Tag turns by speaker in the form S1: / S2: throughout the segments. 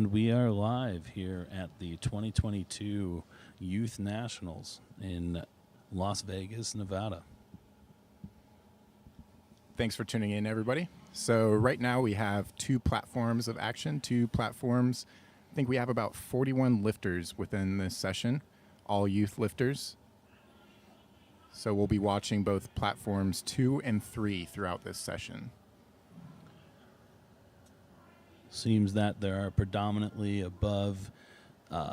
S1: And we are live here at the 2022 Youth Nationals in Las Vegas, Nevada.
S2: Thanks for tuning in, everybody. So right now we have two platforms of action, I think we have about 41 lifters within this session, all youth lifters. So we'll be watching both platforms 2 and 3 throughout this session.
S1: Seems that there are predominantly above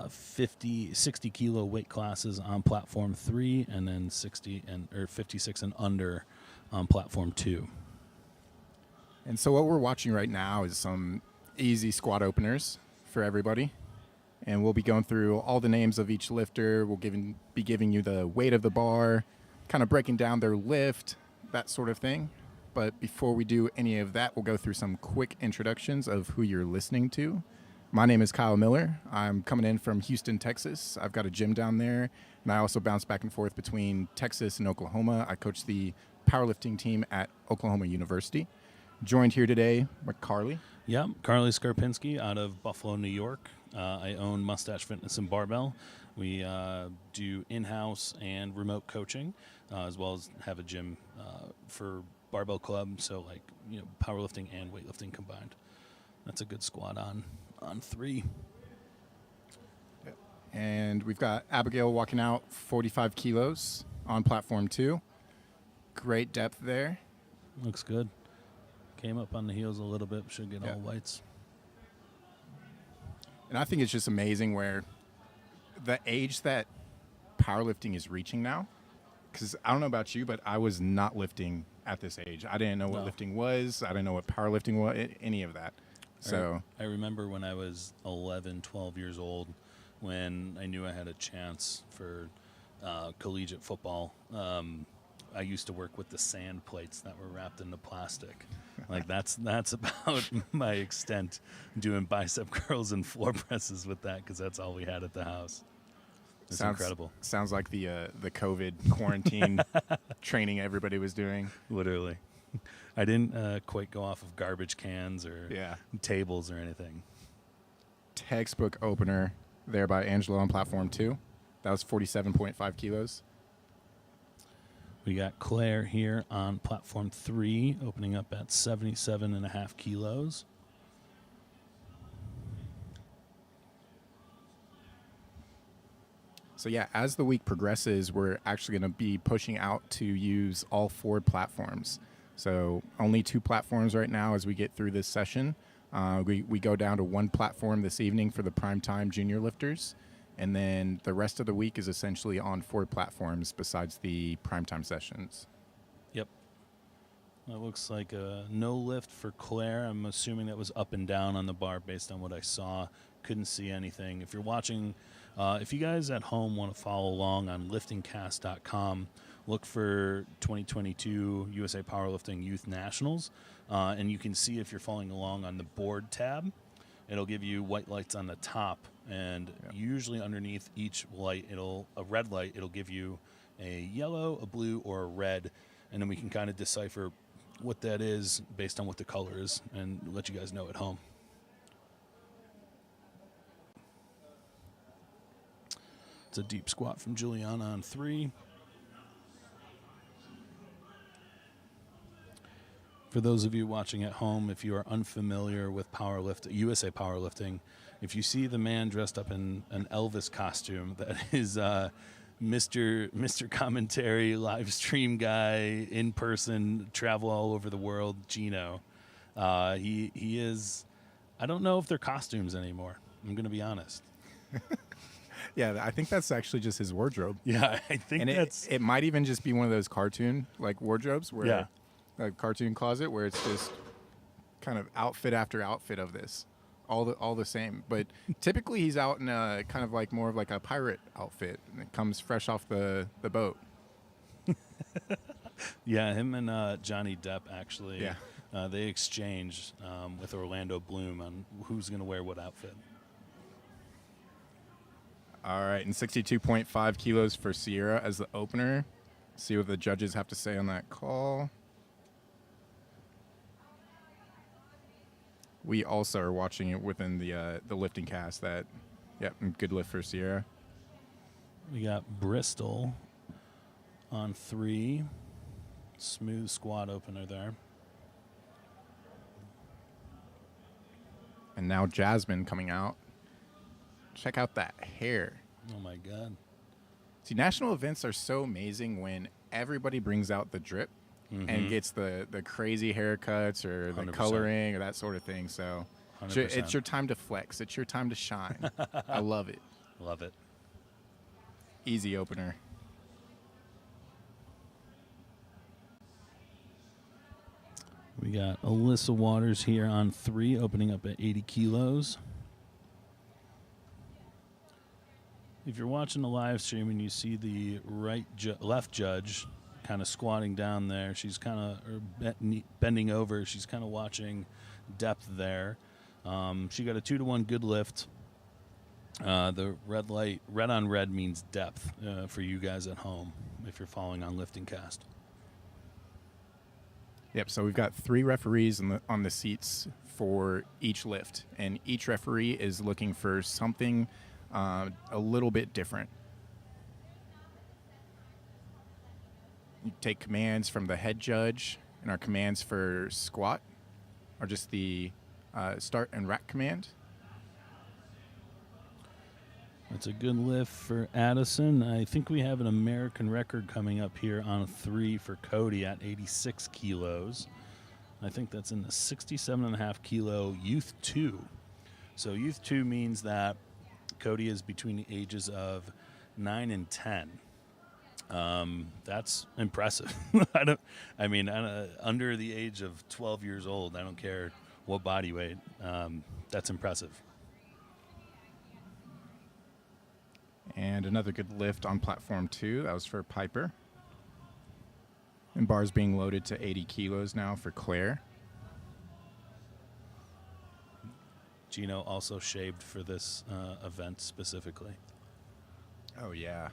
S1: 60 kilo weight classes on platform 3, and then 56 and under on platform 2.
S2: And so what we're watching right now is some easy squat openers for everybody. And we'll be going through all the names of each lifter. We'll be giving you the weight of the bar, kind of breaking down their lift, that sort of thing. But before we do any of that, we'll go through some quick introductions of who you're listening to. My name is Kyle Miller. I'm coming in from Houston, Texas. I've got a gym down there, and I also bounce back and forth between Texas and Oklahoma. I coach the powerlifting team at Oklahoma University. Joined here today by Carly.
S1: Yep, Carly Skarpinski out of Buffalo, New York. I own Mustache Fitness and Barbell. We do in-house and remote coaching, as well as have a gym for barbell club, so powerlifting and weightlifting combined. That's a good squat on 3.
S2: And we've got Abigail walking out 45 kilos on platform 2. Great depth there.
S1: Looks good. Came up on the heels a little bit. Should get all whites.
S2: And I think it's just amazing where the age that powerlifting is reaching now, because I don't know about you, but I was not lifting at this age. I didn't know what lifting was. I didn't know what powerlifting was, any of that. So
S1: I remember when I was 11, 12 years old, when I knew I had a chance for collegiate football. I used to work with the sand plates that were wrapped into plastic. That's about my extent doing bicep curls and floor presses with that, because that's all we had at the house. It's incredible.
S2: Sounds like the COVID quarantine training everybody was doing.
S1: Literally. I didn't quite go off of garbage cans or tables or anything.
S2: Textbook opener there by Angelo on platform 2. That was 47.5 kilos.
S1: We got Claire here on platform 3, opening up at 77.5 kilos.
S2: So as the week progresses, we're actually going to be pushing out to use all 4 platforms. So only 2 platforms right now as we get through this session. We go down to 1 platform this evening for the primetime junior lifters. And then the rest of the week is essentially on 4 platforms besides the primetime sessions.
S1: Yep. That looks like a no lift for Claire. I'm assuming that was up and down on the bar based on what I saw. Couldn't see anything. If you're watching, if you guys at home want to follow along on liftingcast.com, look for 2022 USA Powerlifting Youth Nationals, and you can see if you're following along on the board tab. It'll give you white lights on the top, and usually underneath each light, a red light, it'll give you a yellow, a blue, or a red, and then we can kind of decipher what that is based on what the color is and let you guys know at home. It's a deep squat from Juliana on 3. For those of you watching at home, if you are unfamiliar with USA Powerlifting, if you see the man dressed up in an Elvis costume, that is Mr. Commentary, live stream guy, in person, travel all over the world, Gino. He is, I don't know if they're costumes anymore. I'm going to be honest.
S2: I think that's actually just his wardrobe.
S1: Yeah, I think
S2: it might even just be one of those cartoon wardrobes where a cartoon closet where it's just kind of outfit after outfit of this, all the same. But typically he's out in a kind of more of a pirate outfit, and it comes fresh off the boat.
S1: Him and Johnny Depp actually, they exchanged with Orlando Bloom on who's going to wear what outfit.
S2: All right, and 62.5 kilos for Sierra as the opener. See what the judges have to say on that call. We also are watching it within the lifting cast. Good lift for Sierra.
S1: We got Bristol on 3. Smooth squat opener there.
S2: And now Jasmine coming out. Check out that hair.
S1: Oh my God.
S2: See, national events are so amazing when everybody brings out the drip and gets the crazy haircuts or the
S1: 100%.
S2: coloring or that sort of thing. So
S1: 100%.
S2: it's your time to flex. It's your time to shine. I love it.
S1: Love it.
S2: Easy opener.
S1: We got Alyssa Waters here on 3, opening up at 80 kilos. If you're watching the live stream and you see the left judge kind of squatting down there, she's kind of bending over. She's kind of watching depth there. She got a 2-to-1 good lift. The red on red means depth for you guys at home if you're following on Lifting Cast.
S2: Yep, so we've got 3 referees on the seats for each lift, and each referee is looking for something a little bit different. You take commands from the head judge, and our commands for squat are just the start and rack command.
S1: That's a good lift for Addison. I think we have an American record coming up here on 3 for Cody at 86 kilos. I think that's in the 67.5 kilo Youth 2. So Youth 2 means that Cody is between the ages of 9 and 10. That's impressive. Under the age of 12 years old, I don't care what body weight. That's impressive.
S2: And another good lift on platform 2. That was for Piper. And bars being loaded to 80 kilos now for Claire.
S1: Gino also shaved for this event specifically.
S2: Oh, yeah.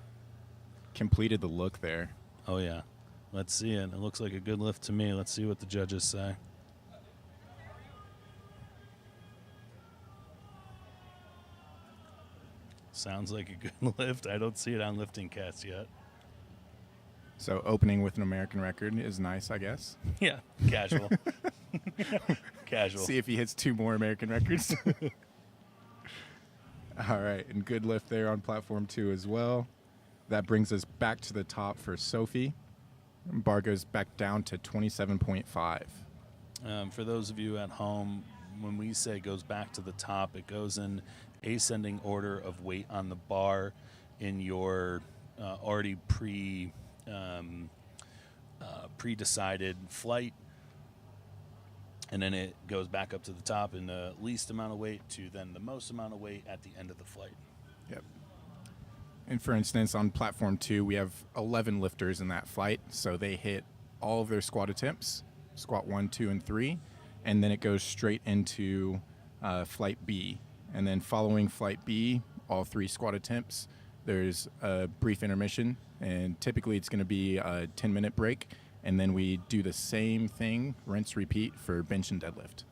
S2: Completed the look there.
S1: Oh, yeah. Let's see it. It looks like a good lift to me. Let's see what the judges say. Sounds like a good lift. I don't see it on Lifting Cast yet.
S2: So opening with an American record is nice, I guess.
S1: Yeah, casual. Casual.
S2: See if he hits 2 more American records. All right, and good lift there on platform 2 as well. That brings us back to the top for Sophie. Bar goes back down to 27.5.
S1: For those of you at home, when we say goes back to the top, it goes in ascending order of weight on the bar in your already pre-decided flight, and then it goes back up to the top in the least amount of weight to then the most amount of weight at the end of the flight.
S2: Yep. And for instance, on platform 2, we have 11 lifters in that flight, so they hit all of their squat attempts, squat 1, 2, and 3, and then it goes straight into flight B. And then following flight B, all 3 squat attempts, there's a brief intermission, and typically it's going to be a 10-minute break, and then we do the same thing, rinse, repeat, for bench and deadlift.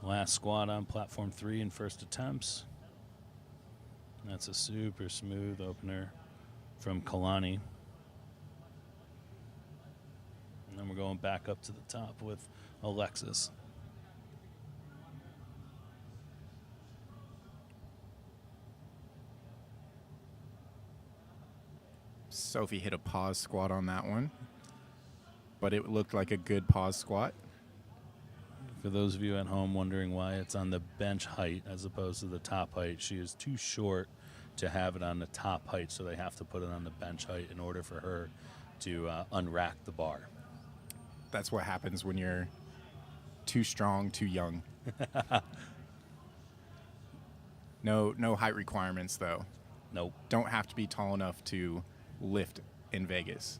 S1: Last squat on platform 3 in first attempts. That's a super smooth opener from Kalani. And then we're going back up to the top with Alexis.
S2: Sophie hit a pause squat on that one, but it looked like a good pause squat.
S1: For those of you at home wondering why it's on the bench height as opposed to the top height, she is too short to have it on the top height, so they have to put it on the bench height in order for her to unrack the bar.
S2: That's what happens when you're too strong, too young. No height requirements, though.
S1: Nope.
S2: Don't have to be tall enough to lift in Vegas.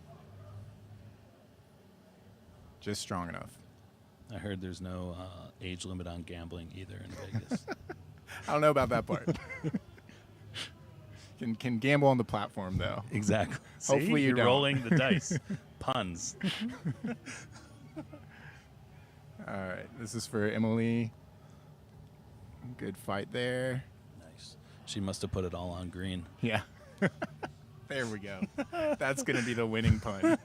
S2: Just strong enough.
S1: I heard there's no age limit on gambling either in Vegas.
S2: I don't know about that part. Can gamble on the platform, though.
S1: Exactly.
S2: Hopefully
S1: See,
S2: you
S1: you're
S2: don't.
S1: rolling the dice. Puns.
S2: All right, this is for Emily. Good fight there.
S1: Nice. She must have put it all on green.
S2: Yeah. There we go. That's going to be the winning pun.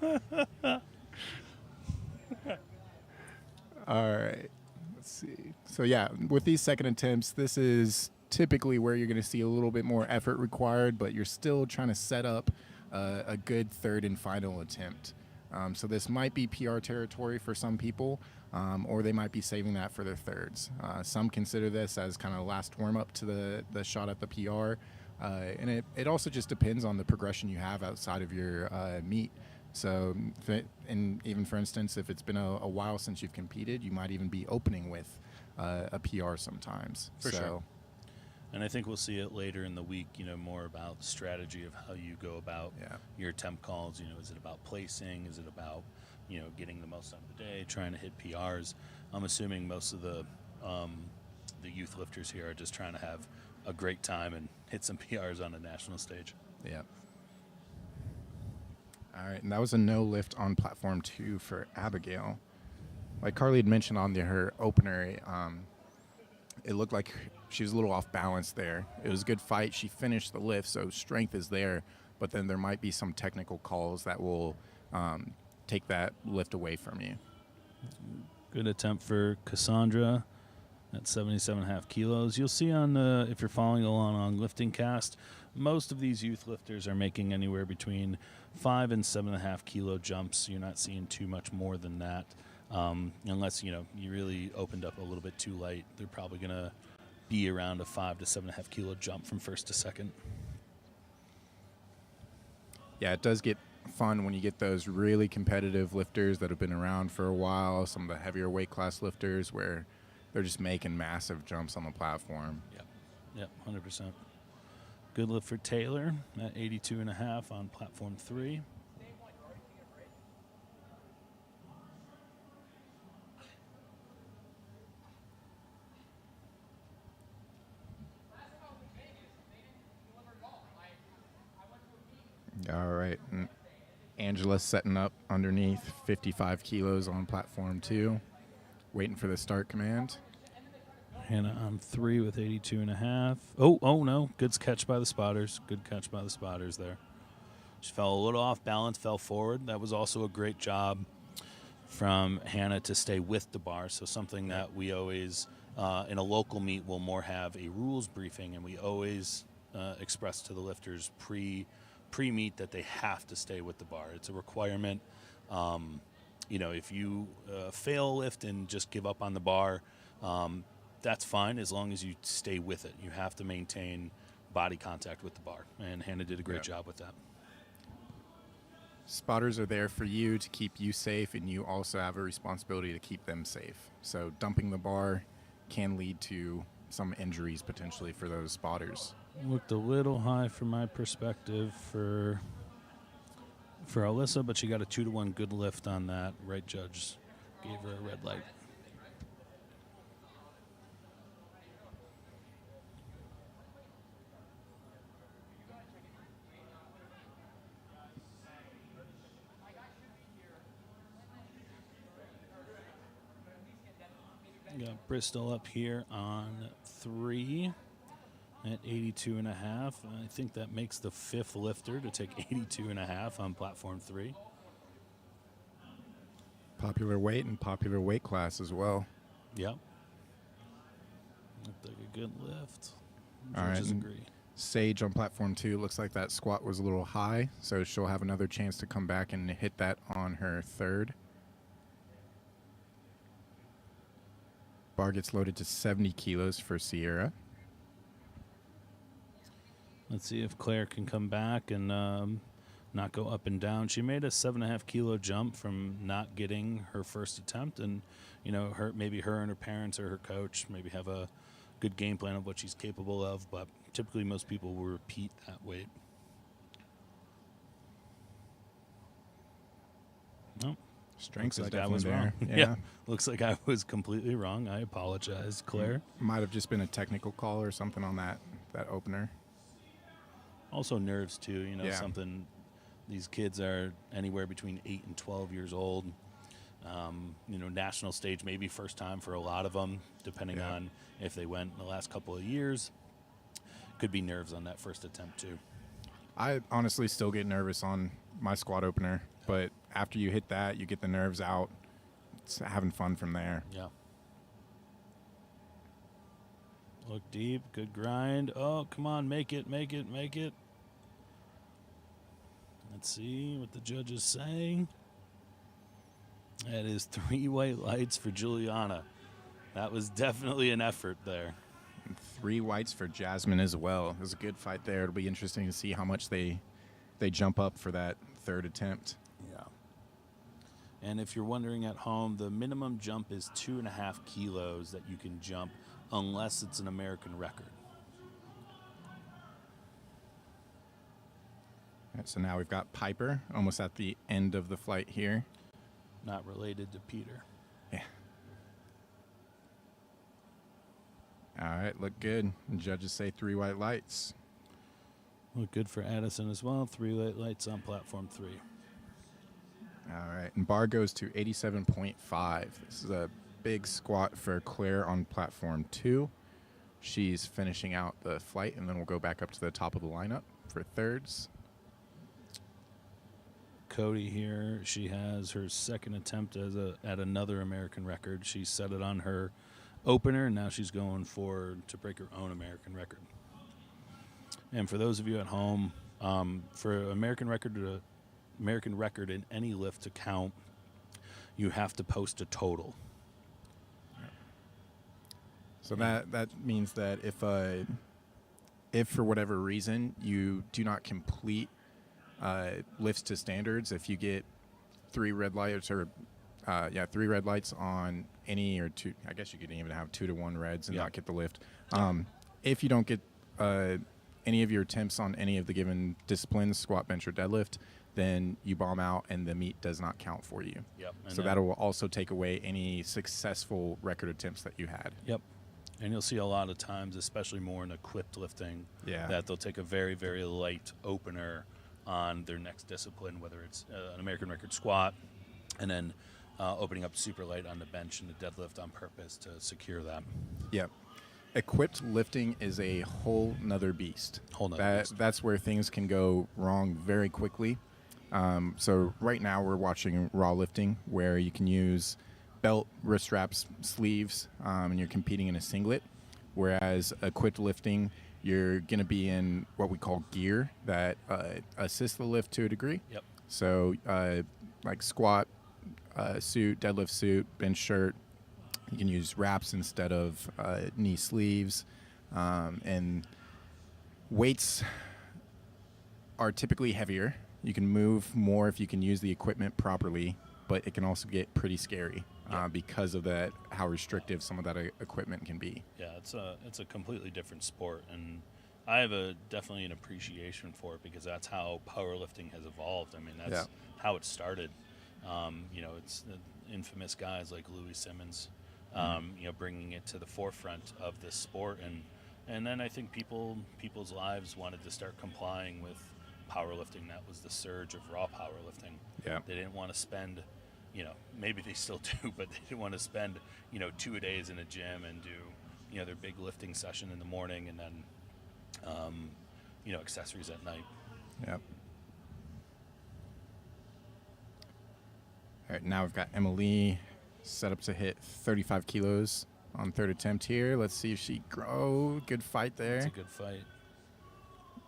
S2: All right. Let's see. So, yeah, with these second attempts, this is typically where you're going to see a little bit more effort required, but you're still trying to set up a good third and final attempt. So this might be PR territory for some people, or they might be saving that for their thirds. Some consider this as kind of last warm-up to the shot at the PR. And it also just depends on the progression you have outside of your meet. So, and even for instance, if it's been a while since you've competed, you might even be opening with a PR sometimes.
S1: For sure. And I think we'll see it later in the week, more about strategy of how you go about your attempt calls. Is it about placing? Is it about, getting the most out of the day, trying to hit PRs? I'm assuming most of the youth lifters here are just trying to have a great time and hit some PRs on a national stage.
S2: Yeah. All right, and that was a no lift on platform 2 for Abigail. Like Carly had mentioned on her opener, it looked like she was a little off balance there. It was a good fight. She finished the lift, so strength is there, but then there might be some technical calls that will take that lift away from you.
S1: Good attempt for Cassandra at 77.5 kilos. You'll see on if you're following along on Lifting Cast, most of these youth lifters are making anywhere between 5 and 7.5 kilo jumps. You're not seeing too much more than that, unless you really opened up a little bit too light. They're probably gonna be around a 5 to 7.5 kilo jump from first to second.
S2: Yeah, it does get fun when you get those really competitive lifters that have been around for a while. Some of the heavier weight class lifters where they're just making massive jumps on the platform.
S1: Yep, 100%. Good lift for Taylor at 82.5 on platform 3.
S2: All right. And Angela's setting up underneath 55 kilos on platform 2, waiting for the start command.
S1: Hannah on 3 with 82.5. Oh no. Good catch by the spotters. Good catch by the spotters there. She fell a little off balance, fell forward. That was also a great job from Hannah to stay with the bar. So something that we always, in a local meet, will more have a rules briefing, and we always express to the lifters pre-meet that they have to stay with the bar. It's a requirement. If you fail a lift and just give up on the bar, that's fine as long as you stay with it. You have to maintain body contact with the bar, and Hannah did a great job with that.
S2: Spotters are there for you to keep you safe, and you also have a responsibility to keep them safe. So dumping the bar can lead to some injuries potentially for those spotters.
S1: Looked a little high from my perspective for Alyssa, but she got a 2-to-1 good lift on that. Right judge gave her a red light. Got Bristol up here on 3 at 82.5. I think that makes the 5th lifter to take 82.5 on platform 3.
S2: Popular weight and popular weight class as well.
S1: Yep. Looked like a good lift.
S2: All right.
S1: Judges agree.
S2: Sage on platform 2, looks like that squat was a little high, so she'll have another chance to come back and hit that on her 3rd. Bar gets loaded to 70 kilos for Sierra.
S1: Let's see if Claire can come back and not go up and down. She made a 7.5 kilo jump from not getting her first attempt, and maybe her and her parents or her coach maybe have a good game plan of what she's capable of, but typically most people will repeat that weight. No.
S2: Strength
S1: looks
S2: is
S1: like I
S2: definitely
S1: was
S2: there.
S1: wrong. Yeah, looks like I was completely wrong. I apologize, Claire.
S2: Might have just been a technical call or something on that opener.
S1: Also nerves too,
S2: Yeah.
S1: something. These kids are anywhere between 8 and 12 years old. National stage, maybe first time for a lot of them, depending on if they went in the last couple of years. Could be nerves on that first attempt too.
S2: I honestly still get nervous on my squat opener, but after you hit that, you get the nerves out. It's having fun from there.
S1: Yeah. Look deep, good grind. Oh, come on, make it. Let's see what the judges say. That is 3 white lights for Juliana. That was definitely an effort there.
S2: And 3 whites for Jasmine as well. It was a good fight there. It'll be interesting to see how much they jump up for that third attempt.
S1: Yeah. And if you're wondering at home, the minimum jump is 2.5 kilos that you can jump unless it's an American record.
S2: All right, so now we've got Piper almost at the end of the flight here.
S1: Not related to Peter.
S2: Yeah. All right, look good. The judges say 3 white lights.
S1: Look good for Addison as well. 3 white lights on platform 3.
S2: All right, and bar goes to 87.5. This is a big squat for Claire on platform 2. She's finishing out the flight, and then we'll go back up to the top of the lineup for thirds.
S1: Cody here, she has her second attempt at another American record. She set it on her opener, and now she's going to break her own American record. And for those of you at home, for American record in any lift to count, you have to post a total.
S2: So that means that if for whatever reason you do not complete lifts to standards, if you get 3 red lights or 3 red lights on any or 2, I guess you could even have 2 to 1 reds and not get the lift. If you don't get any of your attempts on any of the given disciplines, squat, bench, or deadlift, then you bomb out and the meet does not count for you.
S1: Yep.
S2: So that will also take away any successful record attempts that you had.
S1: Yep. And you'll see a lot of times, especially more in equipped lifting, that they'll take a very, very light opener on their next discipline, whether it's an American record squat, and then opening up super light on the bench and the deadlift on purpose to secure that.
S2: Yep. Equipped lifting is a whole nother beast. That's where things can go wrong very quickly. So right now we're watching raw lifting, where you can use belt, wrist straps, sleeves, and you're competing in a singlet. Whereas equipped lifting, you're going to be in what we call gear that assists the lift to a degree.
S1: Yep.
S2: So like squat suit, deadlift suit, bench shirt. You can use wraps instead of knee sleeves. And weights are typically heavier. You can move more if you can use the equipment properly, but it can also get pretty scary because of that, how restrictive some of that equipment can be.
S1: Yeah, it's a completely different sport, and I have definitely an appreciation for it because that's how powerlifting has evolved. I mean, that's how it started. It's infamous guys like Louis Simmons, bringing it to the forefront of this sport, and then I think people's lives wanted to start complying with powerlifting. That was the surge of raw powerlifting.
S2: Yeah.
S1: They didn't want to spend, maybe they still do, but they didn't want to spend, 2 days in a gym and do, their big lifting session in the morning and then, accessories at night.
S2: Yep. All right, now we've got Emily set up to hit 35 kilos on third attempt here. Let's see if she grow. Good fight there.
S1: It's a good fight.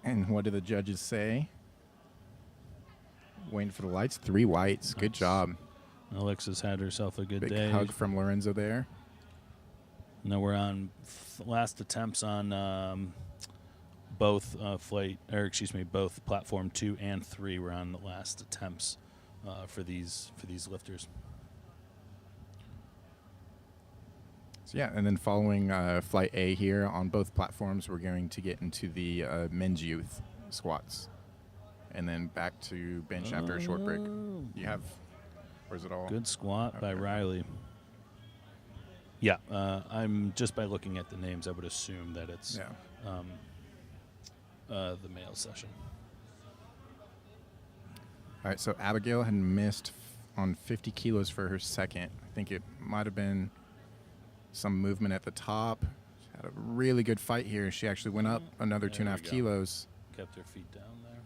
S2: And what do the judges say? Waiting for the lights. 3 whites. Good job.
S1: Alexis had herself a good
S2: Big
S1: day.
S2: hug from Lorenzo there.
S1: Now we're on last attempts on both both platform 2 and 3. We're on the last attempts for these lifters.
S2: So yeah, and then following flight A here on both platforms, we're going to get into the men's youth squats, and then back to bench after a short break. You have, where's it all?
S1: Good squat
S2: Okay.
S1: by Riley. Yeah, I'm just by looking at the names, I would assume that it's the male session.
S2: All right, so Abigail had missed on 50 kilos for her second. I think it might have been some movement at the top. She had a really good fight here. She actually went up another
S1: There we
S2: 2.5
S1: go.
S2: kilos.
S1: Kept her feet down there.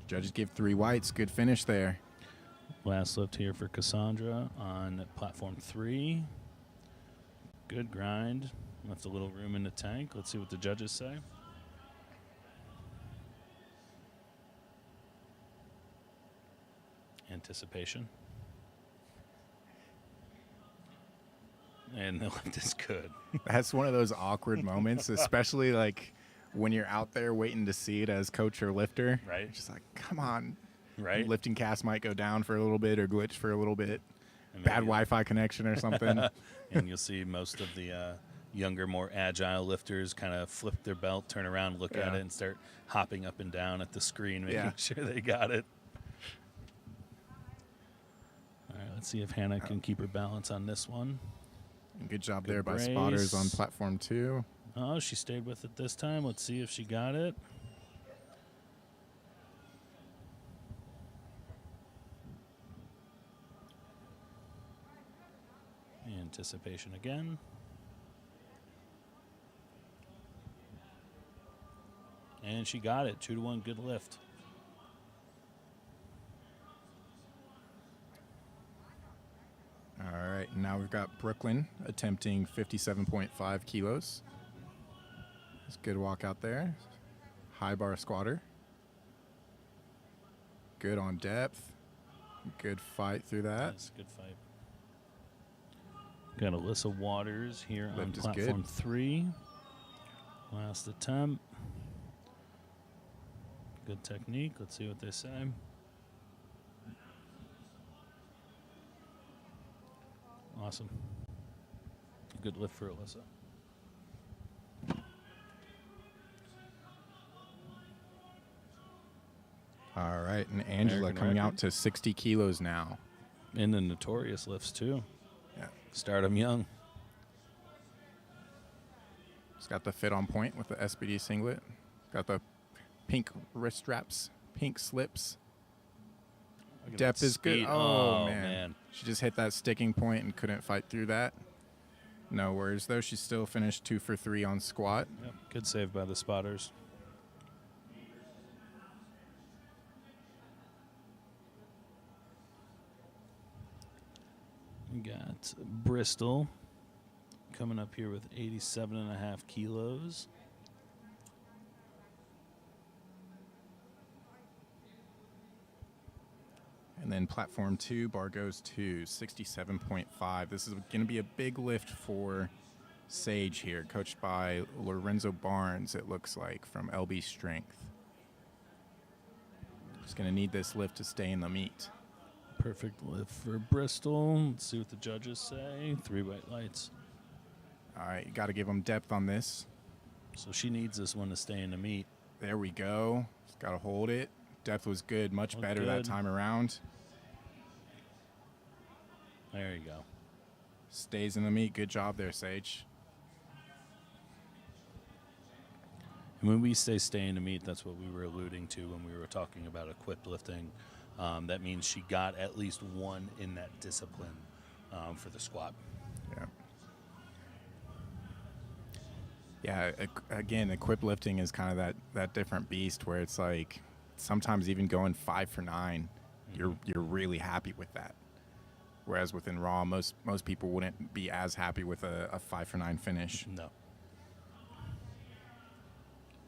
S2: Judges give 3 whites. Good finish there.
S1: Last lift here for Cassandra on platform 3. Good grind. Left a little room in the tank. Let's see what the judges say. Anticipation. And the lift is good.
S2: That's one of those awkward moments, especially like when you're out there waiting to see it as coach or lifter.
S1: Right.
S2: Just like, come on.
S1: Right?
S2: Lifting cast might go down for a little bit or glitch for a little bit.
S1: And
S2: Bad
S1: maybe-
S2: Wi-Fi connection or something.
S1: And you'll see most of the younger, more agile lifters kind of flip their belt, turn around, look at
S2: Yeah.
S1: it, and start hopping up and down at the screen, making
S2: Yeah.
S1: sure they got it. All right, let's see if Hannah can keep her balance on this one.
S2: And good job
S1: Good
S2: there by
S1: brace.
S2: spotters on platform 2.
S1: Oh, she stayed with it this time. Let's see if she got it. Anticipation again. And she got it. 2-1, good lift.
S2: All right, now we've got Brooklyn attempting 57.5 kilos. It's a good walk out there. High bar squatter. Good on depth. Good fight through that.
S1: That's a good fight. Got Alyssa Waters here on
S2: Lift is
S1: platform
S2: good.
S1: 3. Last attempt. Good technique. Let's see what they say. Awesome. Good lift for Alyssa.
S2: All right, and Angela
S1: American
S2: coming out
S1: record.
S2: to 60 kilos now.
S1: And the notorious lifts, too.
S2: Yeah.
S1: Start 'em young.
S2: It's got the fit on point with the SBD singlet. Got the pink wrist straps, pink slips.
S1: Look at
S2: Depth
S1: that
S2: is good.
S1: speed.
S2: Oh, man. She just hit that sticking point and couldn't fight through that. No worries, though. She still finished 2 for 3 on squat.
S1: Yep. Good save by the spotters. We got Bristol coming up here with 87.5 kilos.
S2: And then platform 2, bar goes to 67.5. This is going to be a big lift for Sage here, coached by Lorenzo Barnes, it looks like, from LB Strength. Just going to need this lift to stay in the meet.
S1: Perfect lift for Bristol. Let's see what the judges say. 3 white lights.
S2: All right, you got to give them depth on this.
S1: So she needs this one to stay in the meet.
S2: There we go. Just got to hold it. Depth was good, much
S1: Looked
S2: better that
S1: good.
S2: time around.
S1: There you go.
S2: Stays in the meet. Good job there, Sage.
S1: And when we say stay in the meet, that's what we were alluding to when we were talking about equipped lifting. That means she got at least 1 in that discipline for the squat.
S2: Yeah. Yeah, again, equipped lifting is kind of that different beast where it's like sometimes even going 5 for 9, you're really happy with that. Whereas within raw, most people wouldn't be as happy with a 5 for 9 finish.
S1: No.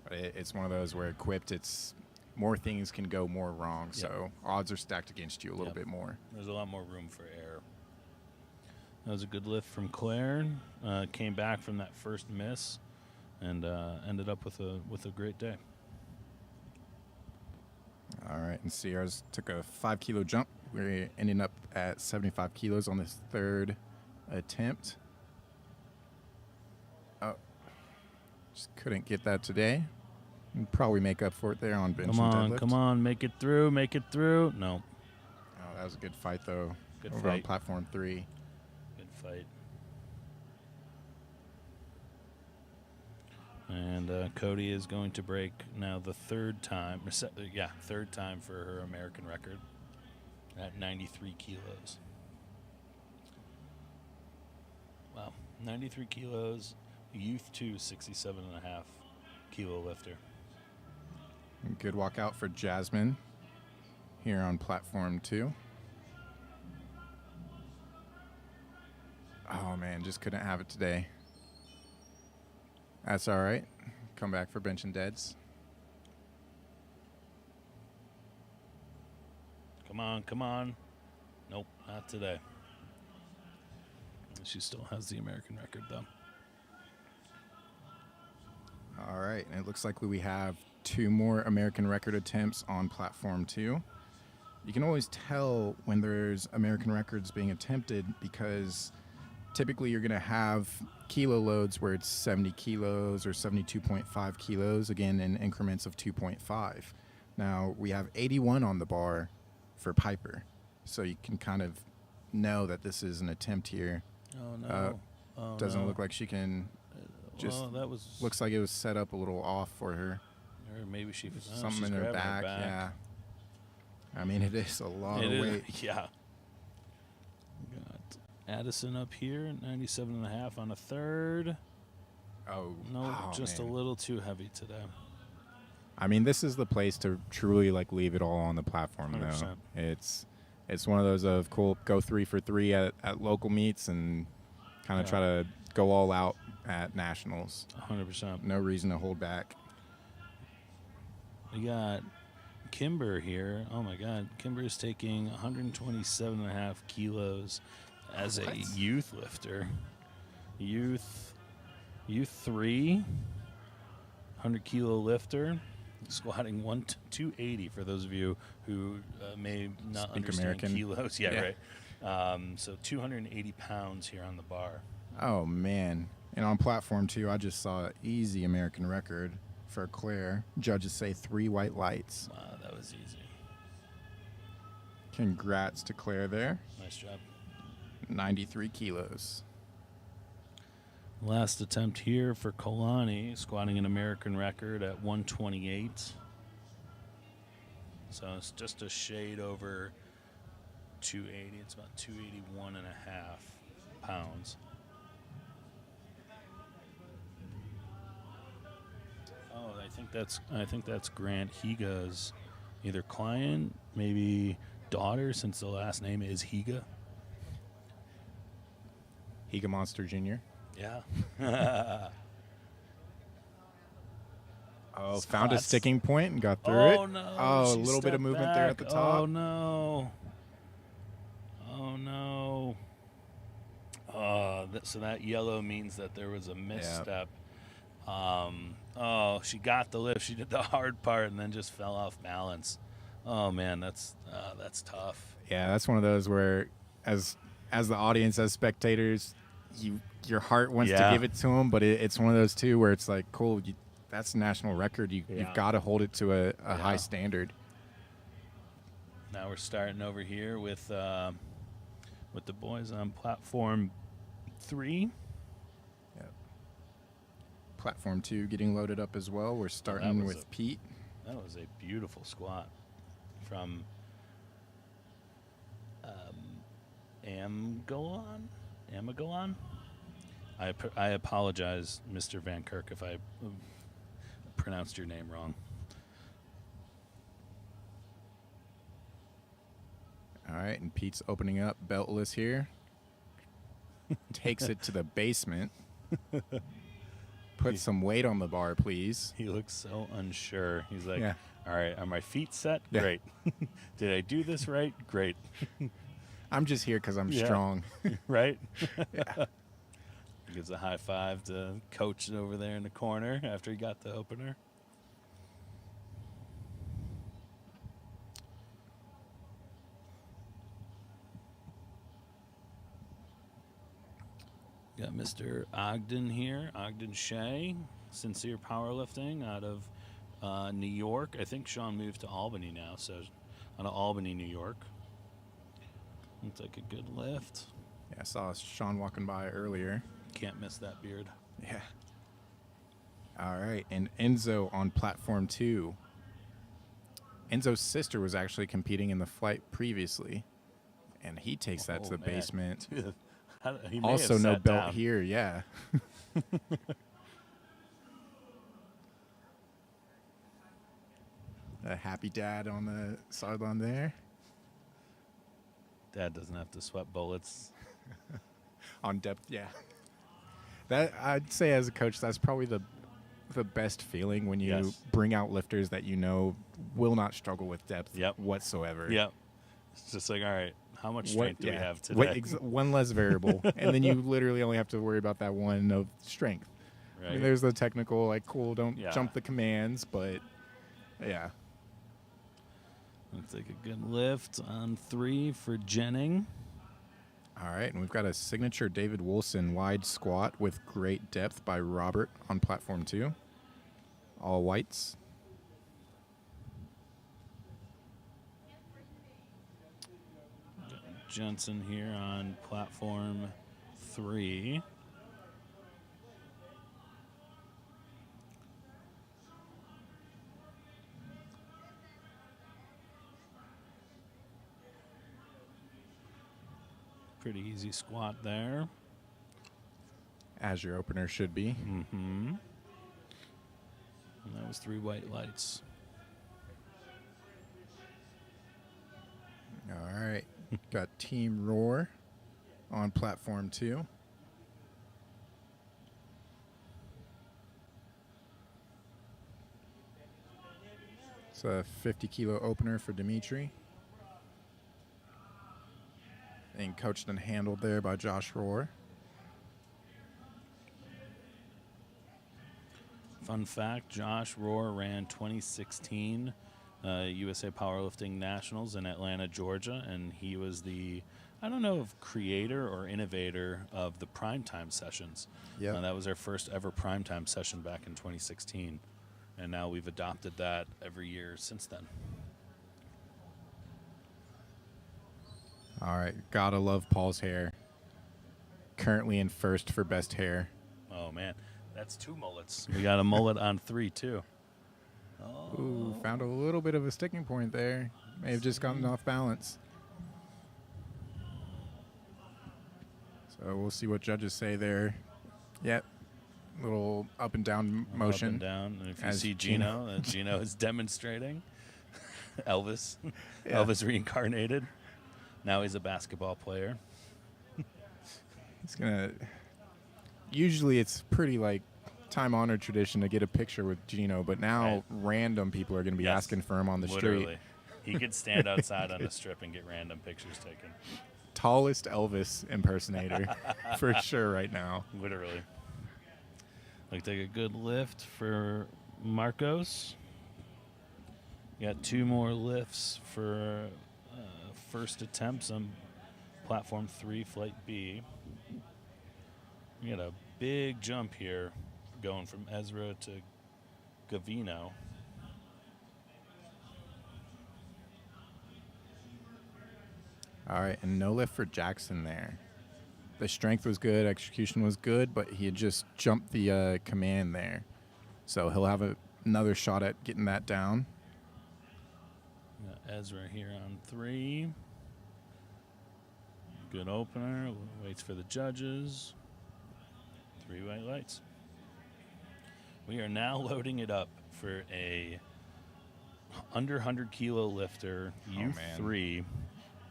S2: But it's one of those where equipped, it's more things can go more wrong.
S1: Yep.
S2: So odds are stacked against you a little
S1: Yep.
S2: bit more.
S1: There's a lot more room for error. That was a good lift from Claire. Came back from that first miss and ended up with a great day.
S2: All right, and Sierra's took a 5 kilo jump. We're ending up at 75 kilos on this third attempt. Oh, just couldn't get that today. We'll probably make up for it there on bench
S1: Come
S2: and
S1: on,
S2: deadlift.
S1: come on, make it through, make it through. No,
S2: Oh, that was a good fight though.
S1: Good
S2: over on
S1: fight.
S2: platform 3.
S1: good fight. And Cody is going to break now the third time. Third time for her American record. at 93 kilos. Wow, 93 kilos. Youth 2, 67.5 kilo lifter.
S2: Good walkout for Jasmine here on platform 2. Oh, man, just couldn't have it today. That's all right. Come back for bench and deads.
S1: Come on, come on. Nope, not today. She still has the American record, though.
S2: All right, and it looks like we have 2 more American record attempts on platform 2. You can always tell when there's American records being attempted because typically you're going to have kilo loads where it's 70 kilos or 72.5 kilos, again in increments of 2.5. Now, we have 81 on the bar for Piper, so you can kind of know that this is an attempt here.
S1: Oh, no.
S2: Doesn't look like she can. Just
S1: that was
S2: looks like it was set up a little off for her.
S1: Or maybe she
S2: Something in her back, yeah. I mean, it is a lot of weight.
S1: Yeah. We got Addison up here at 97.5 on a third. No, just
S2: man.
S1: a little too heavy today.
S2: I mean, this is the place to truly like leave it all on the platform,
S1: 100%.
S2: though. It's one of those of cool, go 3 for 3 at local meets and kind of try to go all out at nationals.
S1: 100%.
S2: No reason to hold back.
S1: We got Kimber here. Oh my God, Kimber is taking 127.5 kilos as a youth lifter. Youth 3, 100 kilo lifter, squatting 280 for those of you who may not
S2: Speak
S1: understand
S2: American.
S1: kilos. Yeah, right. So 280 pounds here on the bar.
S2: Oh, man. And on platform 2, I just saw an easy American record for Claire. Judges say 3 white lights.
S1: Wow, that was easy.
S2: Congrats to Claire there.
S1: Nice job.
S2: 93 kilos.
S1: Last attempt here for Kolani, squatting an American record at 128. So it's just a shade over 280. It's about 281 and a half pounds. Oh, I think that's Grant Higa's either client, maybe daughter, since the last name is Higa.
S2: Higa Monster Jr.
S1: Yeah.
S2: Found a sticking point and got through it.
S1: Oh, no.
S2: Oh, a
S1: She
S2: little bit of
S1: stepped
S2: movement there at the top.
S1: Oh, no. Oh, no. So that yellow means that there was a misstep. She got the lift. She did the hard part and then just fell off balance. Oh, man, that's tough.
S2: Yeah, that's one of those where, as the audience, as spectators, your heart wants to give it to them, but it's one of those too where it's like, cool, that's a national record. You've got to hold it to a high standard.
S1: Now we're starting over here with the boys on platform 3.
S2: Yep. Platform 2 getting loaded up as well. We're starting with Pete.
S1: That was a beautiful squat from Amagalon. I apologize, Mr. Van Kirk, if I pronounced your name wrong.
S2: All right, and Pete's opening up beltless here. Takes it to the basement. Put some weight on the bar, please.
S1: He looks so unsure. He's like,
S2: Yeah.
S1: all right, are my feet set?
S2: Yeah.
S1: Great. Did I do this right? Great.
S2: I'm just here because I'm strong.
S1: Right?
S2: Yeah.
S1: Gives a high five to coach over there in the corner after he got the opener. Got Mr. Ogden here, Ogden Shea, Sincere Powerlifting out of New York. I think Sean moved to Albany now, so out of Albany, New York. Looks like a good lift.
S2: Yeah, I saw Sean walking by earlier.
S1: Can't miss that beard.
S2: Yeah. All right, and Enzo on platform 2. Enzo's sister was actually competing in the flight previously, and he takes that to the
S1: man.
S2: basement.
S1: Dude, he may
S2: Also,
S1: have
S2: no
S1: sat
S2: belt
S1: down.
S2: here. Yeah. A happy dad on the sideline there.
S1: Dad doesn't have to sweat bullets.
S2: On depth, yeah. That I'd say as a coach, that's probably the best feeling when you
S1: Yes.
S2: bring out lifters that you know will not struggle with depth
S1: Yep.
S2: whatsoever.
S1: Yep. It's just like, all right, how much strength do we have today?
S2: One less variable, and then you literally only have to worry about that one of strength.
S1: Right.
S2: I mean, there's the technical, like, cool, don't
S1: Yeah.
S2: jump the commands, but yeah.
S1: Let's take a good lift on 3 for Jennings.
S2: All right, and we've got a signature David Wilson wide squat with great depth by Robert on platform 2. All whites.
S1: Jensen here on platform 3. Pretty easy squat there.
S2: As your opener should be.
S1: Mm-hmm. And that was 3 white lights.
S2: All right. Got Team Roar on platform 2. It's a 50-kilo opener for Dimitri. And coached and handled there by Josh Roar.
S1: Fun fact, Josh Rohr ran 2016 USA Powerlifting Nationals in Atlanta, Georgia, and he was the, I don't know if creator or innovator of the primetime sessions.
S2: Yep.
S1: That was our first ever primetime session back in 2016, and now we've adopted that every year since then.
S2: All right. Gotta love Paul's hair. Currently in first for best hair.
S1: Oh, man. That's 2 mullets. We got a mullet on 3, too.
S2: Ooh, found a little bit of a sticking point there. May have just gotten off balance. So we'll see what judges say there. Yep. Little up and down motion.
S1: Up and down. And if you
S2: as
S1: see Gino, Gino is demonstrating. Elvis.
S2: Yeah.
S1: Elvis reincarnated. Now he's a basketball player.
S2: It's gonna. Usually, it's pretty like time-honored tradition to get a picture with Gino, but now
S1: Right.
S2: random people are gonna be
S1: Yes.
S2: asking for him on the
S1: Literally.
S2: street.
S1: He could stand outside on the strip and get random pictures taken.
S2: Tallest Elvis impersonator for sure right now.
S1: Literally. Like, take a good lift for Marcos. Got 2 more lifts for first attempts on platform 3, flight B. We got a big jump here going from Ezra to Gavino.
S2: All right, and no lift for Jackson there. The strength was good, execution was good, but he had just jumped the command there. So he'll have another shot at getting that down.
S1: Got Ezra here on 3. Good opener. Waits for the judges. 3 white lights. We are now loading it up for a under 100 kilo lifter, U3,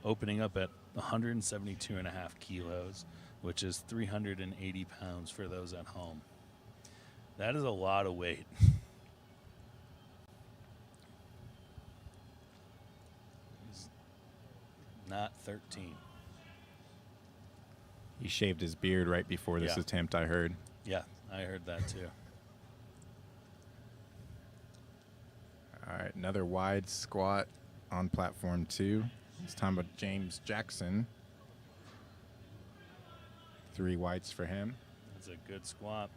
S1: opening up at 172.5 kilos, which is 380 pounds for those at home. That is a lot of weight. He's not 13.
S2: He shaved his beard right before this
S1: Yeah.
S2: attempt, I heard.
S1: Yeah, I heard that too.
S2: All right, another wide squat on platform 2. This time with James Jackson. 3 whites for him.
S1: That's a good squat.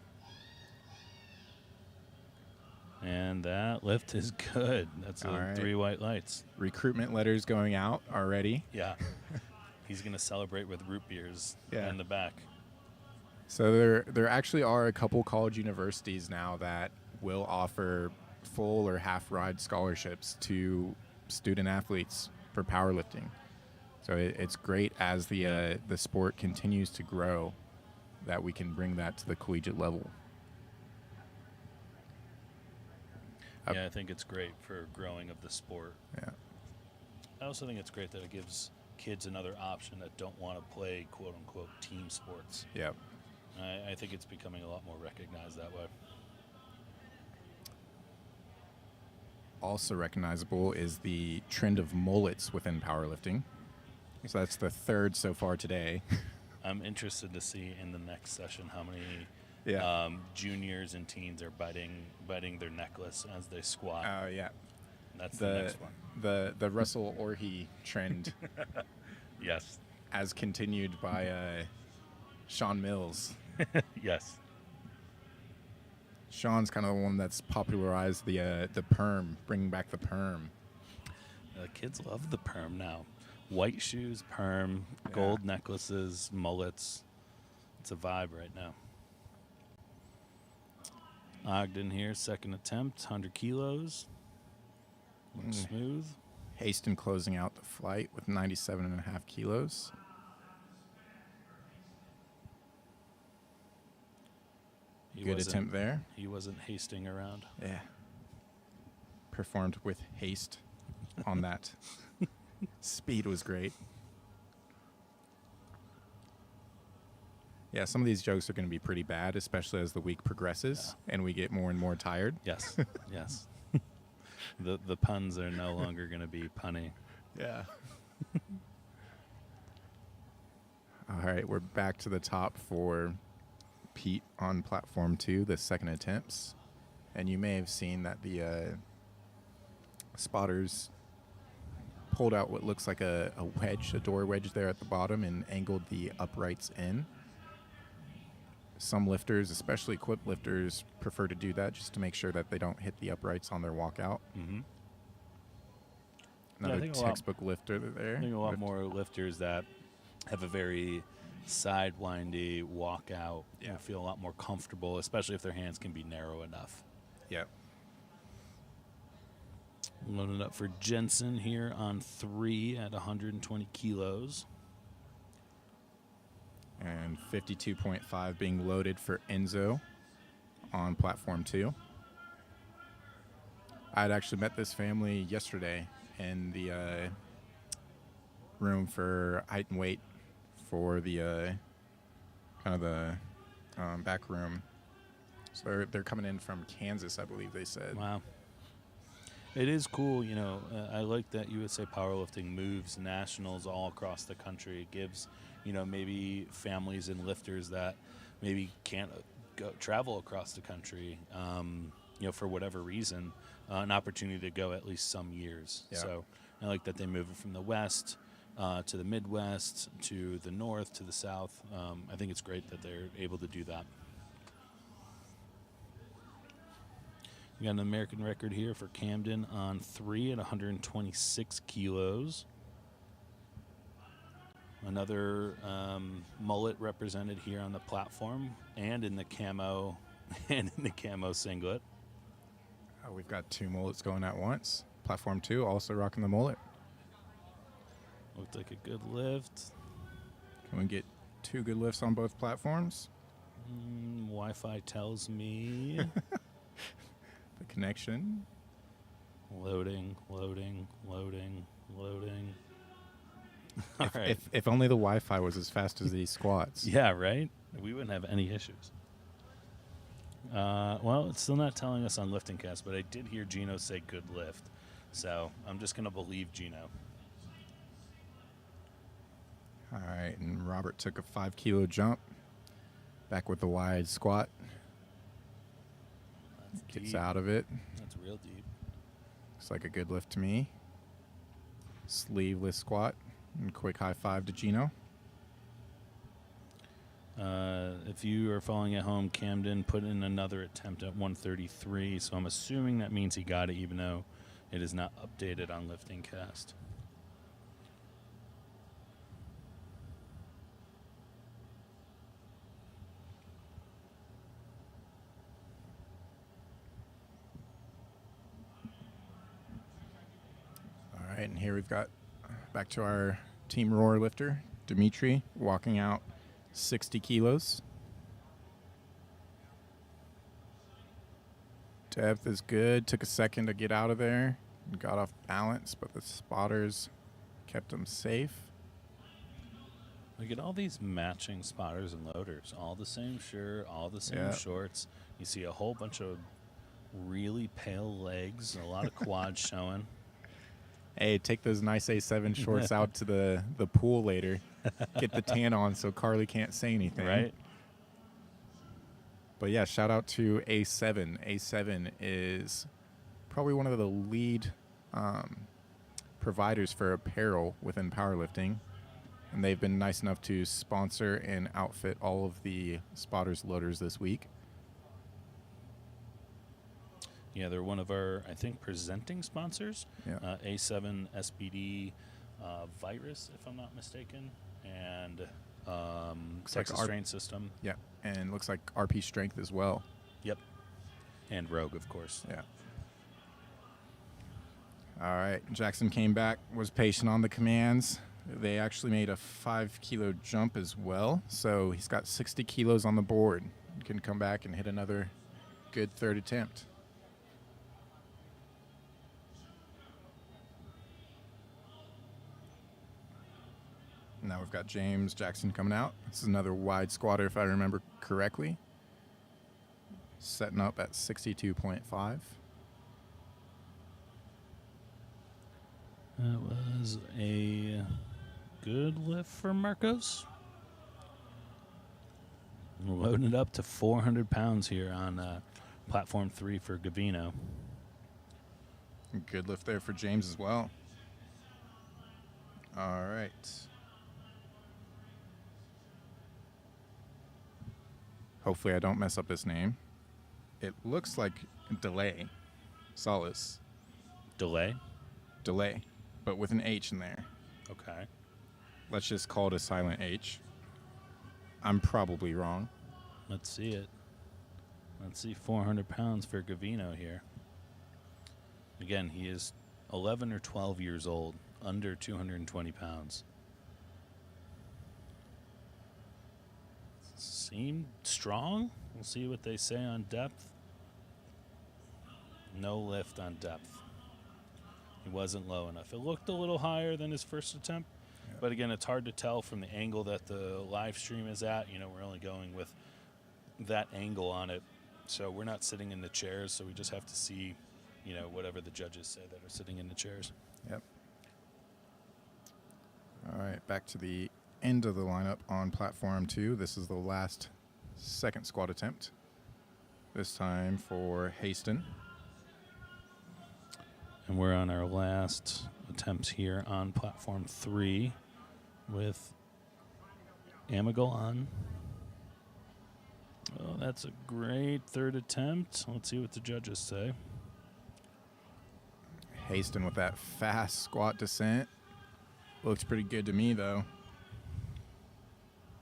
S1: And that lift is good. That's
S2: All right.
S1: 3 white lights.
S2: Recruitment letters going out already.
S1: Yeah. He's going to celebrate with root beers
S2: Yeah.
S1: in the back.
S2: So there actually are a couple college universities now that will offer full or half ride scholarships to student athletes for powerlifting. So it's great as the sport continues to grow that we can bring that to the collegiate level.
S1: Yeah, I think it's great for growing of the sport.
S2: Yeah.
S1: I also think it's great that it gives kids another option that don't want to play quote-unquote team sports.
S2: Yeah.
S1: I think it's becoming a lot more recognized that way.
S2: Also recognizable is the trend of mullets within powerlifting. So that's the third so far today.
S1: I'm interested to see in the next session how many juniors and teens are biting their necklace as they squat.
S2: Oh, yeah.
S1: That's the next one.
S2: The Russell Orhe trend.
S1: Yes.
S2: As continued by Sean Mills.
S1: Yes.
S2: Sean's kind of the one that's popularized the perm, bringing back the perm.
S1: Kids love the perm now. White shoes, perm, gold necklaces, mullets. It's a vibe right now. Ogden here, second attempt, 100 kilos. Looks smooth.
S2: Haston closing out the flight with 97.5 kilos. Good attempt there.
S1: He wasn't hasting around.
S2: Yeah. Performed with haste on that. Speed was great. Yeah, some of these jokes are going to be pretty bad, especially as the week progresses and we get more and more tired.
S1: Yes, yes. The puns are no longer going to be punny.
S2: Yeah. All right, we're back to the top for Pete on platform 2, the second attempts. And you may have seen that the spotters pulled out what looks like a wedge, a door wedge there at the bottom, and angled the uprights in. Some lifters, especially equipped lifters, prefer to do that just to make sure that they don't hit the uprights on their walkout.
S1: Mm-hmm.
S2: Another textbook lifter there.
S1: I think a lot more lifters that have a very sidewindy walkout will feel a lot more comfortable, especially if their hands can be narrow enough.
S2: Yep.
S1: Loaded up for Jensen here on 3 at 120 kilos.
S2: And 52.5 being loaded for Enzo on platform 2. I had actually met this family yesterday in the room for height and weight for the kind of the back room. So they're coming in from Kansas, I believe they said.
S1: Wow. It is cool, you know. I like that USA Powerlifting moves nationals all across the country. It gives, you know, maybe families and lifters that maybe can't go travel across the country, you know, for whatever reason, an opportunity to go at least some years.
S2: Yeah.
S1: So I like that they move it from the West to the Midwest to the North to the South. I think it's great that they're able to do that. We got an American record here for Camden on 3 at 126 kilos. Another mullet represented here on the platform and in the camo singlet.
S2: We've got 2 mullets going at once. Platform 2 also rocking the mullet.
S1: Looked like a good lift.
S2: Can we get 2 good lifts on both platforms?
S1: Wi-Fi tells me.
S2: The connection.
S1: Loading. All right.
S2: If only the Wi-Fi was as fast as these squats.
S1: Yeah, right? We wouldn't have any issues. Well, it's still not telling us on Lifting Cast, but I did hear Gino say good lift. So I'm just going to believe Gino.
S2: All right, and Robert took a 5-kilo jump. Back with the wide squat. Gets
S1: Deep.
S2: out of it.
S1: That's real deep.
S2: Looks like a good lift to me. Sleeveless squat. And quick high five to Gino.
S1: If you are following at home, Camden put in another attempt at 133, so I'm assuming that means he got it, even though it is not updated on Lifting Cast.
S2: All right, and here we've got back to our Team Roar lifter, Dimitri, walking out 60 kilos. Depth is good. Took a second to get out of there. Got off balance, but the spotters kept him safe.
S1: We get all these matching spotters and loaders, all the same shirt, all the same
S2: Yeah.
S1: shorts. You see a whole bunch of really pale legs, a lot of quads showing.
S2: Hey, take those nice A7 shorts out to the pool later. Get the tan on so Carly can't say anything.
S1: Right?
S2: But yeah, shout out to A7. A7 is probably one of the lead providers for apparel within powerlifting. And they've been nice enough to sponsor and outfit all of the spotters loaders this week.
S1: Yeah, they're one of our, I think, presenting sponsors.
S2: Yeah.
S1: A7 SBD Virus, if I'm not mistaken, and Texas
S2: like
S1: Strain System.
S2: Yeah, and looks like RP Strength as well.
S1: Yep. And Rogue, of course.
S2: Yeah. All right, Jackson came back, was patient on the commands. They actually made a 5-kilo jump as well, so he's got 60 kilos on the board. He can come back and hit another good third attempt. Now we've got James Jackson coming out. This is another wide squatter, if I remember correctly. Setting up at 62.5.
S1: That was a good lift for Marcos. We're loading it up to 400 pounds here on platform 3 for Gavino.
S2: Good lift there for James as well. All right. Hopefully I don't mess up his name. It looks like Delay. Solace.
S1: Delay?
S2: Delay. But with an H in there.
S1: Okay.
S2: Let's just call it a silent H. I'm probably wrong.
S1: Let's see it. Let's see 400 pounds for Gavino here. Again, he is 11 or 12 years old, under 220 pounds. Seemed strong. We'll see what they say on depth. No lift on depth. He wasn't low enough. It looked a little higher than his first attempt, but again, it's hard to tell from the angle that the live stream is at. You know, we're only going with that angle on it, so we're not sitting in the chairs, so we just have to see, you know, whatever the judges say that are sitting in the chairs.
S2: Yep. All right, back to the end of the lineup on platform 2. This is the last second squat attempt. This time for Haston.
S1: And we're on our last attempts here on platform 3 with Amigal on. Oh, that's a great third attempt. Let's see what the judges say.
S2: Haston with that fast squat descent. Looks pretty good to me, though.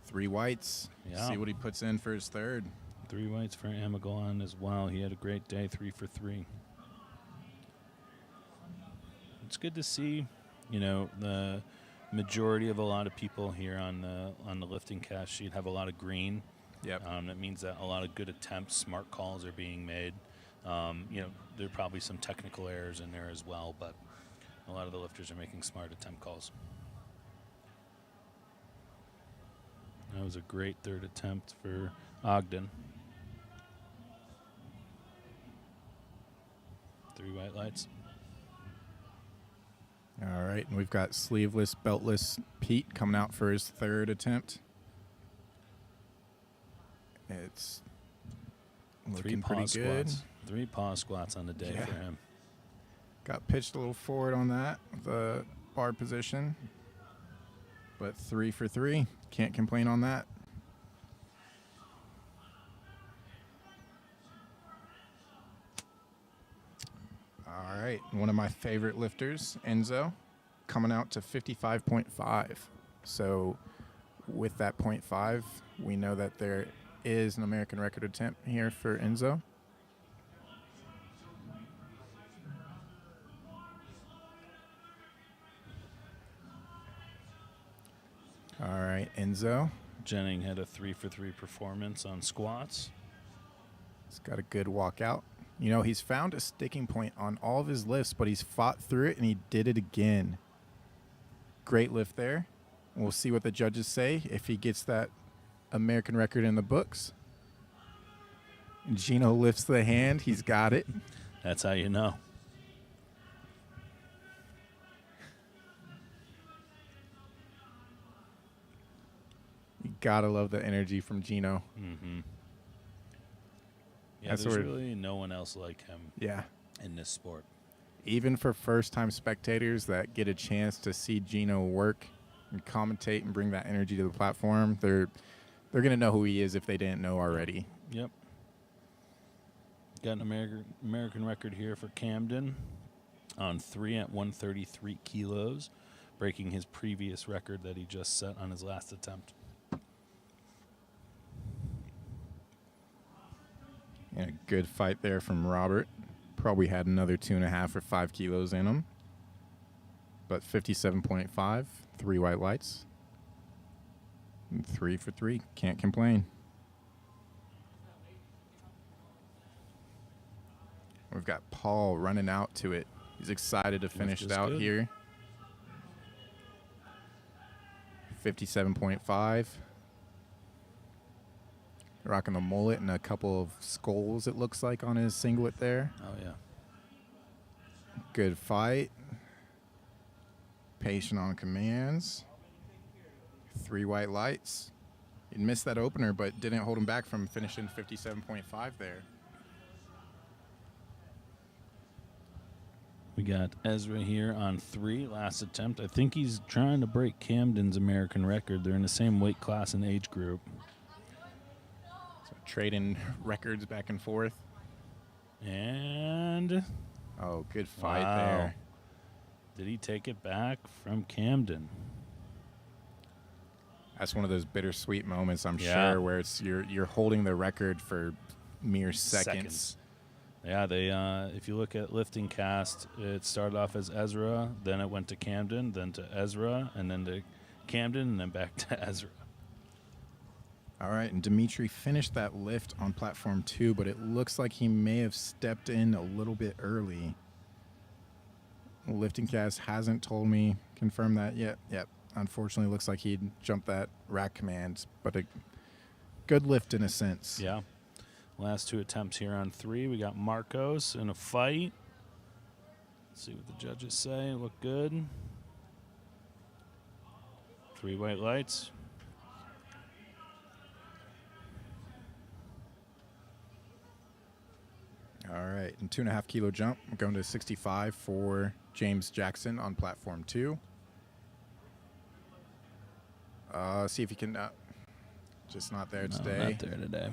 S2: 3 whites.
S1: Yeah.
S2: See what he puts in for his third.
S1: 3 whites for Amigal on as well. He had a great day, 3 for 3. It's good to see, you know, the majority of a lot of people here on the lifting cast sheet have a lot of green.
S2: Yep.
S1: That means that a lot of good attempts, smart calls are being made. You know, there are probably some technical errors in there as well, but a lot of the lifters are making smart attempt calls. That was a great third attempt for Ogden. 3 white lights.
S2: All right, and we've got sleeveless, beltless Pete coming out for his third attempt. It's looking pretty good.
S1: Squats. 3 pause squats on the day for him.
S2: Got pitched a little forward on that with the bar position. But 3 for 3. Can't complain on that. All right, one of my favorite lifters, Enzo, coming out to 55.5. So with that 0.5, we know that there is an American record attempt here for Enzo. All right, Enzo.
S1: Jennings had a 3 for 3 performance on squats.
S2: He's got a good walkout. You know, he's found a sticking point on all of his lifts, but he's fought through it, and he did it again. Great lift there. We'll see what the judges say if he gets that American record in the books. Gino lifts the hand. He's got it.
S1: That's how you know.
S2: You gotta love the energy from Gino.
S1: Mm-hmm. Yeah,
S2: That's
S1: there's
S2: sort of-
S1: really no one else like him
S2: Yeah.
S1: in this sport.
S2: Even for first-time spectators that get a chance to see Gino work and commentate and bring that energy to the platform, they're gonna know who he is if they didn't know already.
S1: Yep. Got an American record here for Camden on 3 at 133 kilos, breaking his previous record that he just set on his last attempt.
S2: And a good fight there from Robert. Probably had another 2.5 or 5 kilos in him. But 57.5, 3 white lights. And 3 for 3. Can't complain. We've got Paul running out to it. He's excited to finish it
S1: is
S2: out
S1: good.
S2: here. 57.5. Rocking the mullet and a couple of skulls, it looks like, on his singlet there.
S1: Oh, yeah.
S2: Good fight. Patient on commands. 3 white lights. He missed that opener, but didn't hold him back from finishing 57.5 there.
S1: We got Ezra here on 3, last attempt. I think he's trying to break Camden's American record. They're in the same weight class and age group.
S2: So trading records back and forth.
S1: And
S2: Oh, good fight
S1: wow.
S2: there.
S1: Did he take it back from Camden?
S2: That's one of those bittersweet moments, I'm
S1: Yeah.
S2: sure, where it's you're holding the record for mere seconds.
S1: Yeah, they. If you look at lifting cast, it started off as Ezra, then it went to Camden, then to Ezra, and then to Camden, and then back to Ezra.
S2: All right, and Dimitri finished that lift on platform 2, but it looks like he may have stepped in a little bit early. Lifting cast hasn't told me, confirm that yet. Yep, unfortunately, looks like he jumped that rack command, but a good lift in a sense.
S1: Yeah. Last 2 attempts here on 3. We got Marcos in a fight. Let's see what the judges say. Look good. 3 white lights.
S2: All right, and 2.5 kilo jump. We're going to 65 for James Jackson on platform 2. See if he can. Just not there
S1: No,
S2: today.
S1: not there today.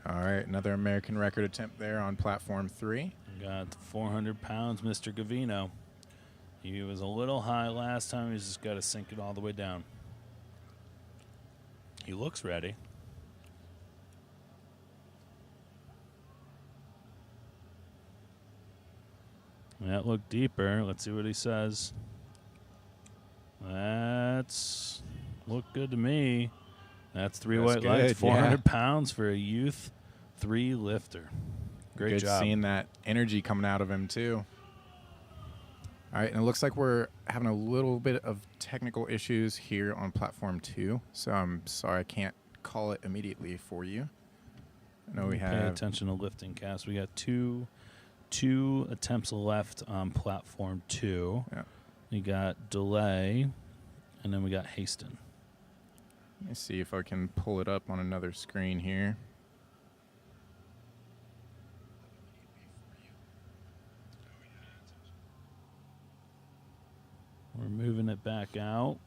S2: All right, another American record attempt there on platform 3.
S1: We got 400 pounds, Mr. Gavino. He was a little high last time. He's just got to sink it all the way down. He looks ready. That looked deeper. Let's see what he says. That's looked good to me. That's 3
S2: That's
S1: white lights,
S2: good,
S1: 400
S2: yeah.
S1: pounds for a youth 3 lifter. Great
S2: Good
S1: job.
S2: seeing that energy coming out of him, too. All right, and it looks like we're having a little bit of technical issues here on platform 2, so I'm sorry I can't call it immediately for you. I know we
S1: Pay
S2: have.
S1: attention to lifting cast. We got two attempts left on platform 2.
S2: Yeah.
S1: We got delay, and then we got hasten.
S2: Let me see if I can pull it up on another screen here.
S1: We're moving it back out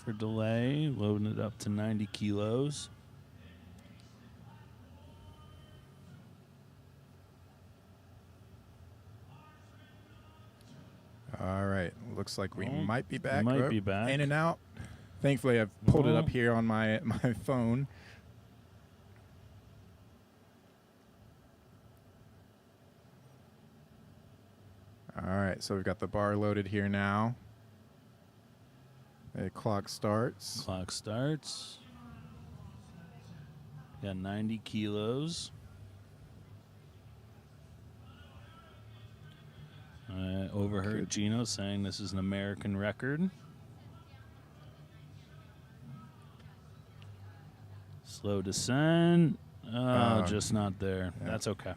S1: for delay, loading it up to 90 kilos.
S2: All right, looks like we
S1: Oh,
S2: might be back.
S1: might
S2: Oh,
S1: be back.
S2: In and out. Thankfully, I've pulled it up
S1: Oh.
S2: here on my phone. All right, so we've got the bar loaded here now. The clock starts.
S1: Clock starts. Got 90 kilos. I overheard Gino saying this is an American record. Slow descent. Just not there.
S2: Yeah.
S1: That's okay.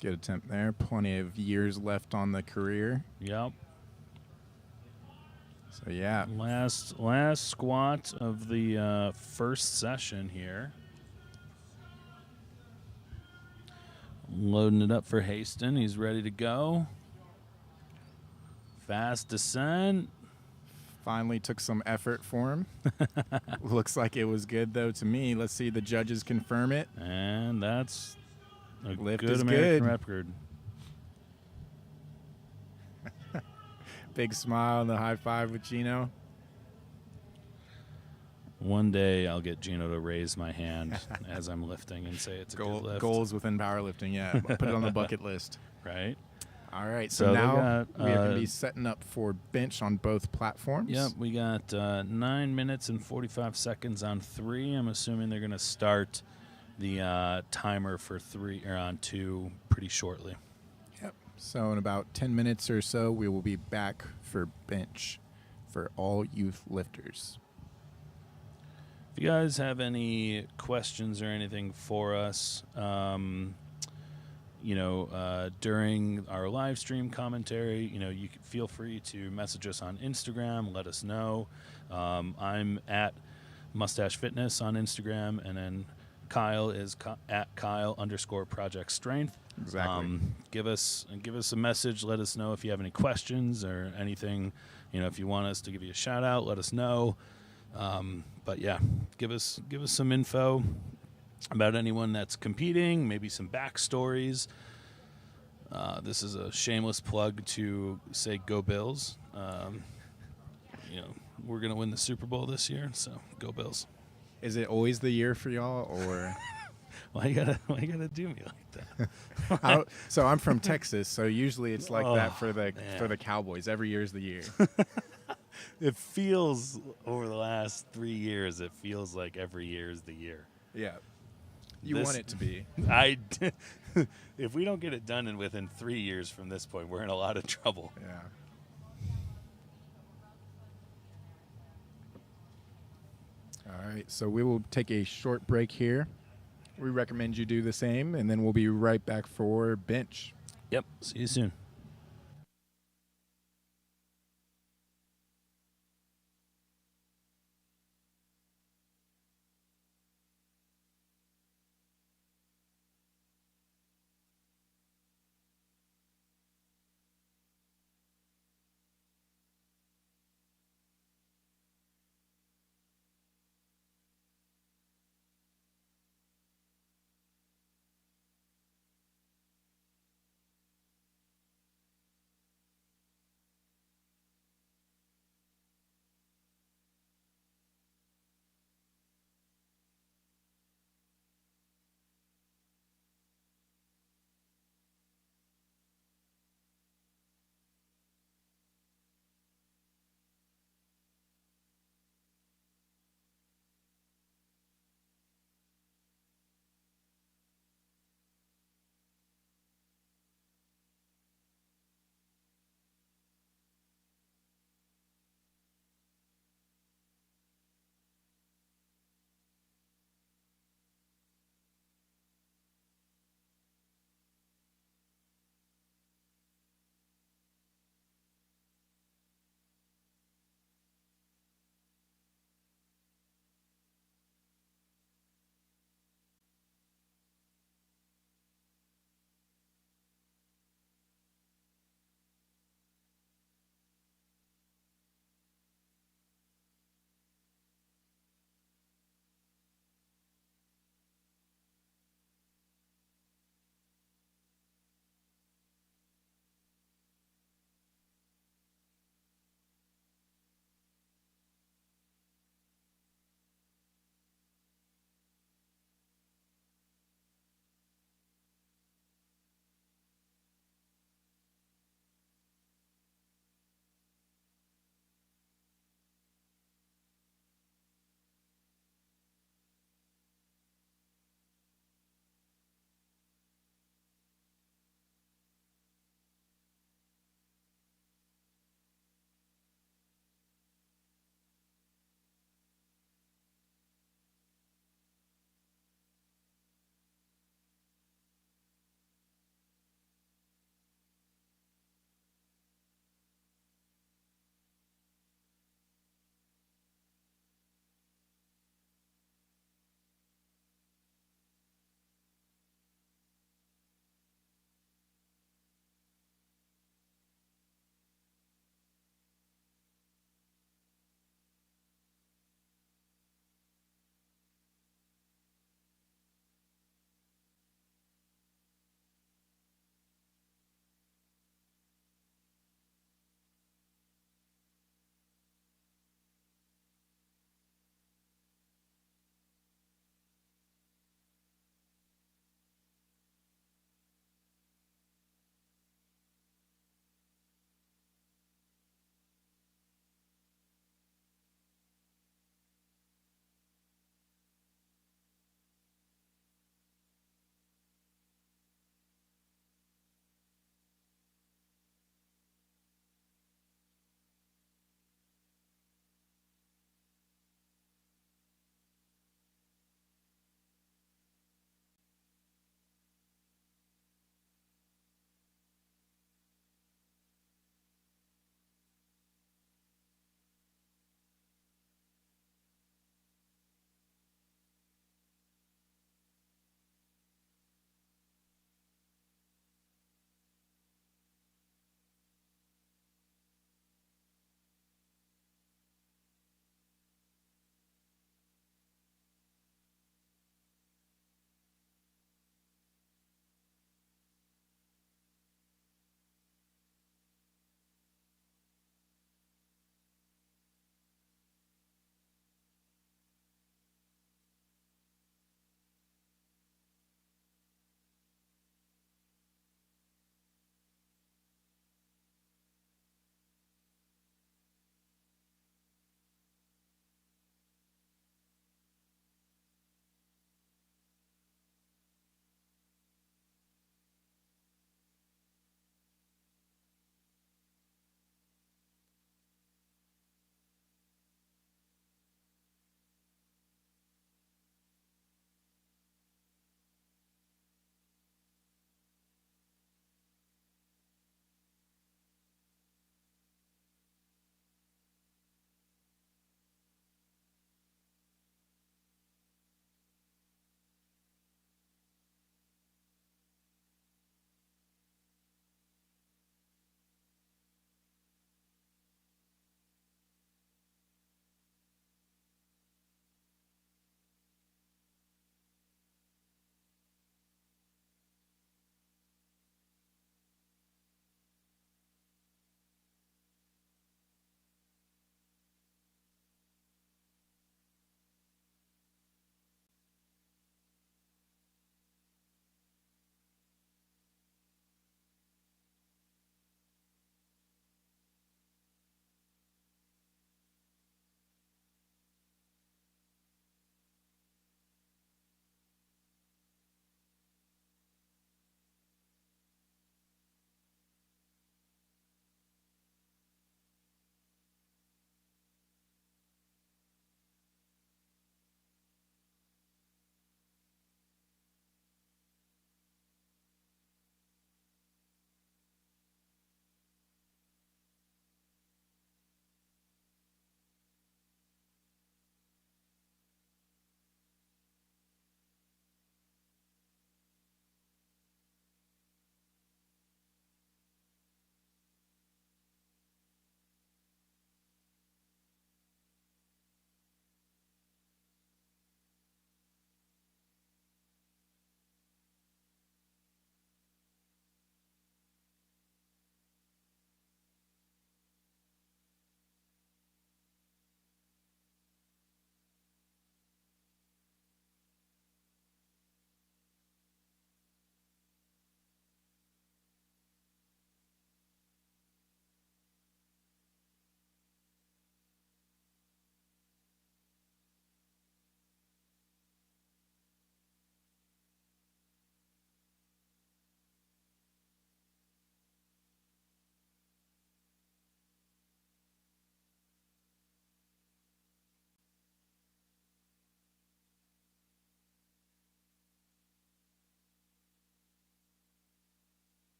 S2: Good attempt there. Plenty of years left on the career.
S1: Yep.
S2: So, yeah.
S1: Last squat of the first session here. Loading it up for Haston. He's ready to go. Fast descent.
S2: Finally took some effort for him. Looks like it was good, though, to me. Let's see the judges confirm it.
S1: And that's a
S2: Lift
S1: good
S2: is
S1: American
S2: good.
S1: record.
S2: Big smile and the high five with Gino.
S1: One day I'll get Gino to raise my hand as I'm lifting and say it's a good lift.
S2: Goals within powerlifting, yeah. Put it on the bucket list.
S1: Right?
S2: All right,
S1: So
S2: so
S1: they
S2: now
S1: got,
S2: we are going to be setting up for bench on both platforms.
S1: Yep, we got 9 minutes and 45 seconds on 3. I'm assuming they're going to start the timer for 3 or on 2 pretty shortly.
S2: Yep. So in about 10 minutes or so, we will be back for bench for all youth lifters.
S1: If you guys have any questions or anything for us, during our live stream commentary, you can feel free to message us on Instagram. Let us know. I'm at Mustache Fitness on Instagram, and then Kyle is at Kyle_Project Strength.
S2: Exactly.
S1: Give us a message. Let us know if you have any questions or anything. If you want us to give you a shout out, let us know. But yeah, give us some info about anyone that's competing, maybe some backstories. This is a shameless plug to say go Bills. We're going to win the Super Bowl this year, so go Bills.
S2: Is it always the year for y'all, or?
S1: Why you gotta do me like that?
S2: So I'm from Texas, so usually it's like that for the Cowboys. Every year is the year.
S1: It feels, over the last 3 years, it feels like every year is the year.
S2: Yeah. You want it to be.
S1: If we don't get it done within 3 years from this point, we're in a lot of trouble.
S2: Yeah. All right, so we will take a short break here. We recommend you do the same, and then we'll be right back for bench.
S1: Yep. See you soon.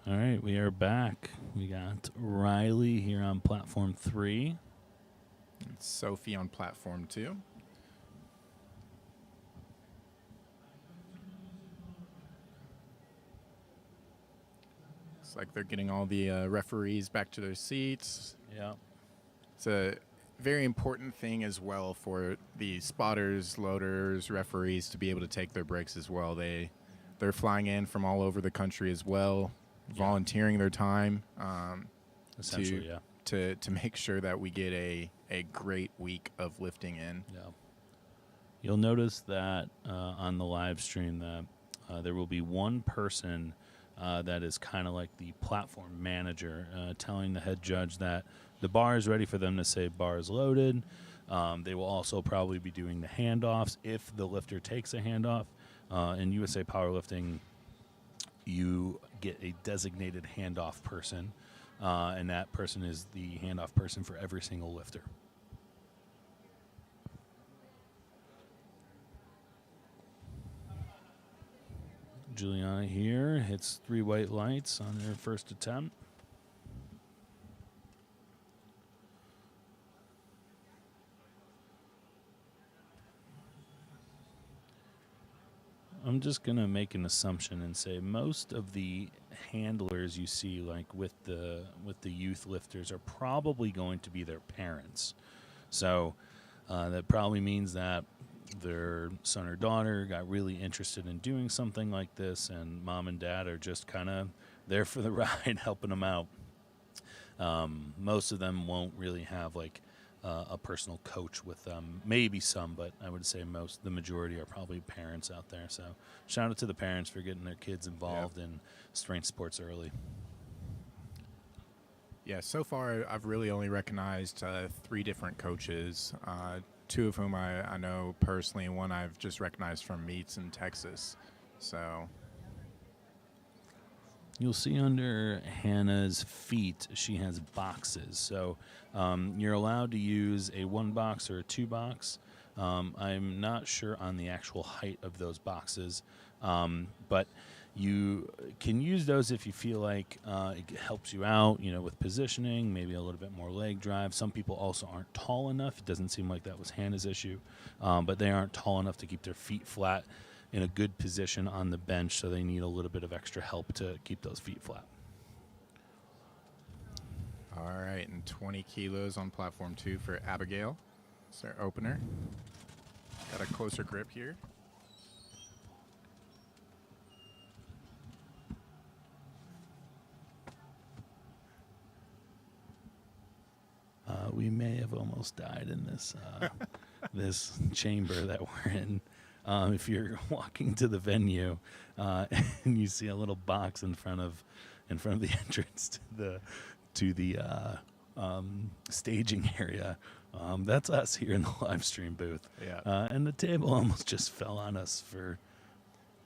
S1: All right, we are back. We got Riley here on platform 3.
S2: And Sophie on platform 2. Looks like they're getting all the referees back to their seats.
S1: Yeah.
S2: It's a very important thing as well for the spotters, loaders, referees to be able to take their breaks as well. They're flying in from all over the country as well, volunteering their time
S1: Essentially,
S2: to make sure that we get a great week of lifting in.
S1: Yeah. You'll notice that on the live stream that there will be one person that is kind of like the platform manager, telling the head judge that the bar is ready for them to say bar is loaded. They will also probably be doing the handoffs if the lifter takes a handoff. In USA Powerlifting, you get a designated handoff person, and that person is the handoff person for every single lifter. Juliana here hits 3 white lights on her first attempt. I'm just going to make an assumption and say most of the handlers you see, like with the youth lifters, are probably going to be their parents. So that probably means that their son or daughter got really interested in doing something like this, and mom and dad are just kind of there for the ride, helping them out. Most of them won't really have like a personal coach with them. Maybe some, but I would say the majority are probably parents out there. So shout out to the parents for getting their kids involved in strength sports early.
S2: Yeah, so far I've really only recognized 3 different coaches, 2 of whom I know personally, and one I've just recognized from meets in Texas. So
S1: You'll see under Hannah's feet, she has boxes. So you're allowed to use a 1 box or a 2 box. I'm not sure on the actual height of those boxes, but you can use those if you feel like it helps you out, with positioning, maybe a little bit more leg drive. Some people also aren't tall enough. It doesn't seem like that was Hannah's issue, but they aren't tall enough to keep their feet flat in a good position on the bench, so they need a little bit of extra help to keep those feet flat.
S2: all right, and 20 kilos on platform 2 for Abigail. It's their opener. Got a closer grip here.
S1: We may have almost died in this this chamber that we're in. If you're walking to the venue and you see a little box in front of the entrance to the staging area, that's us here in the live stream booth.
S2: Yeah.
S1: And the table almost just fell on us for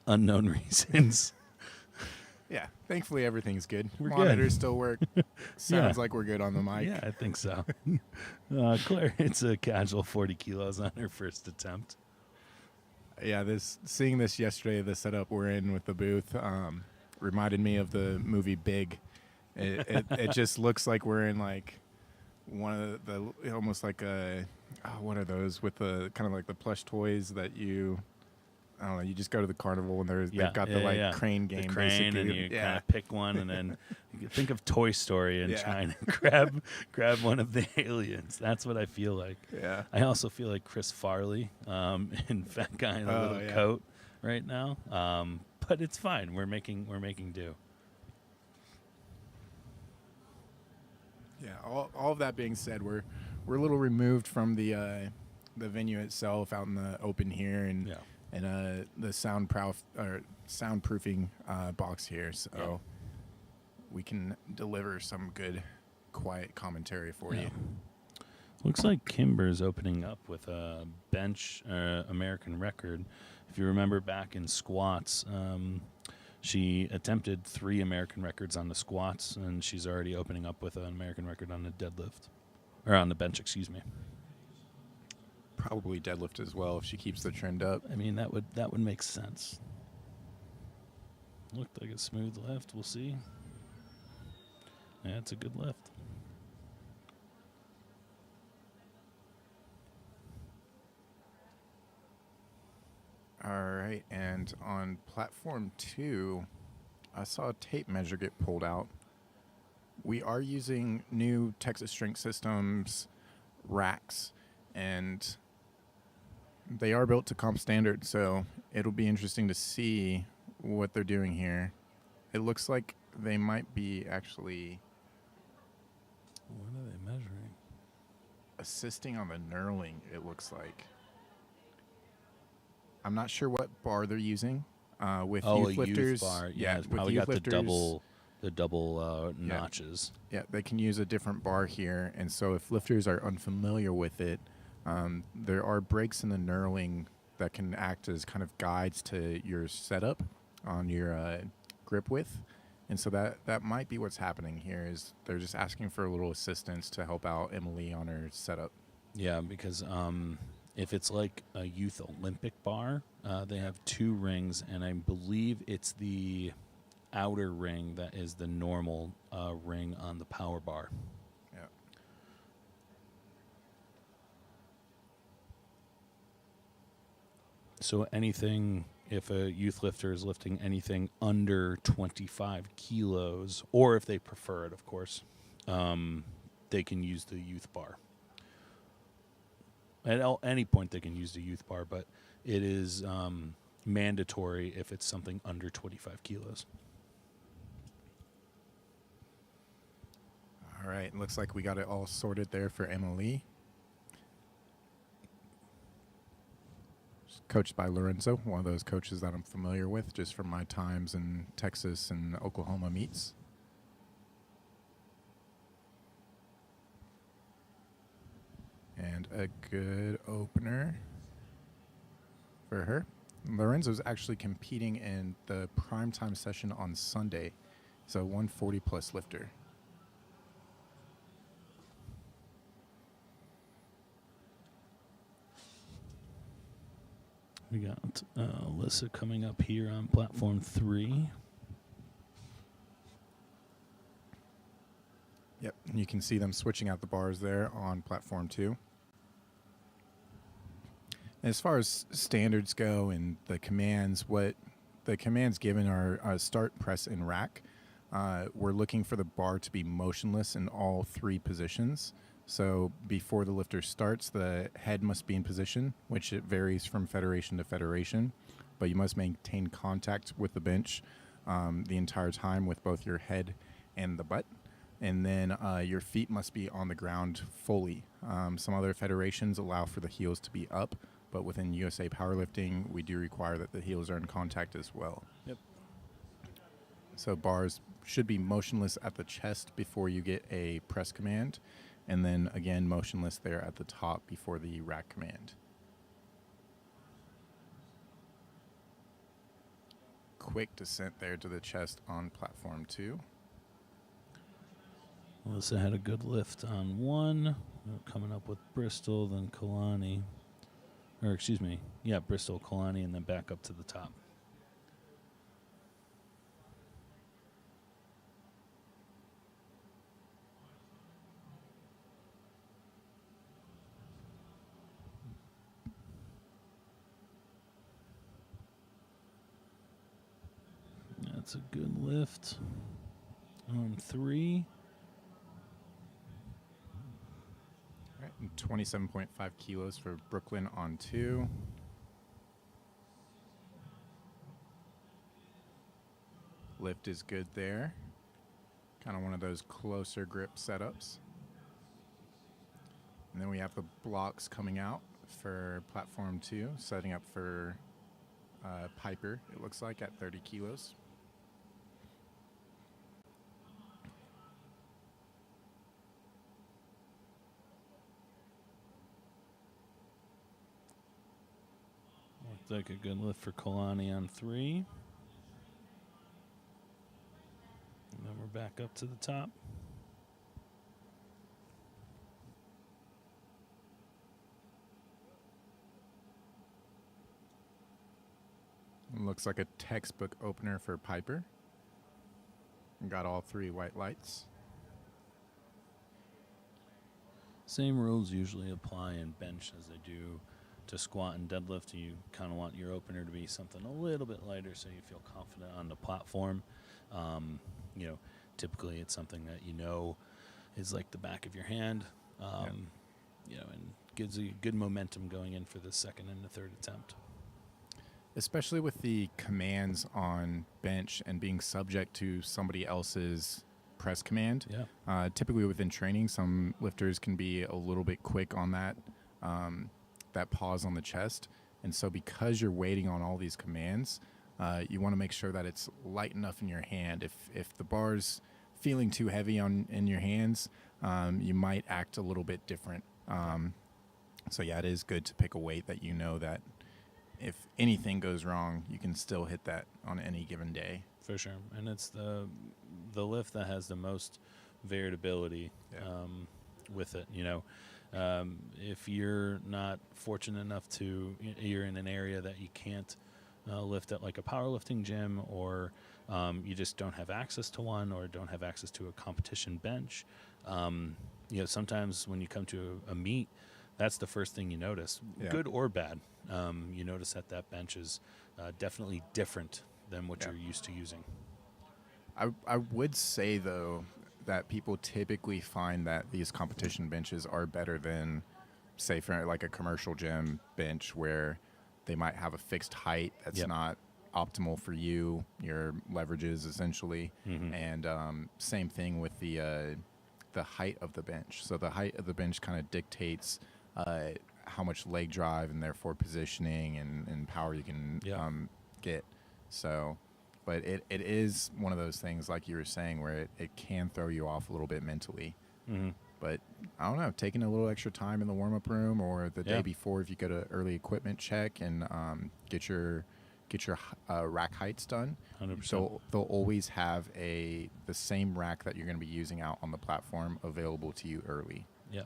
S1: unknown reasons.
S2: Yeah, thankfully everything's good.
S1: We're
S2: Monitors
S1: good.
S2: still work. Sounds like we're good on the mic.
S1: Yeah, I think so. Claire hits a casual 40 kilos on her first attempt.
S2: Yeah, seeing this yesterday, the setup we're in with the booth, reminded me of the movie Big. It just looks like we're in like one of the almost like what are those with the kind of like the plush toys that I don't know, you just go to the carnival and they've got the crane game.
S1: The crane,
S2: basically.
S1: and you kind of pick one, and then you think of Toy Story and trying to grab one of the aliens. That's what I feel like.
S2: Yeah.
S1: I also feel like Chris Farley in Fat Guy in a Little Coat right now. But it's fine. We're making do.
S2: Yeah. All of that being said, we're a little removed from the venue itself, out in the open here, and the soundproofing box here, so we can deliver some good, quiet commentary for you.
S1: Looks like Kimber's opening up with a bench American record. If you remember back in squats, she attempted 3 American records on the squats, and she's already opening up with an American record on the deadlift, or on the bench, excuse me.
S2: Probably deadlift as well if she keeps the trend up.
S1: I mean, that would make sense. Looked like a smooth lift. We'll see. Yeah, it's a good lift.
S2: All right, and on platform 2, I saw a tape measure get pulled out. We are using new Texas Strength Systems racks, and they are built to comp standard, so it'll be interesting to see what they're doing here. It looks like they might be actually
S1: What are they measuring?
S2: assisting on the knurling, it looks like. I'm not sure what bar they're using. With youth
S1: a
S2: lifters,
S1: youth bar. Yeah, it's
S2: with
S1: probably
S2: youth
S1: got
S2: lifters,
S1: the double notches.
S2: yeah, they can use a different bar here. And so if lifters are unfamiliar with it, there are breaks in the knurling that can act as kind of guides to your setup on your grip width. And so that might be what's happening here is they're just asking for a little assistance to help out Emily on her setup.
S1: Yeah, because if it's like a youth Olympic bar, they have 2 rings, and I believe it's the outer ring that is the normal ring on the power bar.
S2: Yeah.
S1: So anything, if a youth lifter is lifting anything under 25 kilos, or if they prefer it, of course, they can use the youth bar. At any point, they can use the youth bar, but it is mandatory if it's something under 25 kilos.
S2: All right. Looks like we got it all sorted there for Emily. Coached by Lorenzo, one of those coaches that I'm familiar with just from my times in Texas and Oklahoma meets. And a good opener for her. Lorenzo's actually competing in the primetime session on Sunday. So 140 plus lifter.
S1: We got Alyssa coming up here on platform 3.
S2: Yep, and you can see them switching out the bars there on platform 2. As far as standards go and the commands, what the commands given are start, press, and rack. We're looking for the bar to be motionless in all 3 positions. So before the lifter starts, the head must be in position, which it varies from federation to federation, but you must maintain contact with the bench the entire time with both your head and the butt. And then your feet must be on the ground fully. Some other federations allow for the heels to be up, but within USA Powerlifting, we do require that the heels are in contact as well.
S1: Yep.
S2: So bars should be motionless at the chest before you get a press command, and then again motionless there at the top before the rack command. Quick descent there to the chest on platform 2.
S1: Alyssa had a good lift on 1. Coming up with Bristol, then Kalani. Or excuse me, yeah, Bristol, Kalani, and then back up to the top. That's a good lift. On 3.
S2: All right, and 27.5 kilos for Brooklyn on 2. Lift is good there. Kind of one of those closer grip setups. And then we have the blocks coming out for platform 2, setting up for Piper, it looks like, at 30 kilos.
S1: Looks like a good lift for Kalani on 3. And then we're back up to the top.
S2: Looks like a textbook opener for Piper. Got all 3 white lights.
S1: Same rules usually apply in bench as they do to squat and deadlift. You kind of want your opener to be something a little bit lighter so you feel confident on the platform. You know, typically it's something that you know is like the back of your hand, you know, and gives you good momentum going in for the second and the third attempt.
S2: Especially with the commands on bench and being subject to somebody else's press command.
S1: Yeah.
S2: Typically within training, some lifters can be a little bit quick on that that pause on the chest. And so because you're waiting on all these commands, you want to make sure that it's light enough in your hand. If the bar's feeling too heavy in your hands, you might act a little bit different. So yeah, it is good to pick a weight that you know that if anything goes wrong, you can still hit that on any given day.
S1: For sure. And it's the lift that has the most variability with it. You know, if you're not fortunate enough you're in an area that you can't lift at like a powerlifting gym, or you just don't have access to one, or don't have access to a competition bench. You know, sometimes when you come to a meet, that's the first thing you notice, good or bad. You notice that bench is definitely different than what you're used to using.
S2: I would say, though, that people typically find that these competition benches are better than, say, for like a commercial gym bench where they might have a fixed height that's not optimal for you, your leverages essentially. And same thing with the height of the bench. So the height of the bench kind of dictates how much leg drive and therefore positioning and power you can get. So, but it is one of those things, like you were saying, where it can throw you off a little bit mentally. But I don't know, taking a little extra time in the warm-up room or the day before, if you get an early equipment check and get your rack heights done.
S1: 100%.
S2: So they'll always have the same rack that you're going to be using out on the platform available to you early.
S1: Yeah.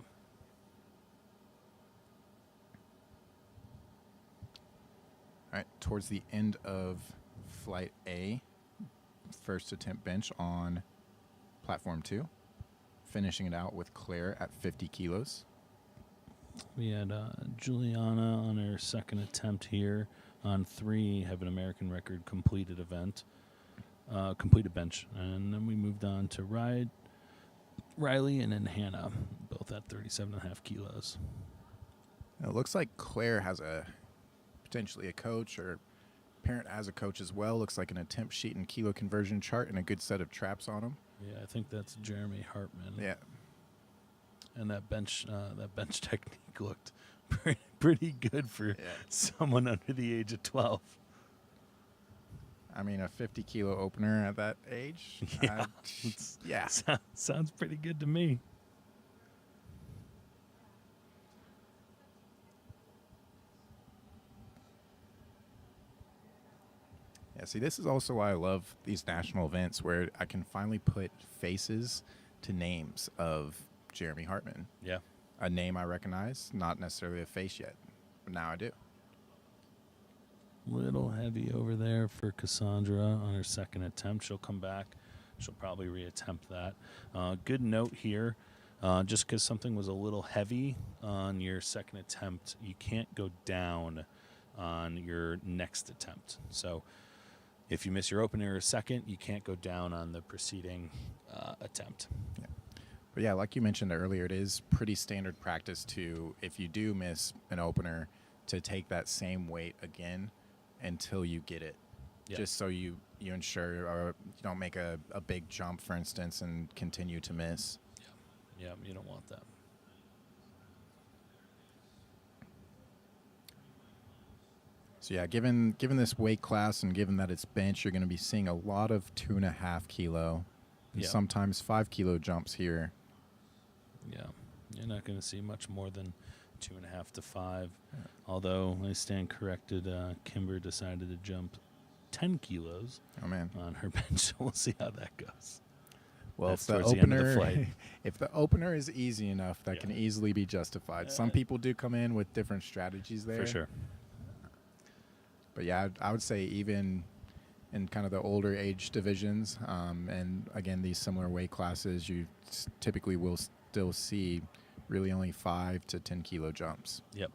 S2: All right, towards the end of flight A, first attempt bench on platform 2, finishing it out with Claire at 50 kilos.
S1: We had Juliana on her second attempt here on 3, have an American record completed bench. And then we moved on to Riley and then Hannah, both at 37.5 kilos.
S2: It looks like Claire has potentially a coach, or parent has a coach as well. Looks like an attempt sheet and kilo conversion chart and a good set of traps on them.
S1: Yeah, I think that's Jeremy Hartman.
S2: Yeah.
S1: And that bench technique looked pretty good for someone under the age of 12.
S2: I mean, a 50-kilo opener at that age?
S1: Yeah. Sounds pretty good to me.
S2: Yeah, see, this is also why I love these national events, where I can finally put faces to names of Jeremy Hartman.
S1: Yeah.
S2: A name I recognize, not necessarily a face yet, but now I do.
S1: Little heavy over there for Cassandra on her second attempt. She'll come back. She'll probably reattempt that. Good note here. Just because something was a little heavy on your second attempt, you can't go down on your next attempt. So if you miss your opener or second, you can't go down on the preceding attempt.
S2: Yeah. But yeah, like you mentioned earlier, it is pretty standard practice to, if you do miss an opener, to take that same weight again until you get it. Yeah. Just so you ensure, or you don't make a big jump, for instance, and continue to miss.
S1: Yeah, you don't want that.
S2: So yeah, given this weight class and given that it's bench, you're going to be seeing a lot of 2.5 kilo and sometimes 5 kilo jumps here.
S1: Yeah, you're not going to see much more than 2.5 to 5. Yeah. Although I stand corrected, Kimber decided to jump 10 kilos on her bench, so we'll see how that goes.
S2: Well, if the opener is easy enough, that can easily be justified. Some people do come in with different strategies there.
S1: For sure.
S2: But yeah, I would say even in kind of the older age divisions, and again, these similar weight classes, you typically will still see really only 5 to 10 kilo jumps.
S1: Yep.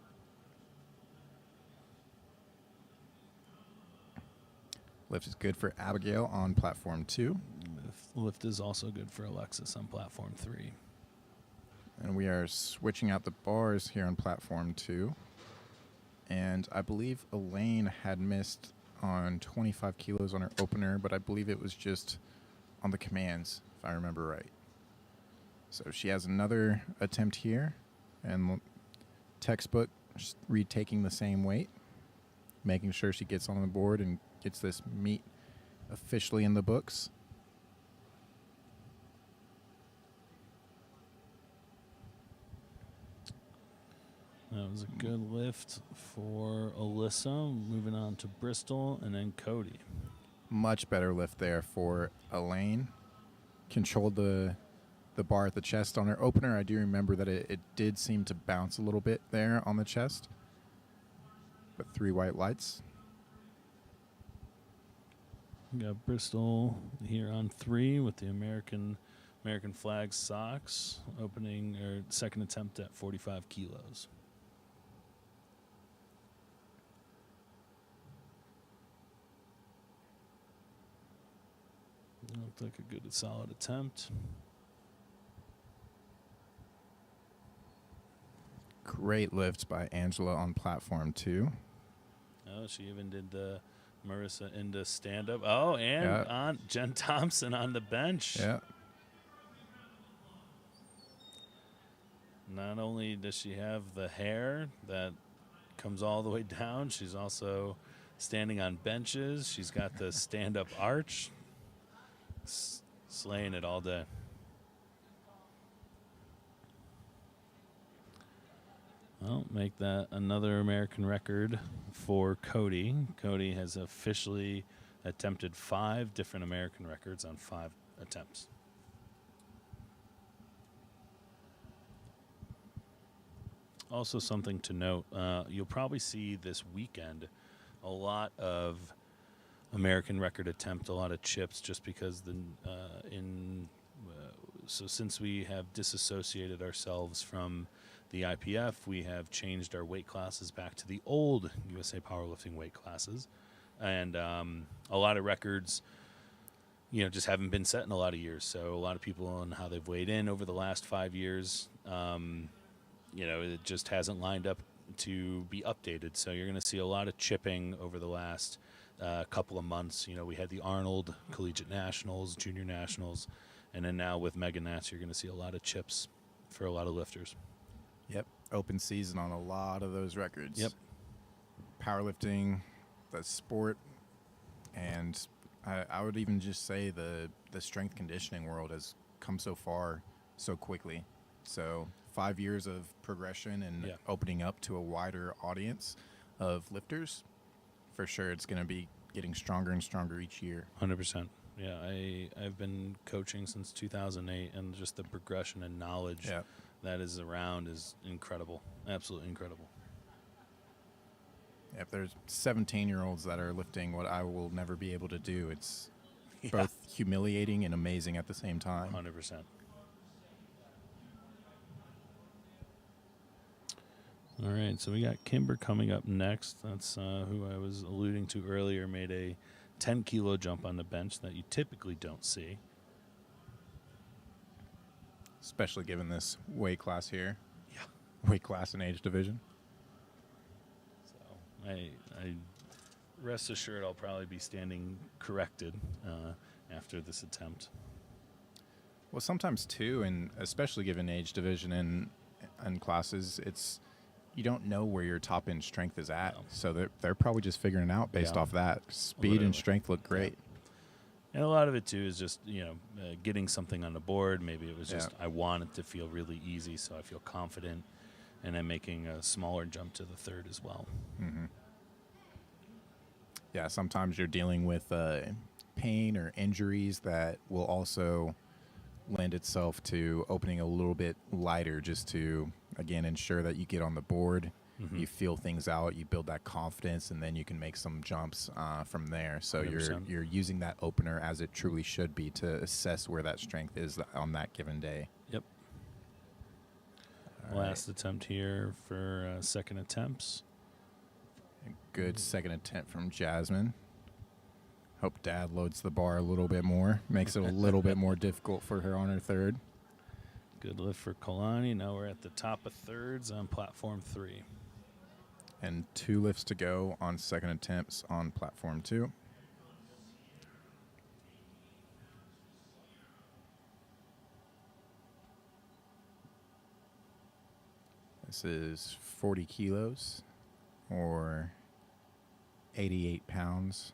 S2: Lift is good for Abigail on platform 2.
S1: Lift is also good for Alexis on platform 3.
S2: And we are switching out the bars here on platform 2. And I believe Elaine had missed on 25 kilos on her opener, but I believe it was just on the commands, if I remember right. So she has another attempt here, and textbook retaking the same weight, making sure she gets on the board and gets this meet officially in the books.
S1: That was a good lift for Alyssa. Moving on to Bristol and then Cody.
S2: Much better lift there for Elaine. Controlled the bar at the chest on her opener. I do remember that it did seem to bounce a little bit there on the chest. But 3 white lights.
S1: We got Bristol here on 3 with the American flag socks, opening or second attempt at 45 kilos. Looked like a good, solid attempt.
S2: Great lift by Angela on platform 2.
S1: Oh, she even did the Marissa into stand-up. Oh, and
S2: Yeah.
S1: on Jen Thompson on the bench.
S2: Yeah.
S1: Not only does she have the hair that comes all the way down, she's also standing on benches. She's got the stand-up arch. Slaying it all day. Well, make that another American record for Cody. Cody has officially attempted 5 different American records on 5 attempts. Also something to note, you'll probably see this weekend a lot of American record attempt, a lot of chips, just because so since we have disassociated ourselves from the IPF, we have changed our weight classes back to the old USA powerlifting weight classes, and a lot of records, just haven't been set in a lot of years. So a lot of people on how they've weighed in over the last 5 years, it just hasn't lined up to be updated. So you're going to see a lot of chipping over the last couple of months. We had the Arnold Collegiate Nationals, Junior Nationals, and then now with Mega Nats, you're going to see a lot of chips for a lot of lifters.
S2: Yep. Open season on a lot of those records.
S1: Yep.
S2: Powerlifting, the sport, and I would even just say the strength conditioning world has come so far so quickly. So 5 years of progression and opening up to a wider audience of lifters, for sure it's going to be getting stronger and stronger each year.
S1: 100%. Yeah, I've been coaching since 2008, and just the progression and knowledge that is around is incredible. Absolutely incredible.
S2: If there's 17-year-olds that are lifting what I will never be able to do, it's both humiliating and amazing at the same time.
S1: 100%. All right, so we got Kimber coming up next. That's who I was alluding to earlier, made a 10-kilo jump on the bench that you typically don't see.
S2: Especially given this weight class here.
S1: Yeah.
S2: Weight class and age division.
S1: So I rest assured I'll probably be standing corrected after this attempt.
S2: Well, sometimes too, and especially given age division and classes, it's you don't know where your top end strength is at. No. So they're probably just figuring it out based off that. Speed and strength look great.
S1: Yeah. And a lot of it too is just getting something on the board. Maybe it was just I want it to feel really easy, so I feel confident, and then making a smaller jump to the third as well.
S2: Mm-hmm. Yeah, sometimes you're dealing with pain or injuries that will also lend itself to opening a little bit lighter, just to again ensure that you get on the board. Mm-hmm. You feel things out, you build that confidence, and then you can make some jumps from there. So
S1: 100%.
S2: you're using that opener as it truly should be to assess where that strength is on that given day.
S1: Yep. Last attempt here for second attempts.
S2: Good second attempt from Jasmine. Hope Dad loads the bar a little bit more. Makes it a little bit more difficult for her on her third.
S1: Good lift for Kalani. Now we're at the top of thirds on platform 3.
S2: And 2 lifts to go on second attempts on platform 2. This is 40 kilos or 88 pounds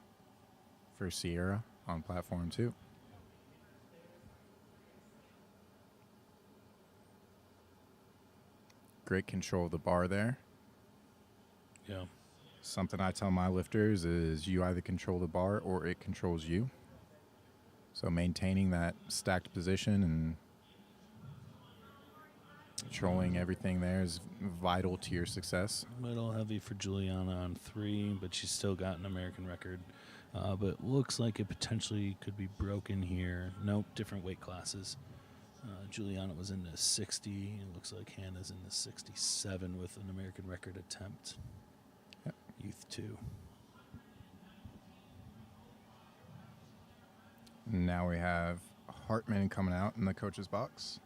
S2: for Sierra on platform 2. Great control of the bar there.
S1: Yeah.
S2: Something I tell my lifters is you either control the bar or it controls you. So maintaining that stacked position and controlling everything there is vital to your success.
S1: A little heavy for Juliana on 3, but she's still got an American record. But looks like it potentially could be broken here. Nope, different weight classes. Juliana was in the 60. It looks like Hannah's in the 67 with an American record attempt.
S2: Yep.
S1: Youth 2.
S2: Now we have Hartman coming out in the coach's box.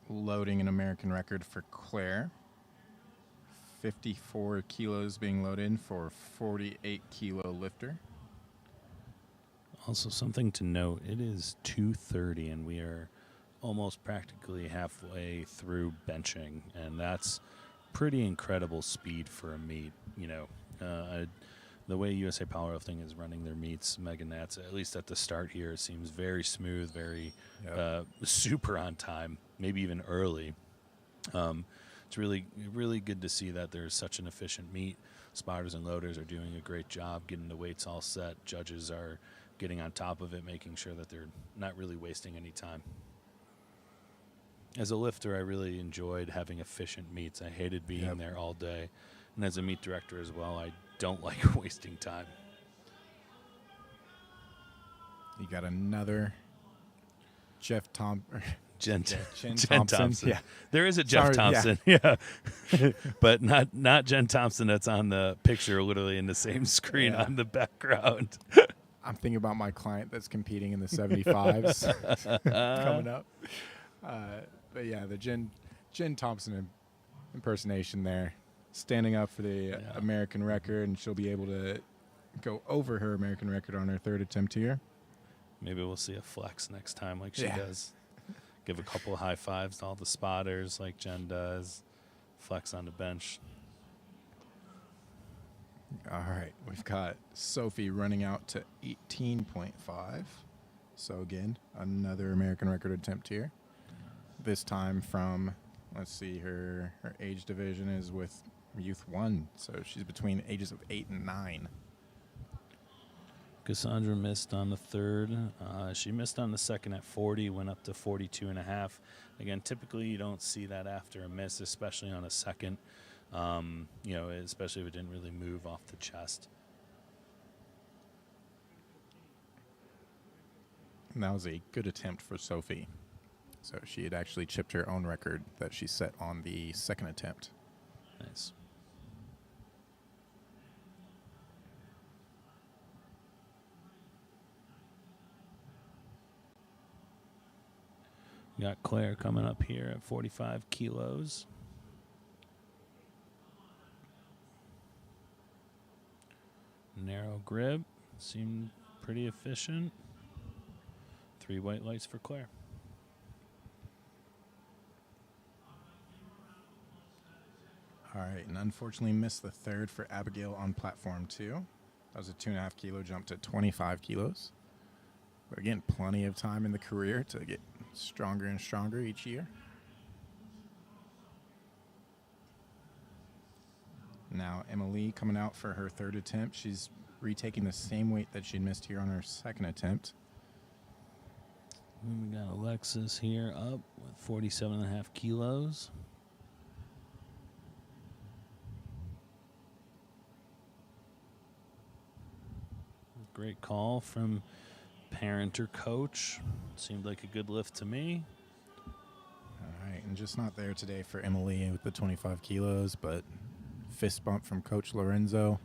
S2: Loading an American record for Claire. 54 kilos being loaded for 48 kilo lifter.
S1: Also, something to note, it is 2:30 and we are almost practically halfway through benching, and that's pretty incredible speed for a meet. You know, the way USA Powerlifting is running their meets, Megan Nats, at least at the start here, seems very smooth, very super on time, maybe even early. It's really good to see that there's such an efficient meet. Spotters and loaders are doing a great job getting the weights all set. Judges are getting on top of it, making sure that they're not really wasting any time. As a lifter, I really enjoyed having efficient meets. I hated being there all day. And as a meet director as well, I don't like wasting time.
S2: You got another Jen
S1: Thompson.
S2: Yeah.
S1: There is a Jeff Thompson. Yeah. But not Jen Thompson that's on the picture, literally in the same screen on the background.
S2: I'm thinking about my client that's competing in the 75s coming up. But yeah, the Jen Thompson impersonation there, standing up for the American record, and she'll be able to go over her American record on her third attempt here.
S1: Maybe we'll see a flex next time like she does. Give a couple of high fives to all the spotters like Jen does. Flex on the bench.
S2: All right, we've got Sophie running out to 18.5. So again, another American record attempt here. This time from, let's see, her age division is with Youth 1. So she's between ages of 8 and 9.
S1: Cassandra missed on the third. She missed on the second at 40, went up to 42.5. Again, typically you don't see that after a miss, especially on a second. Especially if it didn't really move off the chest.
S2: And that was a good attempt for Sophie. So she had actually chipped her own record that she set on the second attempt.
S1: Nice. We got Claire coming up here at 45 kilos. Narrow grip, seemed pretty efficient. 3 white lights for Claire.
S2: All right, and unfortunately missed the third for Abigail on platform 2. That was a 2.5 kilo jump to 25 kilos. But again, plenty of time in the career to get stronger and stronger each year. Now Emily coming out for her third attempt. She's retaking the same weight that she missed here on her second attempt.
S1: And we got Alexis here up with 47.5 kilos. Great call from parent or coach. Seemed like a good lift to me.
S2: All right, and just not there today for Emily with the 25 kilos, but fist bump from Coach Lorenzo.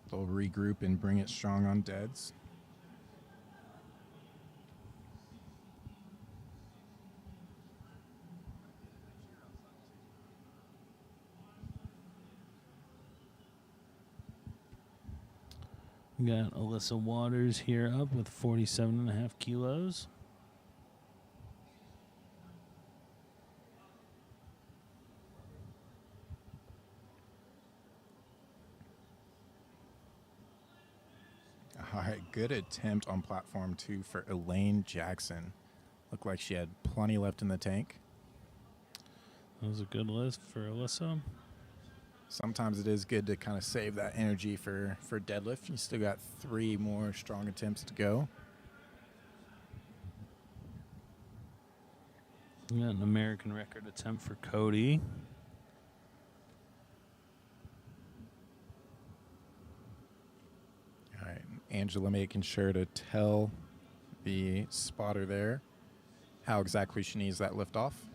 S2: They'll regroup and bring it strong on deads.
S1: We got Alyssa Waters here up with 47.5 kilos.
S2: All right, good attempt on platform 2 for Elaine Jackson. Looked like she had plenty left in the tank.
S1: That was a good lift for Alyssa.
S2: Sometimes it is good to kind of save that energy for deadlift. You still got 3 more strong attempts to go.
S1: We got an American record attempt for Cody.
S2: All right, Angela making sure to tell the spotter there how exactly she needs that lift off.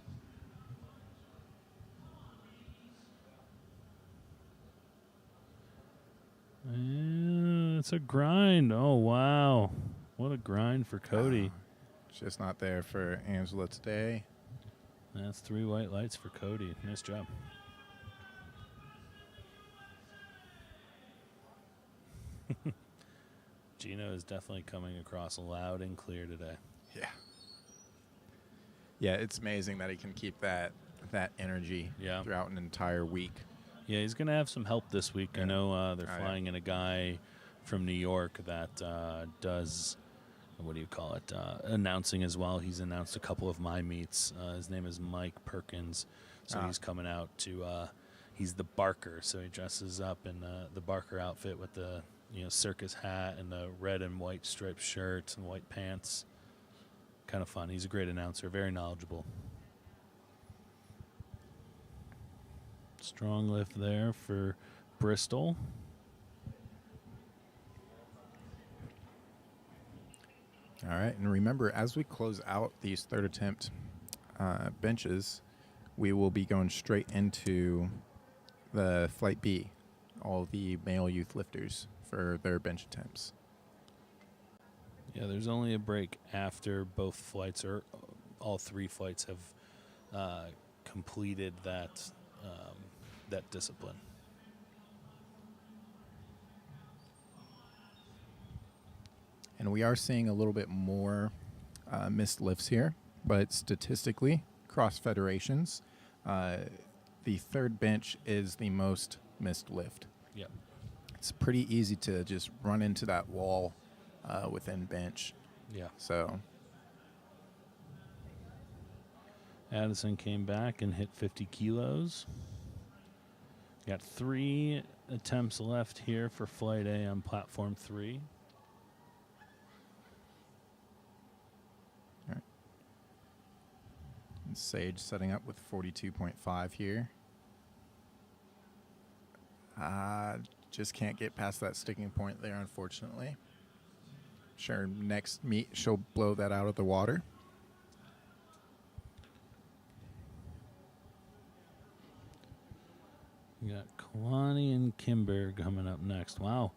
S1: And it's a grind. Oh, wow. What a grind for Cody.
S2: Just not there for Angela today.
S1: That's 3 white lights for Cody. Nice job. Gino is definitely coming across loud and clear today.
S2: Yeah. Yeah, it's amazing that he can keep that energy throughout an entire week.
S1: Yeah, he's going to have some help this week.
S2: Yeah.
S1: I know they're flying in a guy from New York that does, what do you call it, announcing as well. He's announced a couple of my meets. His name is Mike Perkins. So he's coming out to, he's the Barker. So he dresses up in the Barker outfit with the circus hat and the red and white striped shirt and white pants. Kind of fun. He's a great announcer, very knowledgeable. Strong lift there for Bristol.
S2: All right, and remember, as we close out these third attempt benches, we will be going straight into the Flight B, all the male youth lifters for their bench attempts.
S1: Yeah, there's only a break after both flights, or all 3 flights have completed that discipline.
S2: And we are seeing a little bit more missed lifts here, but statistically, across federations, the third bench is the most missed lift.
S1: Yep.
S2: It's pretty easy to just run into that wall within bench.
S1: Yeah.
S2: So
S1: Addison came back and hit 50 kilos. Got 3 attempts left here for Flight A on platform 3.
S2: all right. And Sage setting up with 42.5 here. Just can't get past that sticking point there, unfortunately. Sure, next meet she'll blow that out of the water.
S1: We got Kalani and Kimber coming up next. Wow.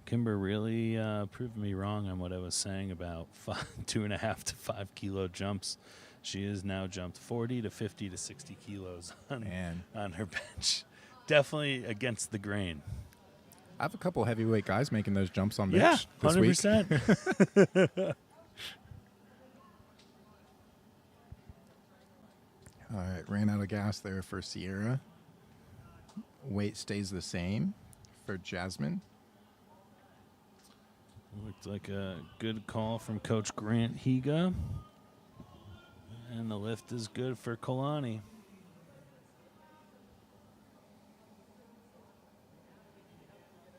S1: Kimber really proved me wrong on what I was saying about 2.5 to 5 kilo jumps. She has now jumped 40 to 50 to 60 kilos on her bench. Definitely against the grain.
S2: I have a couple heavyweight guys making those jumps on bench this week.
S1: 100%.
S2: All right, ran out of gas there for Sierra. Weight stays the same for Jasmine.
S1: Looked like a good call from Coach Grant Higa. And the lift is good for Kalani.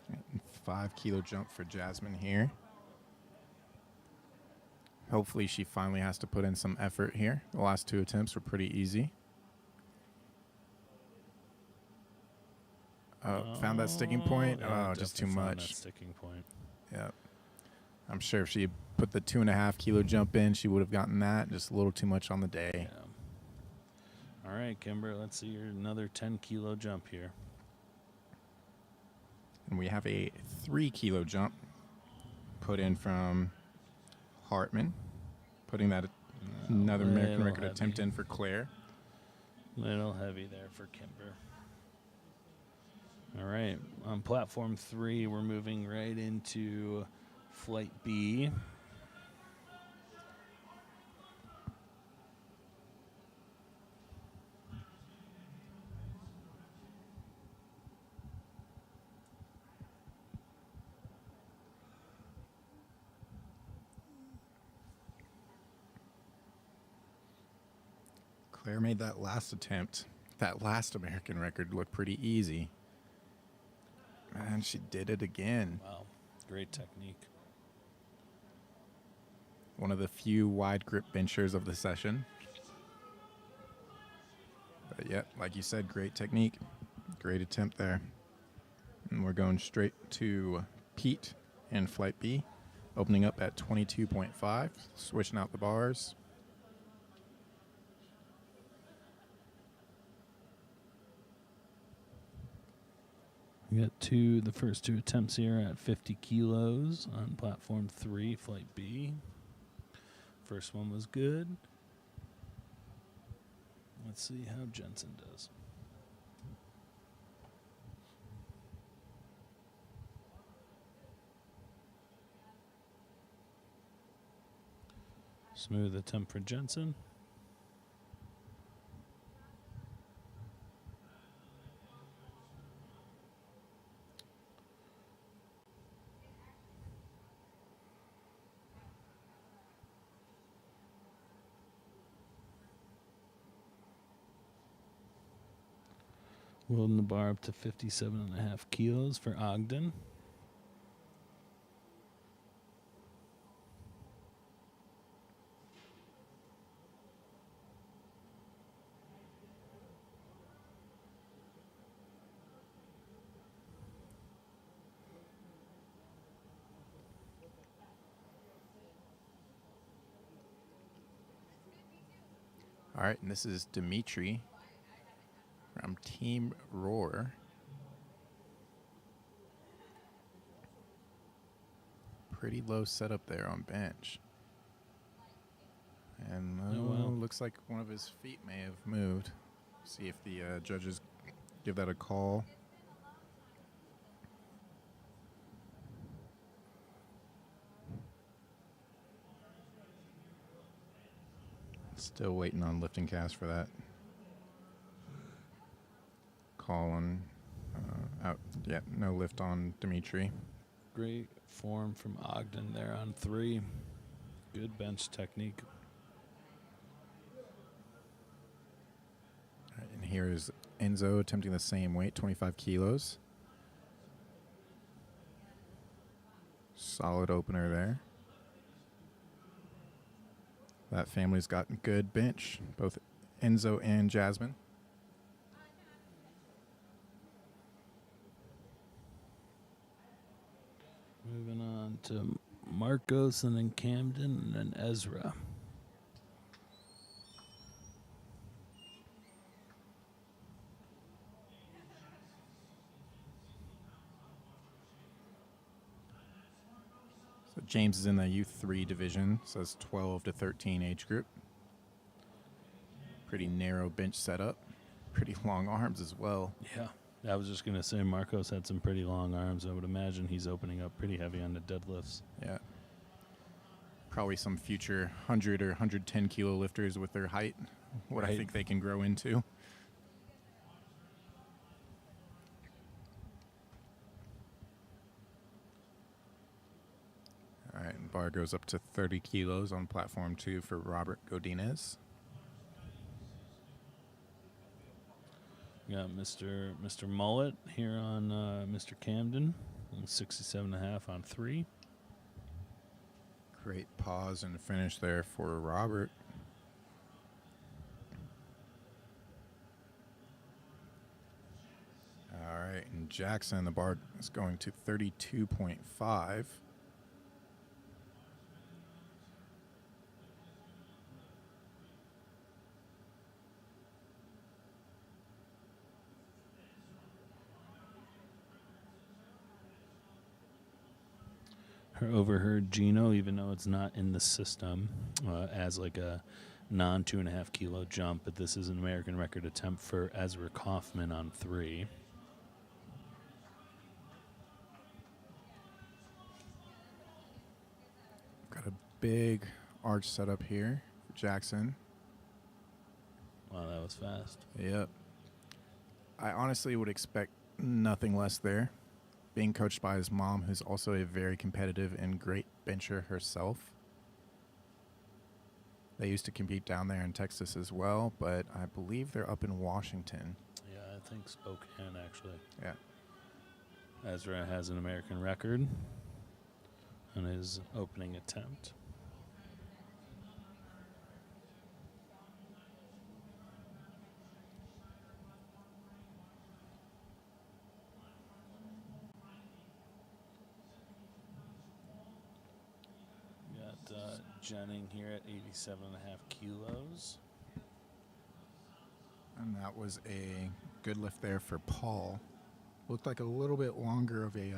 S2: And 5 kilo jump for Jasmine here. Hopefully she finally has to put in some effort here. The last 2 attempts were pretty easy. Found that sticking point.
S1: Yeah,
S2: Just too
S1: definitely found
S2: much.
S1: that sticking point.
S2: Yeah. I'm sure if she put the 2.5 kilo jump in, she would have gotten that. Just a little too much on the day.
S1: Yeah. All right, Kimber, let's see your another 10-kilo jump here.
S2: And we have a 3-kilo jump put in from Hartman, putting that another American record
S1: heavy.
S2: attempt in for Claire.
S1: Little heavy there for Kimber. All right, on platform 3, we're moving right into flight B.
S2: Claire made that last attempt, that last American record, look pretty easy. And she did it again.
S1: Wow, great technique.
S2: One of the few wide grip benchers of the session. But yeah, like you said, great technique. Great attempt there. And we're going straight to Pete in flight B, opening up at 22.5, switching out the bars.
S1: We got the first 2 attempts here at 50 kilos on platform 3, flight B. First one was good. Let's see how Jensen does. Smooth attempt for Jensen. Loading the bar up to 57.5 kilos for Ogden.
S2: All right, and this is Dimitri from Team Roar. Pretty low setup there on bench. And looks like one of his feet may have moved. See if the judges give that a call. Still waiting on lifting cast for that call on out. Yeah, no lift on Dimitri.
S1: Great form from Ogden there on 3. Good bench technique.
S2: All right, and here is Enzo attempting the same weight, 25 kilos. Solid opener there. That family's got good bench, both Enzo and Jasmine.
S1: Moving on to Marcos and then Camden and then Ezra.
S2: So James is in the U3 division, so it's 12 to 13 age group. Pretty narrow bench setup. Pretty long arms as well.
S1: Yeah. I was just going to say Marcos had some pretty long arms. I would imagine he's opening up pretty heavy on the deadlifts.
S2: Yeah. Probably some future 100 or 110 kilo lifters with their height, what I think they can grow into. All right, and bar goes up to 30 kilos on platform 2 for Robert Godinez.
S1: We got Mr. Mullet here on Mr. Camden, 67.5 on 3.
S2: Great pause and finish there for Robert. All right, and Jackson, the bar is going to 32.5.
S1: overheard Gino, even though it's not in the system, as like a non 2.5 kilo jump, but this is an American record attempt for Ezra Kaufman on 3.
S2: Got a big arch setup here for Jackson.
S1: Wow, that was fast.
S2: Yep. I honestly would expect nothing less there. Being coached by his mom, who's also a very competitive and great bencher herself. They used to compete down there in Texas as well, but I believe they're up in Washington.
S1: Yeah, I think Spokane, actually.
S2: Yeah.
S1: Ezra has an American record on his opening attempt. Jennings here at 87.5 kilos.
S2: And that was a good lift there for Paul. Looked like a little bit longer of a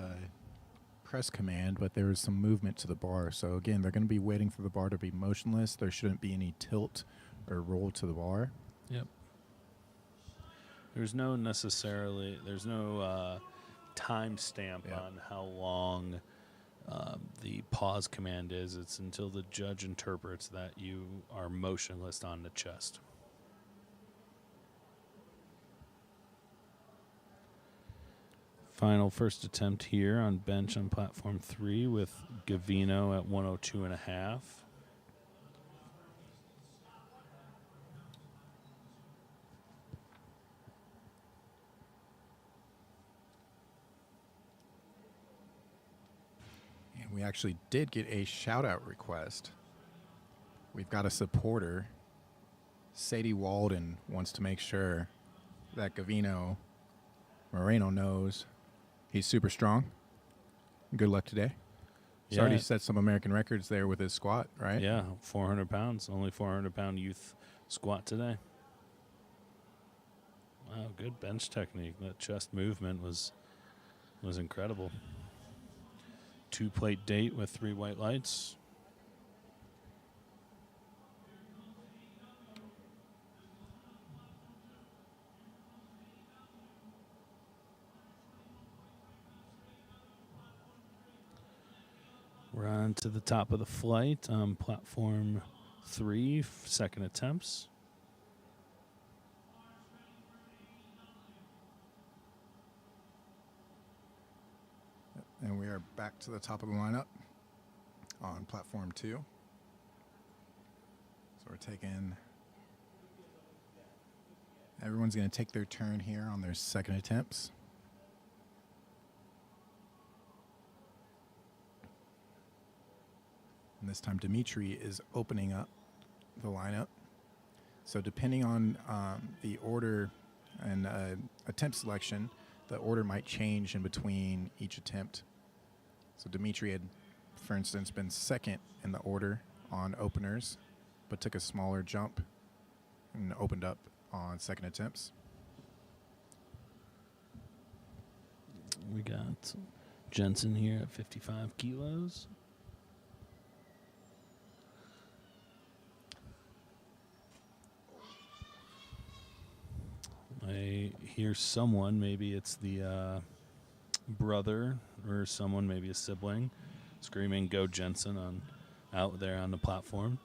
S2: press command, but there was some movement to the bar. So again, they're going to be waiting for the bar to be motionless. There shouldn't be any tilt or roll to the bar.
S1: Yep. There's no time stamp on how long the pause command is. It's until the judge interprets that you are motionless on the chest. Final first attempt here on bench on platform 3 with Gavino at 102.5.
S2: We actually did get a shout-out request. We've got a supporter. Sadie Walden wants to make sure that Gavino Moreno knows he's super strong. Good luck today. He's already set some American records there with his squat, right?
S1: Yeah, 400 pounds. Only 400-pound youth squat today. Wow, good bench technique. That chest movement was incredible. 2-plate date with 3 white lights. We're on to the top of the flight on platform 3, second attempts.
S2: And we are back to the top of the lineup on platform 2. So we're taking... Everyone's going to take their turn here on their second attempts. And this time Dimitri is opening up the lineup. So depending on the order and attempt selection, the order might change in between each attempt. So Dimitri had, for instance, been second in the order on openers, but took a smaller jump and opened up on second attempts.
S1: We got Jensen here at 55 kilos. I hear someone, maybe it's the brother or someone, maybe a sibling, screaming "Go Jensen" on out there on the platform.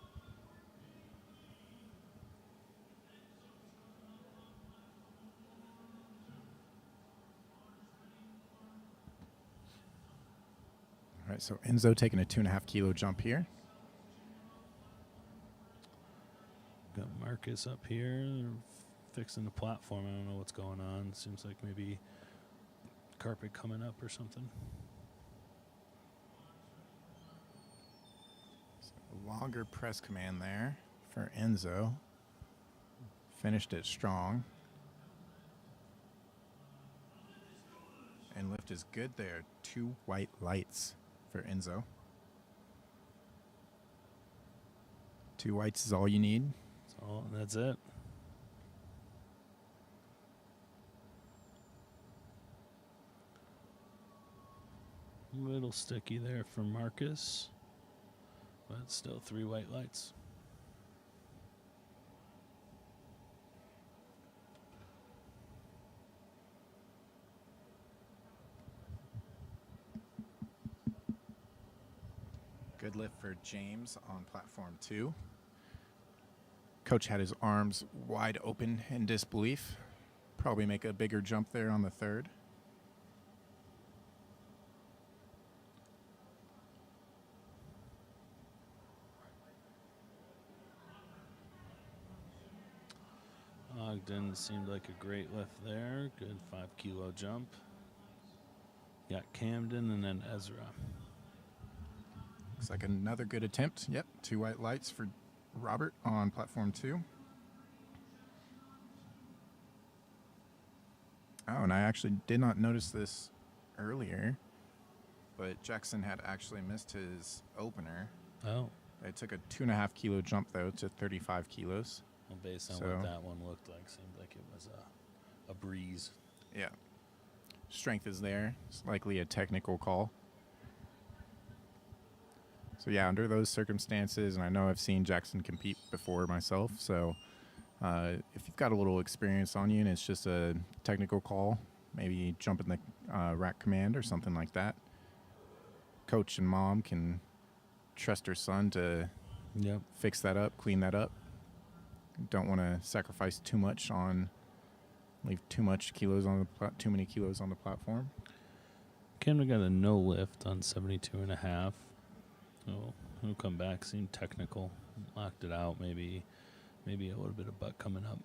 S2: All right, so Enzo taking a 2.5 kilo jump here.
S1: Got Marcus up here fixing the platform. I don't know what's going on. Seems like maybe carpet coming up or something.
S2: So longer press command there for Enzo. Finished it strong. And lift is good there. 2 white lights for Enzo. 2 whites is all you need.
S1: That's it. A little sticky there for Marcus, but still 3 white lights.
S2: Good lift for James on platform 2. Coach had his arms wide open in disbelief. Probably make a bigger jump there on the 3rd.
S1: Ogden seemed like a great lift there. Good 5-kilo jump. Got Camden and then Ezra.
S2: Looks like another good attempt. Yep, 2 white lights for Robert on platform 2. Oh, and I actually did not notice this earlier, but Jackson had actually missed his opener.
S1: Oh.
S2: It took a 2.5 kilo jump, though, to 35 kilos.
S1: Well, based on what that one looked like, seemed like it was a breeze.
S2: Yeah. Strength is there. It's likely a technical call. So, yeah, under those circumstances, and I know I've seen Jackson compete before myself, so if you've got a little experience on you and it's just a technical call, maybe jump in the rack command or something like that, coach and mom can trust her son to fix that up, clean that up. Don't want to sacrifice too much leave too many kilos on the platform.
S1: Camden got a no lift on 72.5. Oh, he'll come back. Seemed technical. Locked it out. Maybe a little bit of butt coming up.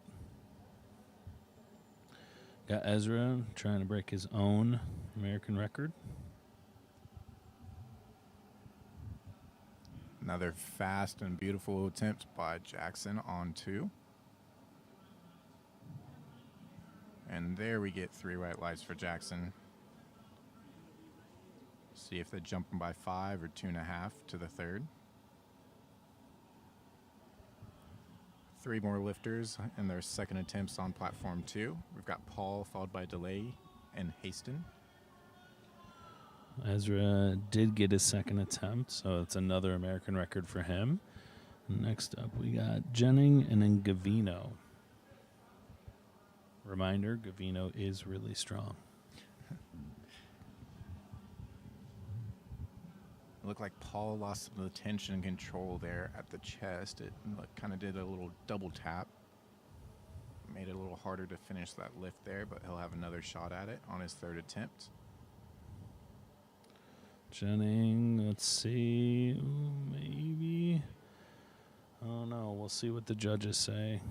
S1: Got Ezra trying to break his own American record.
S2: Another fast and beautiful attempt by Jackson on 2. And there we get 3 white lights for Jackson. See if they're jumping by 5 or 2.5 to the 3rd. 3 more lifters in their second attempts on platform 2. We've got Paul followed by Delay and Haston.
S1: Ezra did get his second attempt, so it's another American record for him. Next up, we got Jennings and then Gavino. Reminder, Gavino is really strong.
S2: It looked like Paul lost some of the tension and control there at the chest. It kind of did a little double tap. Made it a little harder to finish that lift there, but he'll have another shot at it on his 3rd attempt.
S1: Jennings, let's see. Ooh, maybe. Oh, no. We'll see what the judges say.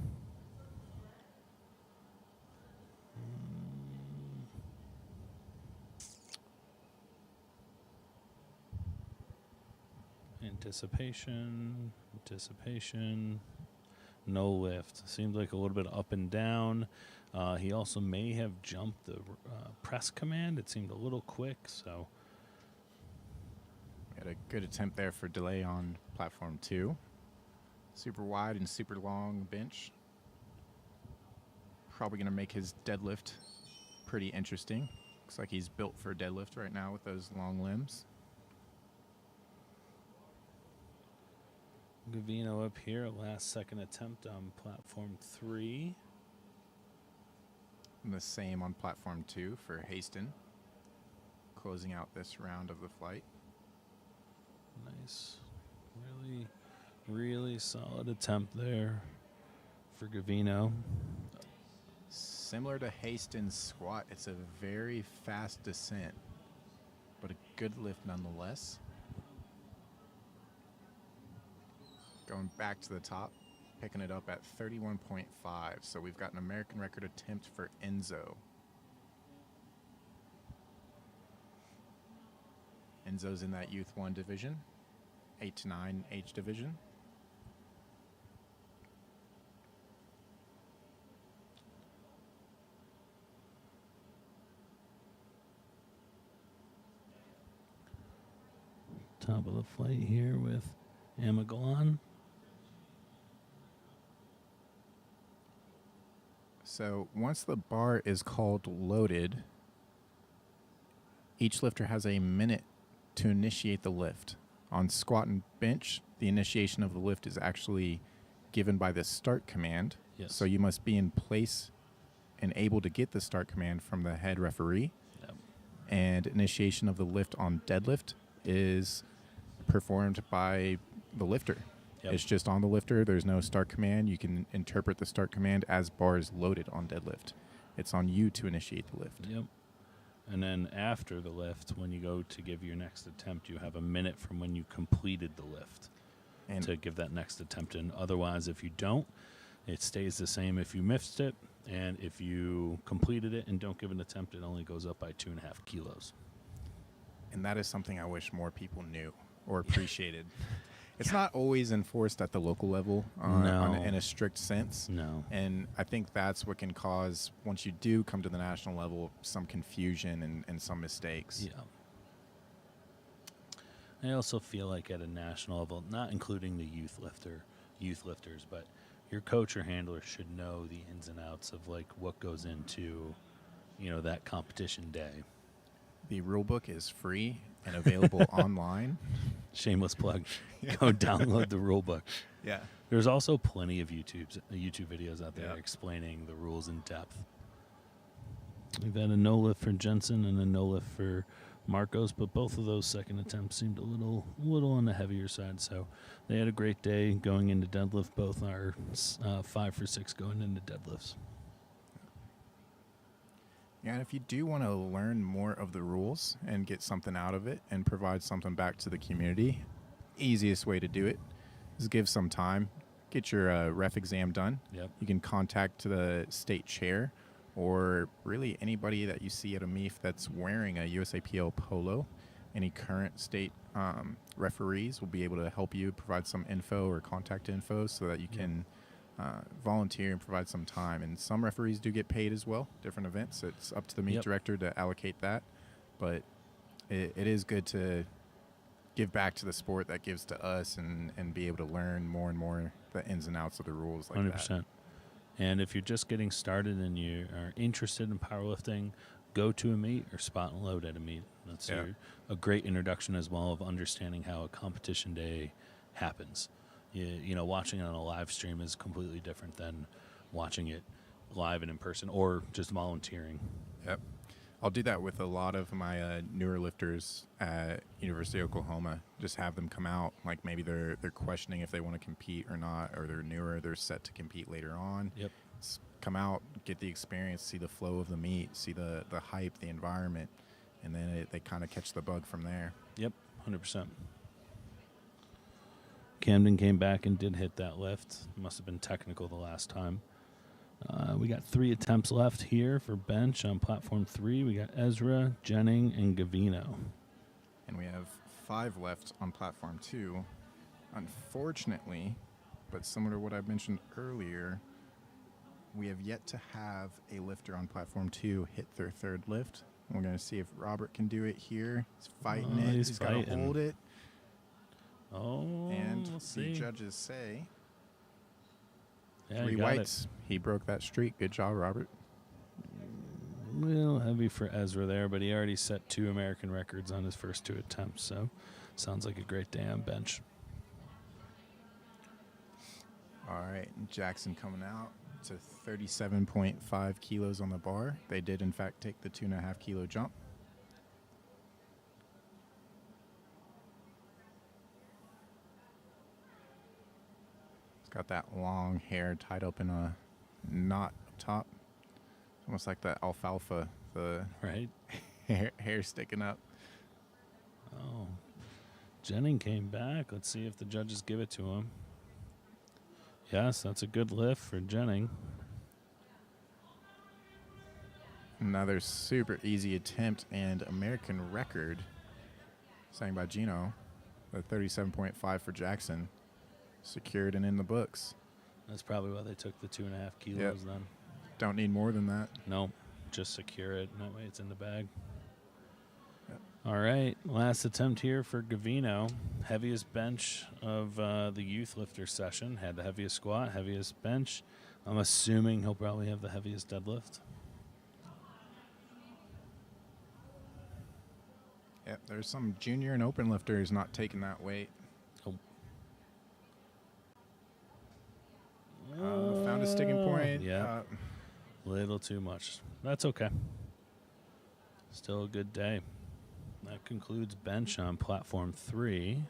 S1: Anticipation, no lift. Seemed like a little bit up and down. He also may have jumped the press command. It seemed a little quick, so.
S2: Had a good attempt there for Delay on platform 2. Super wide and super long bench. Probably going to make his deadlift pretty interesting. Looks like he's built for a deadlift right now with those long limbs.
S1: Gavino up here, last second attempt on platform 3.
S2: And the same on platform 2 for Haston. Closing out this round of the flight.
S1: Nice. Really solid attempt there for Gavino.
S2: Similar to Haston's squat, it's a very fast descent, but a good lift nonetheless. Going back to the top, picking it up at 31.5. So we've got an American record attempt for Enzo. Enzo's in that Youth 1 division, 8 to 9 age division.
S1: Top of the flight here with Amagalon.
S2: So once the bar is called loaded, each lifter has a minute to initiate the lift. On squat and bench, the initiation of the lift is actually given by the start command.
S1: Yes.
S2: So you must be in place and able to get the start command from the head referee.
S1: Yep.
S2: And initiation of the lift on deadlift is performed by the lifter.
S1: Yep.
S2: It's just on the lifter. There's no start command. You can interpret the start command as bars loaded on deadlift. It's on you to initiate the lift.
S1: Yep. And then after the lift, when you go to give your next attempt, you have a minute from when you completed the lift
S2: And
S1: to give that next attempt in. Otherwise, if you don't, it stays the same if you missed it. And if you completed it and don't give an attempt, it only goes up by 2.5 kilos.
S2: And that is something I wish more people knew or appreciated. It's not always enforced at the local level in a strict sense.
S1: No.
S2: And I think that's what can cause, once you do come to the national level, some confusion and some mistakes.
S1: Yeah. I also feel like at a national level, not including the youth lifters, but your coach or handler should know the ins and outs of like what goes into, that competition day.
S2: The rule book is free and available online.
S1: Shameless plug. Go download the rule book.
S2: Yeah.
S1: There's also plenty of YouTube videos out there
S2: Yeah.
S1: explaining the rules in depth. We've had a no lift for Jensen and a no lift for Marcos, but both of those second attempts seemed a little on the heavier side. So they had a great day going into deadlift. Both are 5 for 6 going into deadlifts.
S2: Yeah, and if you do want to learn more of the rules and get something out of it and provide something back to the community, easiest way to do it is give some time, get your ref exam done.
S1: Yep.
S2: You can contact the state chair or really anybody that you see at a MEF that's wearing a USAPL polo. Any current state referees will be able to help you provide some info or contact info so that you can volunteer and provide some time. And some referees do get paid as well, different events. It's up to the meet director to allocate that. But it is good to give back to the sport that gives to us and be able to learn more and more the ins and outs of the rules like
S1: 100%.
S2: that.
S1: And if you're just getting started and you are interested in powerlifting, go to a meet or spot and load at a meet. That's a great introduction as well of understanding how a competition day happens. Watching it on a live stream is completely different than watching it live and in person or just volunteering.
S2: Yep. I'll do that with a lot of my newer lifters at University of Oklahoma. Just have them come out, like maybe they're questioning if they want to compete or not, or they're newer, they're set to compete later on.
S1: Yep.
S2: Come out, get the experience, see the flow of the meet, see the hype, the environment, and then they kind of catch the bug from there.
S1: Yep, 100%. Camden came back and did hit that lift. Must have been technical the last time. We got 3 attempts left here for bench on platform 3. We got Ezra, Jennings, and Gavino.
S2: And we have 5 left on platform 2. Unfortunately, but similar to what I mentioned earlier, we have yet to have a lifter on platform 2 hit their 3rd lift. We're going to see if Robert can do it here. He's fighting it. He's got to hold it.
S1: Oh,
S2: And
S1: we'll see.
S2: the judges say
S1: 3
S2: 3 whites. He broke that streak. Good job, Robert.
S1: A little heavy for Ezra there, but he already set 2 American records on his first 2 attempts, so sounds like a great day on bench.
S2: All right, Jackson coming out to 37.5 kilos on the bar. They did, in fact, take the 2.5 kilo jump. He's got that long hair tied up in a knot up top. Almost like the alfalfa, the
S1: Right?
S2: hair sticking up.
S1: Oh. Jennings came back. Let's see if the judges give it to him. Yes, that's a good lift for Jennings.
S2: Another super easy attempt and American record, sang by Gino, the 37.5 for Jackson, secured and in the books.
S1: That's probably why they took the 2.5 kilos then.
S2: Don't need more than that.
S1: No, just secure it. That way it's in the bag.
S2: Yep.
S1: All right, last attempt here for Gavino. Heaviest bench of the youth lifter session. Had the heaviest squat, heaviest bench. I'm assuming he'll probably have the heaviest deadlift.
S2: Yep, there's some junior and open lifters not taking that weight. Found a sticking point.
S1: Yeah, little too much. That's okay. Still a good day. That concludes bench on platform 3.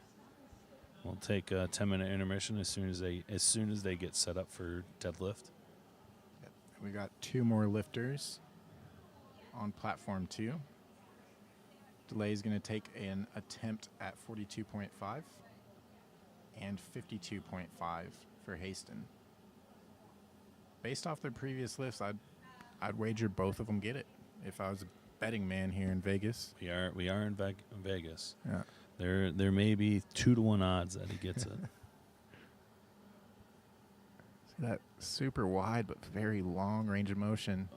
S1: We'll take a 10-minute intermission as soon as they get set up for deadlift.
S2: Yep. We got 2 more lifters on platform 2. Delay is going to take an attempt at 42.5 and 52.5 for Haston. Based off their previous lifts, I'd wager both of them get it if I was a betting man here in Vegas.
S1: We are in Vegas.
S2: Yeah.
S1: There may be 2-to-1 odds that he gets it.
S2: See that super wide but very long range of motion.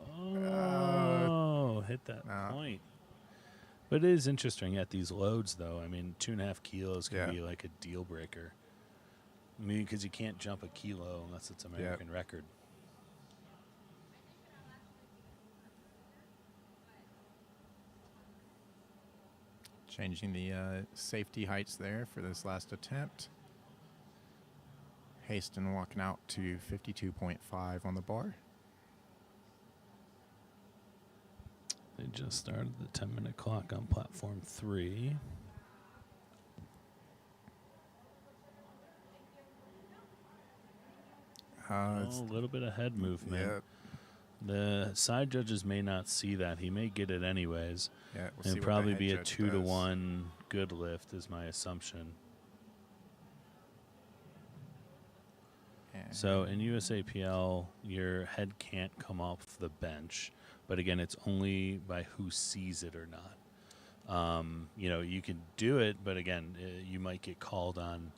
S1: Hit that point. But it is interesting at these loads, though. I mean, 2.5 kilos can be like a deal breaker. I mean, because you can't jump a kilo unless it's American record.
S2: Changing the safety heights there for this last attempt. Haston walking out to 52.5 on the bar.
S1: They just started the 10-minute clock on platform 3. A little bit of head movement.
S2: Yep.
S1: The side judges may not see that. He may get it anyways.
S2: Yeah,
S1: and probably be a 2-to-1 good lift is my assumption. So in USAPL, your head can't come off the bench. But again, it's only by who sees it or not. You can do it, but again, you might get called on.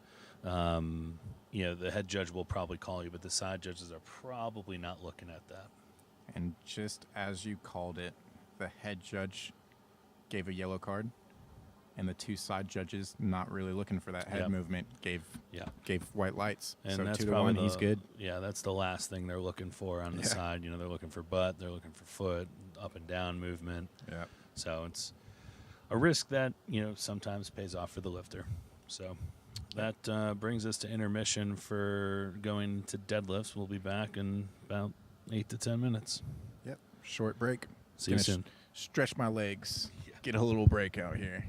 S1: The head judge will probably call you, but the side judges are probably not looking at that.
S2: And just as you called it, the head judge gave a yellow card, and the 2 side judges, not really looking for that head movement, gave white lights.
S1: And
S2: so
S1: that's
S2: 2-to-1, he's good.
S1: Yeah, that's the last thing they're looking for on the side. They're looking for butt, they're looking for foot, up and down movement.
S2: Yeah.
S1: So it's a risk that, sometimes pays off for the lifter. So that brings us to intermission for going to deadlifts. We'll be back in about 8 to 10 minutes.
S2: Yep. Short break.
S1: See you soon.
S2: Stretch my legs. Get a little break out here.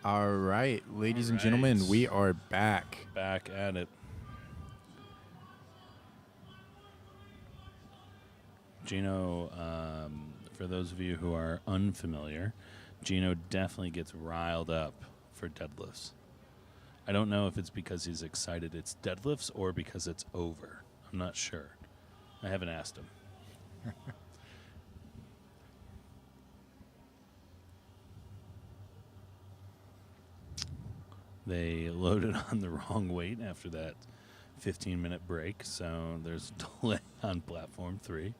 S2: All right, ladies and
S1: right.
S2: gentlemen, we are back.
S1: Back at it. Gino, for those of you who are unfamiliar, Gino definitely gets riled up for deadlifts. I don't know if it's because he's excited it's deadlifts or because it's over. I'm not sure. I haven't asked him. They loaded on the wrong weight after that 15-minute break, so there's a delay on platform 3.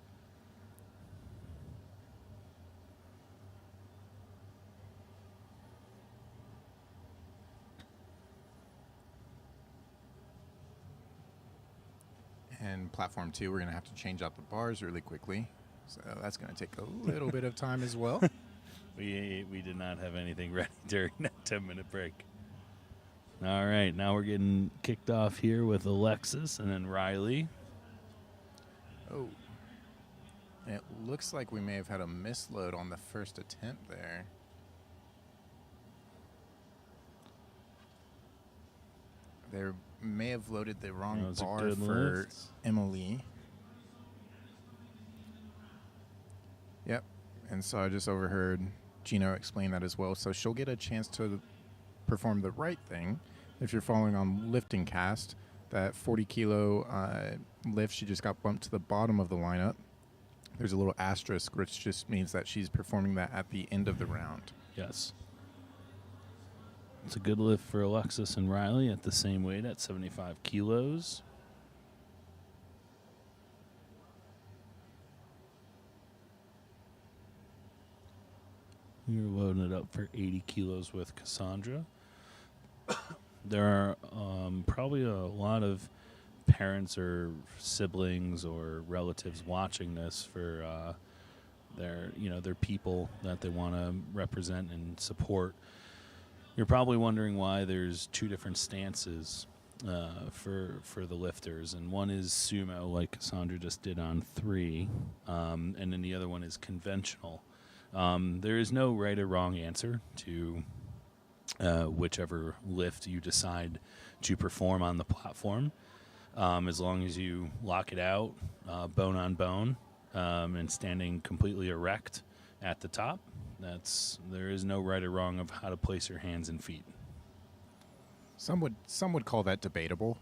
S2: And platform 2, we're going to have to change out the bars really quickly. So that's going to take a little bit of time as well.
S1: We did not have anything ready during that 10-minute break. All right, now we're getting kicked off here with Alexis and then Riley.
S2: Oh. And it looks like we may have had a misload on the first attempt there. They may have loaded the wrong bar for
S1: lift.
S2: Emily. Yep. And so I just overheard Gino explain that as well. So she'll get a chance to perform the right thing. If you're following on lifting cast, that 40 kilo lift, she just got bumped to the bottom of the lineup. There's a little asterisk, which just means that she's performing that at the end of the round.
S1: Yes. It's a good lift for Alexis and Riley at the same weight at 75 kilos. We're loading it up for 80 kilos with Cassandra. There are probably a lot of parents or siblings or relatives watching this for their people that they want to represent and support. You're probably wondering why there's 2 different stances for the lifters, and one is sumo, like Cassandra just did on 3, and then the other one is conventional. There is no right or wrong answer to whichever lift you decide to perform on the platform, as long as you lock it out, bone on bone, and standing completely erect at the top. There is no right or wrong of how to place your hands and feet.
S2: Some would call that debatable,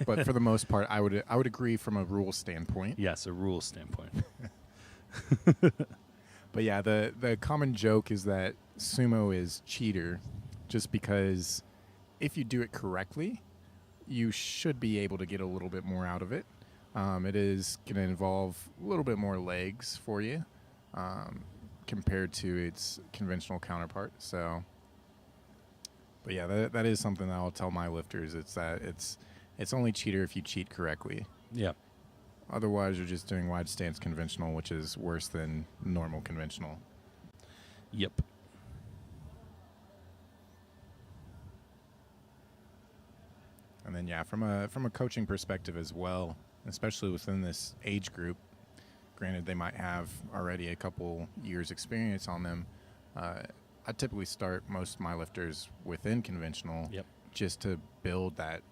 S2: but for the most part, I would agree from a rule standpoint.
S1: Yes, a rule standpoint.
S2: But yeah, the common joke is that sumo is cheater, just because if you do it correctly, you should be able to get a little bit more out of it. It is going to involve a little bit more legs for you compared to its conventional counterpart. So, but yeah, that is something that I'll tell my lifters. It's that it's only cheater if you cheat correctly.
S1: Yeah.
S2: Otherwise, you're just doing wide stance conventional, which is worse than normal conventional.
S1: Yep.
S2: And then, yeah, from a coaching perspective as well, especially within this age group, granted they might have already a couple years experience on them, I typically start most of my lifters within conventional.
S1: Yep.
S2: Just to build that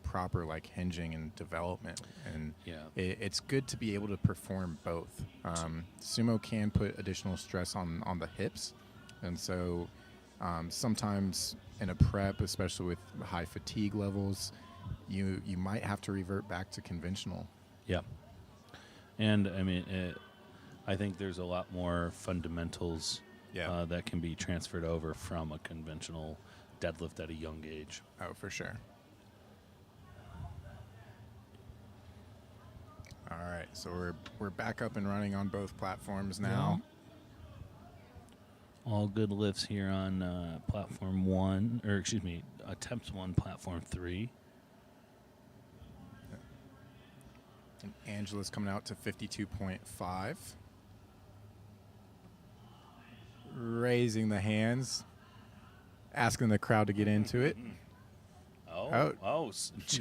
S2: proper like hinging and development, and it's good to be able to perform both. Sumo can put additional stress on the hips, and so sometimes in a prep, especially with high fatigue levels, you might have to revert back to conventional.
S1: Yeah, and I mean, I think there's a lot more fundamentals that can be transferred over from a conventional deadlift at a young age.
S2: Oh, for sure. All right, so we're back up and running on both platforms now.
S1: Yeah. All good lifts here on platform 1, or excuse me, attempt 1, platform 3.
S2: And Angela's coming out to 52.5. Raising the hands, asking the crowd to get into it.
S1: Yeah.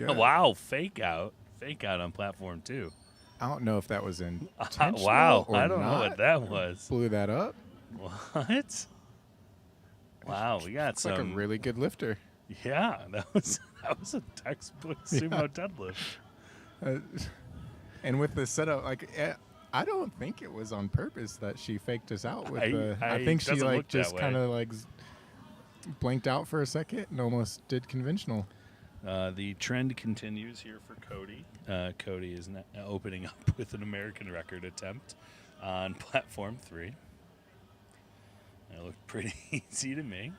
S1: Wow, fake out on platform 2.
S2: I don't know if that was intentional
S1: Wow,
S2: or
S1: I don't
S2: not.
S1: know what that was.
S2: Blew that up.
S1: What? Wow, we got
S2: Looks like a
S1: some.
S2: really good lifter.
S1: Yeah, that was a textbook sumo deadlift.
S2: Uh, and with the setup, like, I don't think it was on purpose that she faked us out with the. I think she
S1: doesn't
S2: like
S1: look that
S2: just
S1: way.
S2: kind of like blanked out for a second and almost did conventional.
S1: The trend continues here for Cody. Cody is now opening up with an American record attempt on platform 3. That looked pretty easy to me.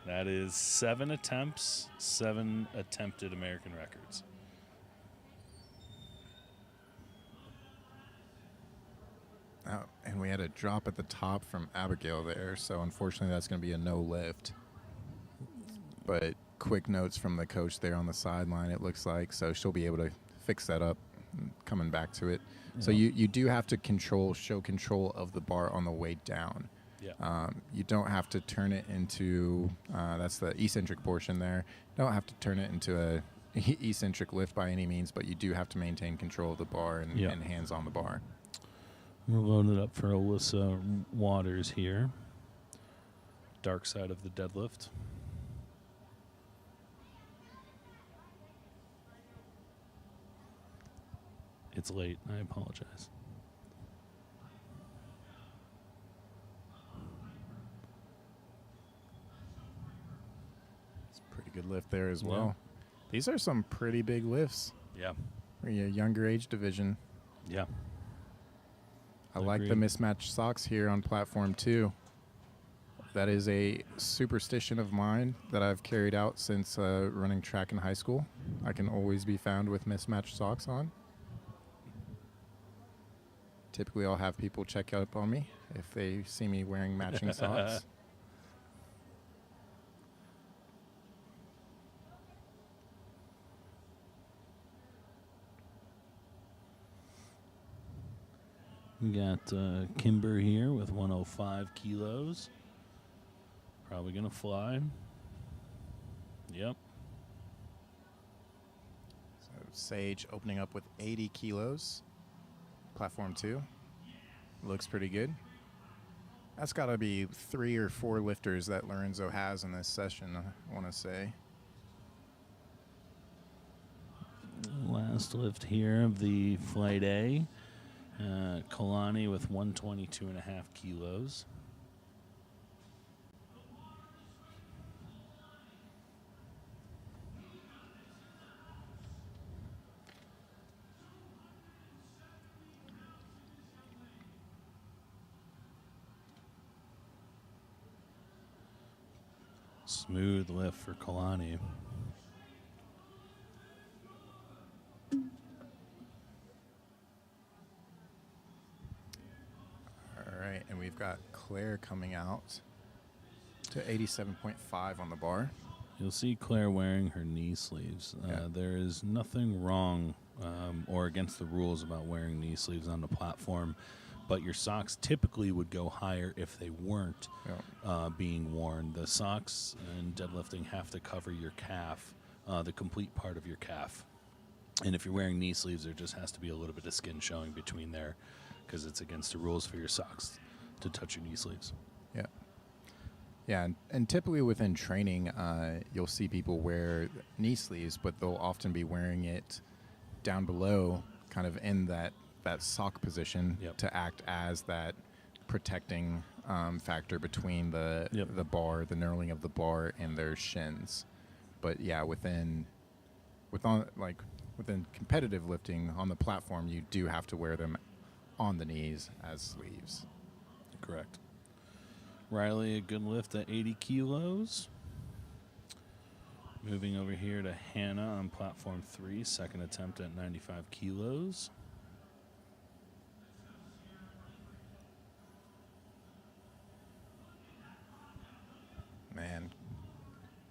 S1: That is 7 attempts, 7 attempted American records.
S2: Oh, and we had a drop at the top from Abigail there, so unfortunately that's going to be a no lift. But quick notes from the coach there on the sideline, it looks like, so she'll be able to fix that up coming back to it. So you do have to show control of the bar on the way down.
S1: Yeah.
S2: You don't have to turn it into, that's the eccentric portion there. You don't have to turn it into a eccentric lift by any means, but you do have to maintain control of the bar and hands on the bar.
S1: We're loaded up for Alyssa Waters here. Dark side of the deadlift. It's late. I apologize.
S2: It's a pretty good lift there as well. These are some pretty big lifts
S1: Yeah.
S2: for your younger age division.
S1: Yeah.
S2: I like the
S1: Agreed.
S2: mismatched socks here on platform 2. That is a superstition of mine that I've carried out since running track in high school. I can always be found with mismatched socks on. Typically, I'll have people check up on me if they see me wearing matching socks.
S1: We got Kimber here with 105 kilos. Probably going to fly. Yep.
S2: So Sage opening up with 80 kilos. Platform 2. Looks pretty good. That's got to be 3 or 4 lifters that Lorenzo has in this session, I want to say.
S1: Last lift here of the Flight A. Kalani with 122.5 kilos. Smooth lift for Kalani.
S2: All right, and we've got Claire coming out to 87.5 on the bar.
S1: You'll see Claire wearing her knee sleeves. There is nothing wrong or against the rules about wearing knee sleeves on the platform, but your socks typically would go higher if they weren't being worn. The socks in deadlifting have to cover your calf, the complete part of your calf. And if you're wearing knee sleeves, there just has to be a little bit of skin showing between there because it's against the rules for your socks to touch your knee sleeves.
S2: Yeah. Yeah, and typically within training, you'll see people wear knee sleeves, but they'll often be wearing it down below, kind of in that sock position to act as that protecting factor between the bar, the knurling of the bar, and their shins. But yeah, within competitive lifting on the platform, you do have to wear them on the knees as sleeves.
S1: Correct. Riley, a good lift at 80 kilos. Moving over here to Hannah on platform 3, second attempt at 95 kilos.
S2: Man,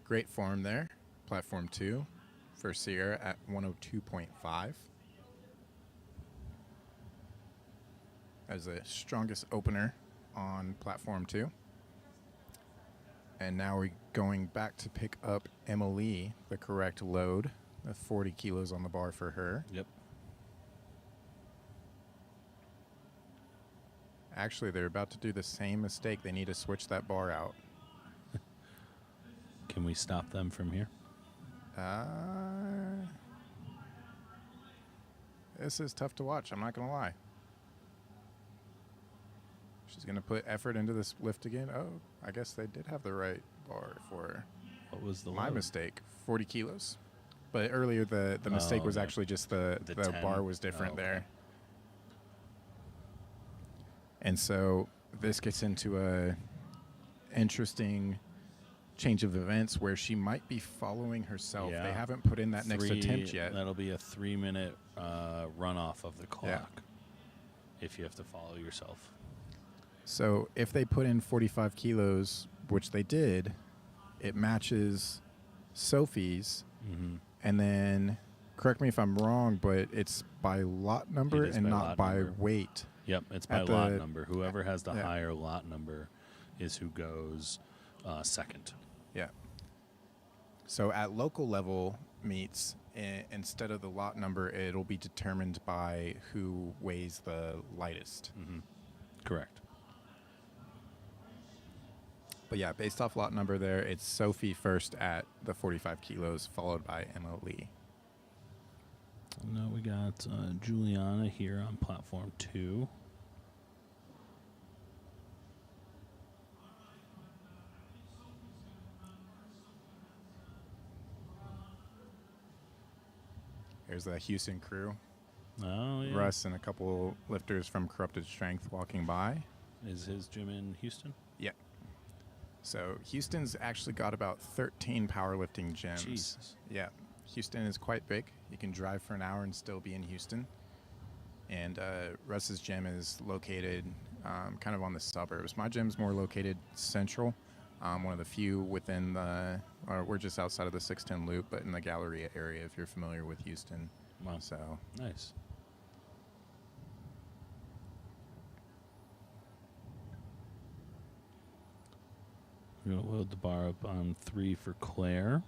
S2: great form there. Platform 2 for Sierra at 102.5. As the strongest opener on platform 2. And now we're going back to pick up Emily, the correct load, with 40 kilos on the bar for her.
S1: Yep.
S2: Actually, they're about to do the same mistake. They need to switch that bar out.
S1: Can we stop them from here?
S2: This is tough to watch. I'm not going to lie. She's going to put effort into this lift again. Oh, I guess they did have the right bar for her.
S1: What was the
S2: My
S1: load?
S2: mistake, 40 kilos. But earlier, the mistake was
S1: yeah.
S2: actually just the
S1: 10.
S2: bar was different
S1: Okay.
S2: there. And so this gets into a interesting change of events where she might be following herself.
S1: Yeah.
S2: They haven't put in that next attempt yet.
S1: That'll be a 3-minute runoff of the clock if you have to follow yourself.
S2: So if they put in 45 kilos, which they did, it matches Sophie's.
S1: Mm-hmm.
S2: And then, correct me if I'm wrong, but it's by lot number
S1: It is
S2: and
S1: by
S2: not
S1: lot
S2: by
S1: number.
S2: weight.
S1: Yep, it's by
S2: At
S1: lot
S2: the-
S1: number. Whoever has the
S2: yeah.
S1: higher lot number is who goes second.
S2: Yeah. So at local level meets, instead of the lot number, it'll be determined by who weighs the lightest.
S1: Mm-hmm. Correct.
S2: But yeah, based off lot number there, it's Sophie first at the 45 kilos, followed by Emma Lee.
S1: Now we got Juliana here on platform 2.
S2: There's the Houston crew.
S1: Oh, yeah.
S2: Russ and a couple lifters from Corrupted Strength walking by.
S1: Is his gym in Houston?
S2: Yeah. So Houston's actually got about 13 powerlifting gyms.
S1: Jesus.
S2: Yeah. Houston is quite big. You can drive for an hour and still be in Houston. And Russ's gym is located kind of on the suburbs. My gym's more located central. One of the few within we're just outside of the 610 loop, but in the Galleria area if you're familiar with Houston.
S1: Wow.
S2: So
S1: Nice. We're going to load the bar up on 3 for Claire.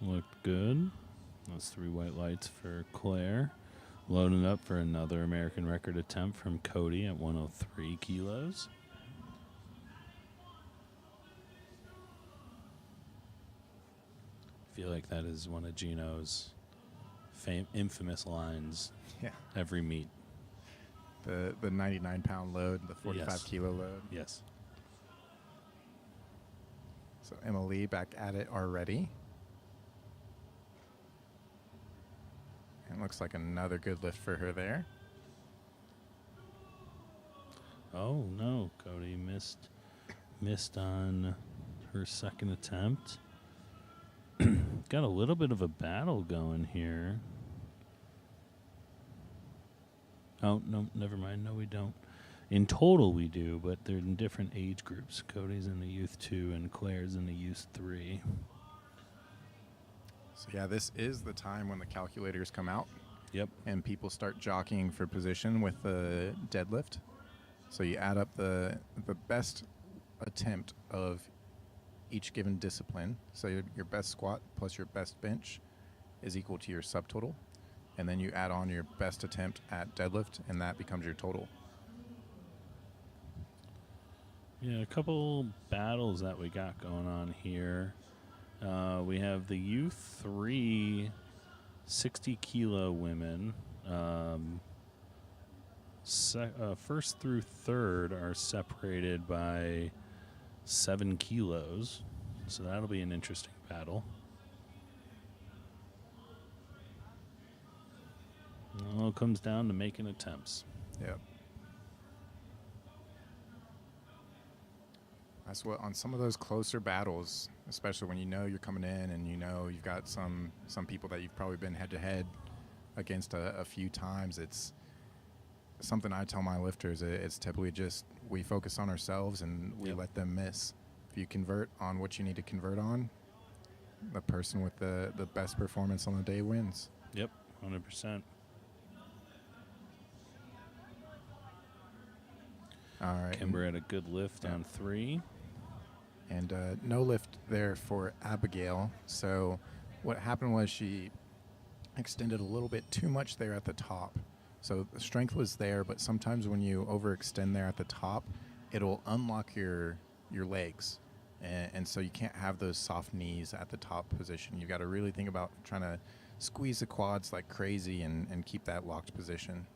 S1: Looked good. Those 3 white lights for Claire. Loading up for another American record attempt from Cody at 103 kilos. I feel like that is one of Gino's infamous lines
S2: yeah,
S1: every meet.
S2: the 99-pound load, the 45
S1: Yes.
S2: kilo load.
S1: Yes.
S2: So Emma Lee back at it already. And looks like another good lift for her there.
S1: Oh no, Cody missed on her second attempt. Got a little bit of a battle going here. Oh, no, never mind. No, we don't. In total, we do, but they're in different age groups. Cody's in the youth 2 and Claire's in the youth 3.
S2: So yeah, this is the time when the calculators come out
S1: Yep.
S2: and people start jockeying for position with the deadlift. So you add up the best attempt of each given discipline. So your best squat plus your best bench is equal to your subtotal. And then you add on your best attempt at deadlift, and that becomes your total.
S1: Yeah, a couple battles that we got going on here. We have the U3 60-kilo women. First through third are separated by 7 kilos. So that'll be an interesting battle. It all comes down to making attempts.
S2: Yep. That's what on some of those closer battles, especially when you know you're coming in and you know you've got some people that you've probably been head to head against a few times. It's something I tell my lifters. It's typically just we focus on ourselves and we
S1: Yep.
S2: let them miss. If you convert on what you need to convert on, the person with the best performance on the day wins.
S1: Yep, 100%.
S2: All right.
S1: Kimber had a good lift on 3.
S2: And no lift there for Abigail. So what happened was she extended a little bit too much there at the top. So the strength was there, but sometimes when you overextend there at the top, it'll unlock your legs. And so you can't have those soft knees at the top position. You've got to really think about trying to squeeze the quads like crazy and keep that locked position.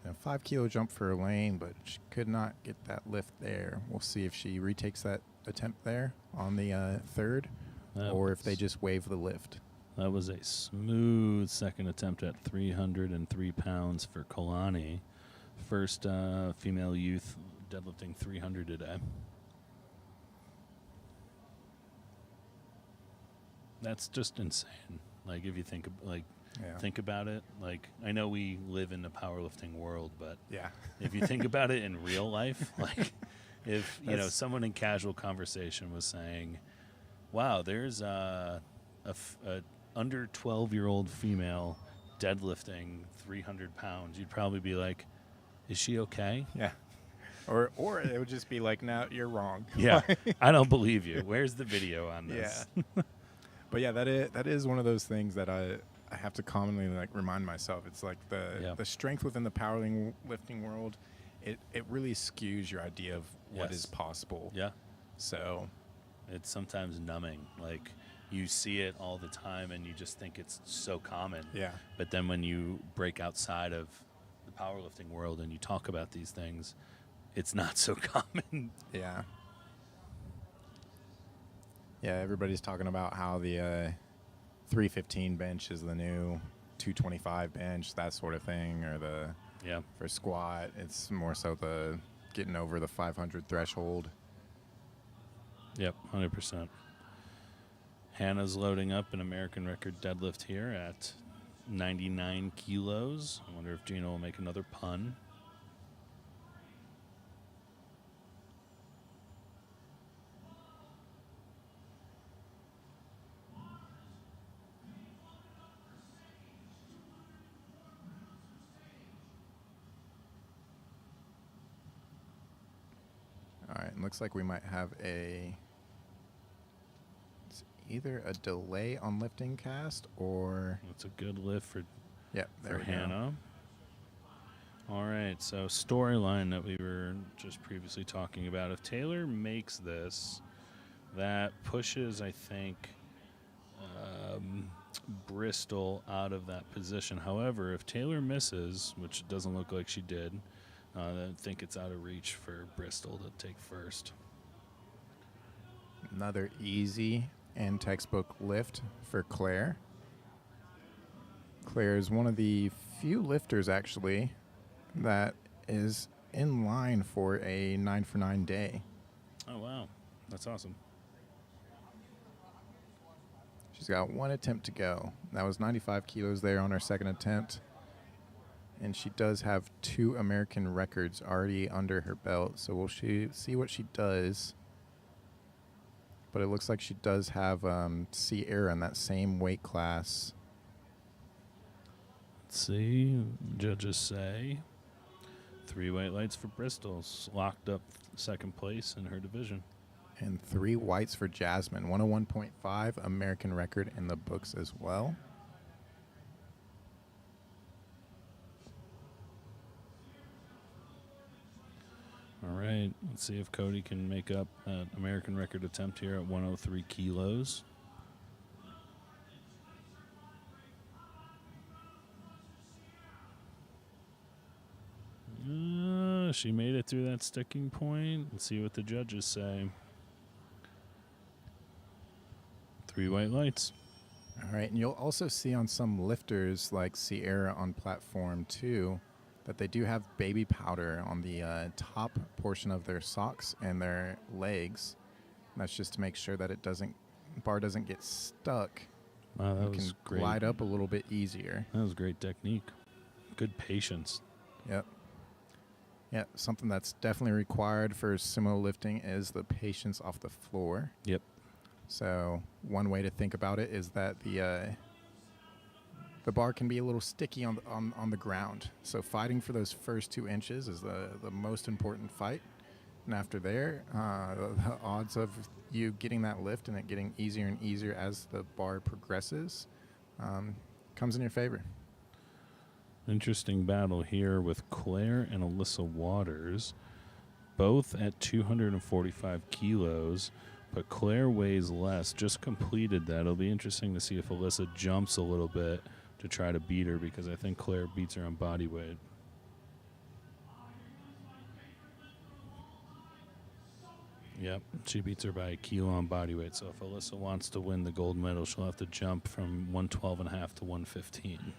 S2: A 5 kilo jump for Elaine, but she could not get that lift there. We'll see if she retakes that attempt there on the third, or if they just waive the lift.
S1: That was a smooth second attempt at 303 pounds for Kalani. First female youth deadlifting 300 today. That's just insane. Like, if you think think about it. Like, I know we live in the powerlifting world, but
S2: Yeah.
S1: if you think about it in real life, like, if someone in casual conversation was saying, "Wow, there's a under 12-year-old female deadlifting 300 pounds," you'd probably be like, "Is she okay?"
S2: Yeah. Or it would just be like, "No, you're wrong."
S1: Yeah, I don't believe you. Where's the video on this?
S2: Yeah. But yeah, that is one of those things that I have to commonly remind myself. It's like the strength within the powerlifting world, it really skews your idea of what is possible.
S1: Yeah.
S2: So
S1: it's sometimes numbing. Like, you see it all the time and you just think it's so common.
S2: Yeah.
S1: But then when you break outside of the powerlifting world and you talk about these things, it's not so common.
S2: Yeah. Yeah, everybody's talking about how the 315 bench is the new 225 bench, that sort of thing, or for squat, it's more so the getting over the 500 threshold.
S1: Yep, 100%. Hannah's loading up an American record deadlift here at 99 kilos. I wonder if Gina will make another pun.
S2: All right, looks like we might have it's either a delay on lifting cast or...
S1: That's a good lift for
S2: there
S1: Hannah. All right, so storyline that we were just previously talking about. If Taylor makes this, that pushes, I think, Bristol out of that position. However, if Taylor misses, which it doesn't look like she did, I think it's out of reach for Bristol to take first.
S2: Another easy and textbook lift for Claire. Claire is one of the few lifters, actually, that is in line for a 9-for-9 day.
S1: Oh, wow. That's awesome.
S2: She's got one attempt to go. That was 95 kilos there on her second attempt. And she does have 2 American records already under her belt, so we'll see what she does. But it looks like she does have Sierra in that same weight class.
S1: Let's see. Judges say 3 white lights for Bristol's locked up second place in her division.
S2: And 3 whites for Jasmine. 101.5 American record in the books as well.
S1: All right, let's see if Cody can make up that American record attempt here at 103 kilos. She made it through that sticking point. Let's see what the judges say. 3 white lights.
S2: All right, and you'll also see on some lifters like Sierra on platform 2 that they do have baby powder on the top portion of their socks and their legs. And that's just to make sure that bar doesn't get stuck.
S1: Wow, that
S2: was
S1: was great.
S2: Glide up a little bit easier.
S1: That was great technique. Good patience.
S2: Yep. Yeah, something that's definitely required for sumo lifting is the patience off the floor.
S1: Yep.
S2: So one way to think about it is that the bar can be a little sticky on the ground. So fighting for those first 2 inches is the most important fight. And after there, the odds of you getting that lift and it getting easier and easier as the bar progresses comes in your favor.
S1: Interesting battle here with Claire and Alyssa Waters, both at 245 kilos, but Claire weighs less, just completed that. It'll be interesting to see if Alyssa jumps a little bit to try to beat her, because I think Claire beats her on body weight. Yep, she beats her by a kilo on body weight. So if Alyssa wants to win the gold medal, she'll have to jump from 112.5 to 115.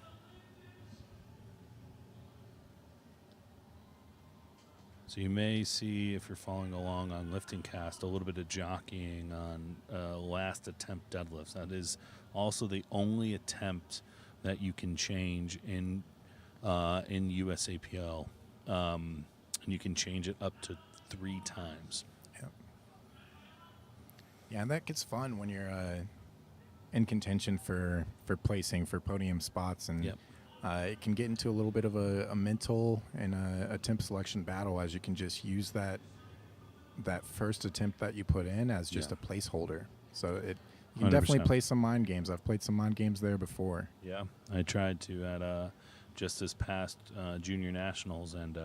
S1: So you may see, if you're following along on Lifting Cast, a little bit of jockeying on last attempt deadlifts. That is also the only attempt that you can change in USAPL. And you can change it up to 3 times.
S2: Yeah, and that gets fun when you're in contention for placing, for podium spots. And
S1: Yep.
S2: it can get into a little bit of a mental and a attempt selection battle, as you can just use that first attempt that you put in as just a placeholder. So you can definitely
S1: 100%.
S2: play some mind games. I've played some mind games there before.
S1: Yeah, I tried to at just this past junior nationals, and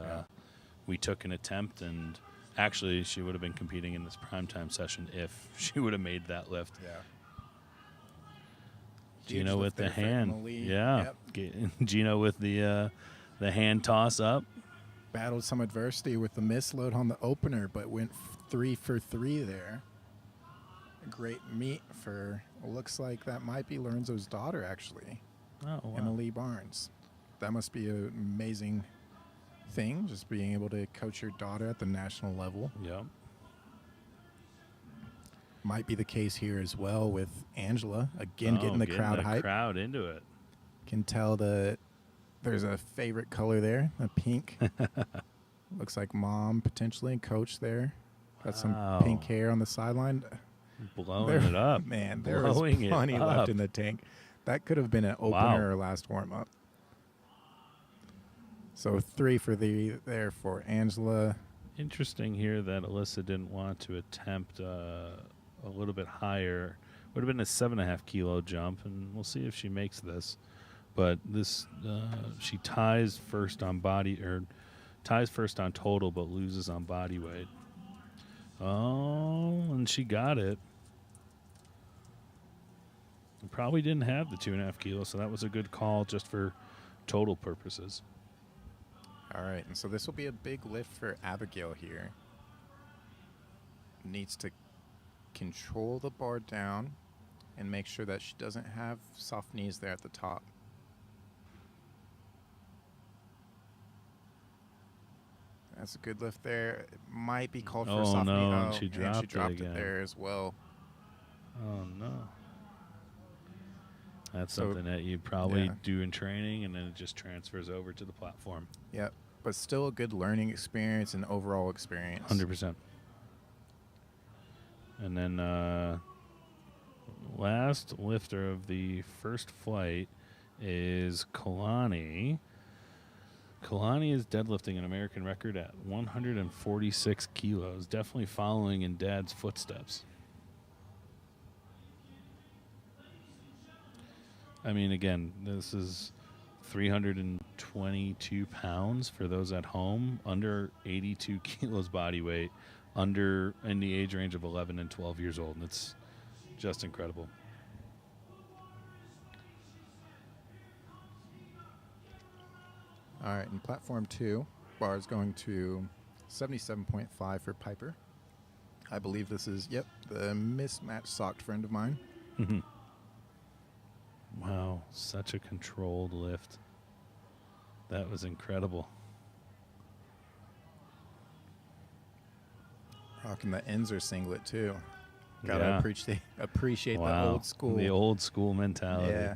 S1: we took an attempt, and actually she would have been competing in this primetime session if she would have made that lift.
S2: Yeah.
S1: Gino with the hand.
S2: Yep.
S1: Gino with the hand toss up.
S2: Battled some adversity with the misload on the opener, but went 3 for 3 there. A great meet for, looks like that might be Lorenzo's daughter, actually.
S1: Oh, wow.
S2: Emily Barnes. That must be an amazing thing, just being able to coach your daughter at the national level.
S1: Yep.
S2: Might be the case here as well with Angela. Again, getting the crowd hype.
S1: Crowd into it.
S2: Can tell that there's a favorite color there, a pink. Looks like mom potentially, coach there. Got some pink hair on the sideline.
S1: Blowing it up.
S2: Man, there was plenty left in the tank. That could have been an opener or last warm-up. So 3 for 3 there for Angela.
S1: Interesting here that Alyssa didn't want to attempt a little bit higher. Would have been a 7.5 kilo jump, and we'll see if she makes this. But this, she ties first on total, but loses on body weight. Oh, and she got it. Probably didn't have the 2.5 kilos, so that was a good call just for total purposes.
S2: All right, and so this will be a big lift for Abigail here. Needs to control the bar down and make sure that she doesn't have soft knees there at the top. That's a good lift there. It might be called for a soft knee.
S1: And she dropped
S2: it there as well.
S1: Oh, no. That's something that you probably do in training, and then it just transfers over to the platform.
S2: Yep, but still a good learning experience and overall experience.
S1: 100%. And then last lifter of the first flight is Kalani. Kalani is deadlifting an American record at 146 kilos, definitely following in Dad's footsteps. I mean, again, this is 322 pounds for those at home, under 82 kilos body weight, in the age range of 11 and 12 years old, and it's just incredible.
S2: All right, in platform 2, bar is going to 77.5 for Piper. I believe this is, the mismatched socked friend of mine.
S1: Wow, such a controlled lift. That was incredible.
S2: Rocking the Enzer singlet too. Gotta appreciate the old school.
S1: The old school mentality.
S2: Yeah.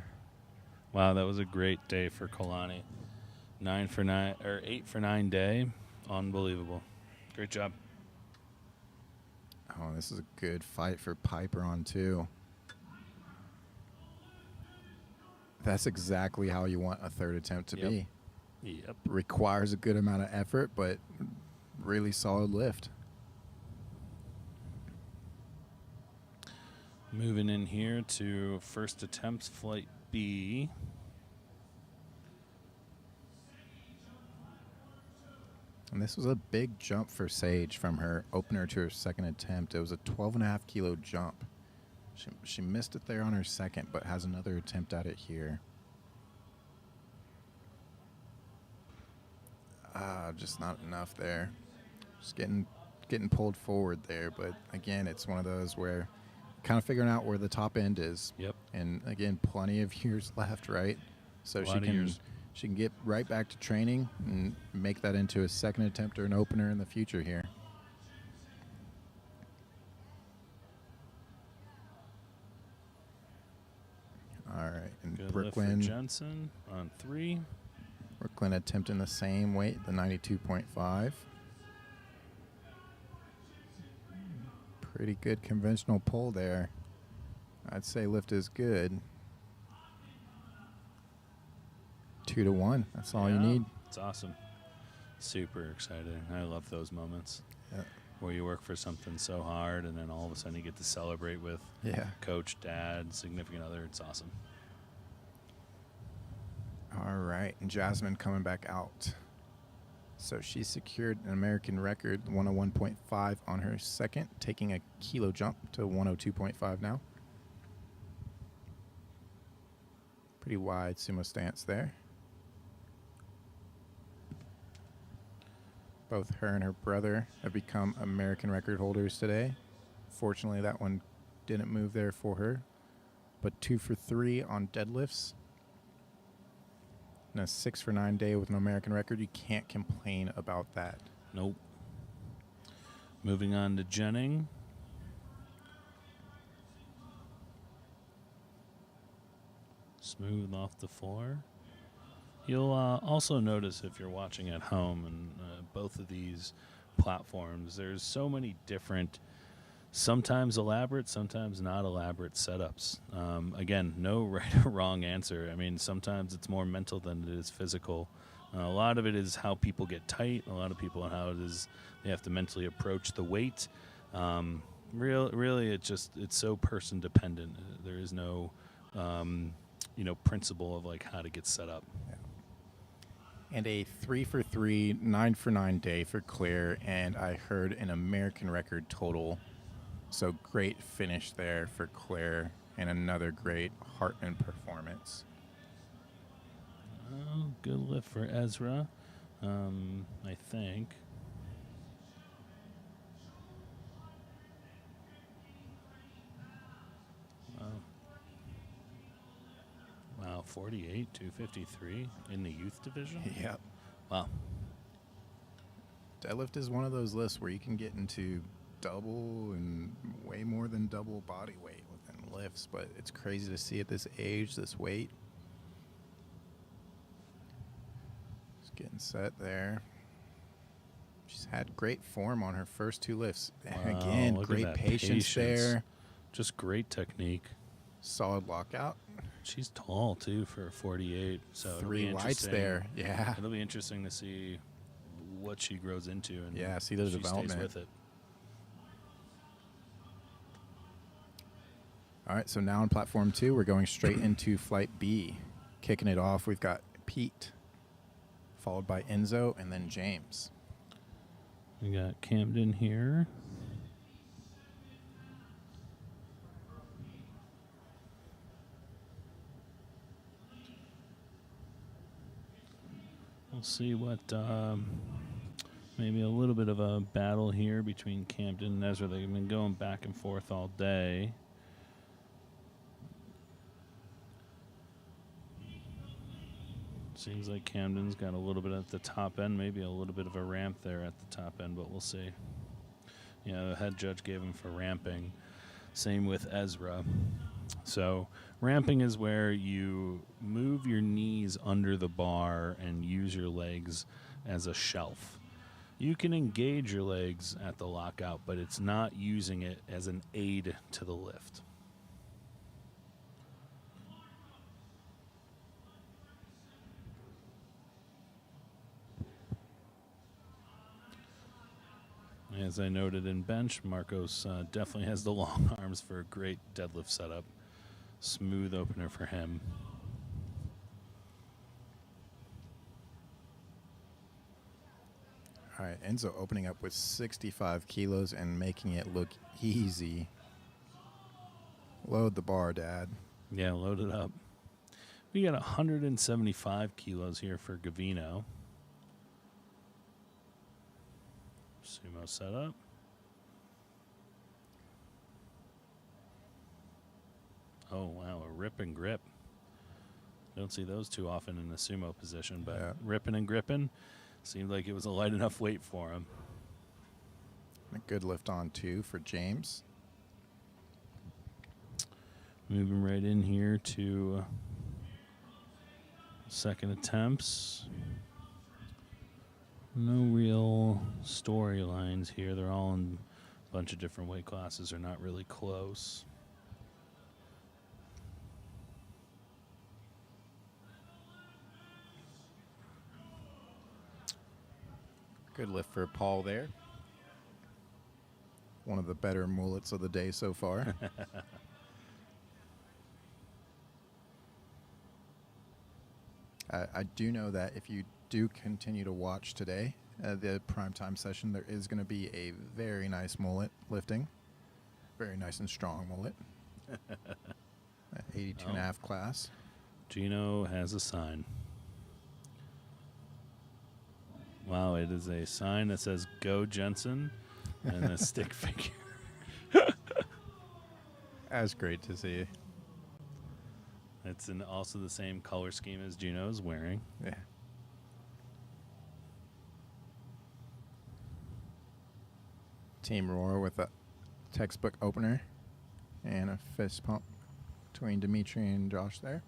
S1: Wow, that was a great day for Kalani. 8 for 9 day. Unbelievable. Great job.
S2: Oh, this is a good fight for Piper on 2. That's exactly how you want a third attempt to be.
S1: Yep.
S2: Requires a good amount of effort, but really solid lift.
S1: Moving in here to first attempts, flight B.
S2: And this was a big jump for Sage from her opener to her second attempt. It was a 12.5 kilo jump. She missed it there on her second, but has another attempt at it here. Just not enough there. Just getting pulled forward there. But again, it's one of those where kind of figuring out where the top end is.
S1: Yep.
S2: And again, plenty of years left, right? So she can get right back to training and make that into a second attempt or an opener in the future here. All right, and
S1: Good
S2: Brooklyn.
S1: lift for Jensen on 3.
S2: Brooklyn attempting the same weight, the 92.5. Pretty good conventional pull there. I'd say lift is good. 2 to 1. That's all you need.
S1: It's awesome. Super exciting. I love those moments where you work for something so hard and then all of a sudden you get to celebrate with coach, dad, significant other. It's awesome.
S2: All right, and Jasmine coming back out. So she secured an American record, 101.5 on her second, taking a kilo jump to 102.5 now. Pretty wide sumo stance there. Both her and her brother have become American record holders today. Fortunately, that one didn't move there for her. But 2 for 3 on deadlifts. And a 6 for 9 day with an American record. You can't complain about that.
S1: Nope. Moving on to Jenning. Smooth off the floor. You'll also notice if you're watching at home and both of these platforms, there's so many different, sometimes elaborate, sometimes not elaborate setups. Again, no right or wrong answer. I mean, sometimes it's more mental than it is physical. A lot of it is how people get tight. A lot of people, how it is they have to mentally approach the weight. Really, it's so person dependent. There is no, principle of like how to get set up.
S2: Yeah. And a 3 for 3, 9 for 9 day for Claire, and I heard an American record total. So great finish there for Claire, and another great Hartman performance.
S1: Oh, good lift for Ezra, I think. Wow, 48, 253 in the youth division?
S2: Yep.
S1: Wow.
S2: Deadlift is one of those lists where you can get into double and way more than double body weight within lifts, but it's crazy to see at this age, this weight. Just getting set there. She's had great form on her first 2 lifts.
S1: Wow,
S2: again, great patience there.
S1: Just great technique.
S2: Solid lockout.
S1: She's tall, too, for a 48. So
S2: 3 whites there. Yeah.
S1: It'll be interesting to see what she grows into and
S2: see the development.
S1: Stays with it.
S2: All right, so now on platform 2, we're going straight into flight B. Kicking it off, we've got Pete, followed by Enzo, and then James.
S1: We got Camden here. We'll see what, maybe a little bit of a battle here between Camden and Ezra. They've been going back and forth all day. Seems like Camden's got a little bit at the top end, maybe a little bit of a ramp there at the top end, but we'll see. Yeah, the head judge gave him for ramping. Same with Ezra. So ramping is where you move your knees under the bar and use your legs as a shelf. You can engage your legs at the lockout, but it's not using it as an aid to the lift. As I noted in bench, Marcos definitely has the long arms for a great deadlift setup. Smooth opener for him.
S2: All right, Enzo opening up with 65 kilos and making it look easy. Load the bar, Dad.
S1: Yeah, load it up. We got 175 kilos here for Gavino. Sumo setup. Oh, wow, a rip and grip. Don't see those too often in the sumo position, but
S2: Yeah.
S1: ripping and gripping seemed like it was a light enough weight for him.
S2: A good lift on, too, for James.
S1: Moving right in here to second attempts. No real storylines here. They're all in a bunch of different weight classes. Are not really close.
S2: Good lift for Paul there. One of the better mullets of the day so far. I do know that if you do continue to watch today, the primetime session, there is going to be a very nice mullet lifting. Very nice and strong mullet. 82 and a half class.
S1: Gino has a sign. Wow, it is a sign that says "Go Jensen" and a stick figure.
S2: That's great to see.
S1: It's also the same color scheme as Gino is wearing.
S2: Yeah. Team Roar with a textbook opener and a fist pump between Dimitri and Josh there.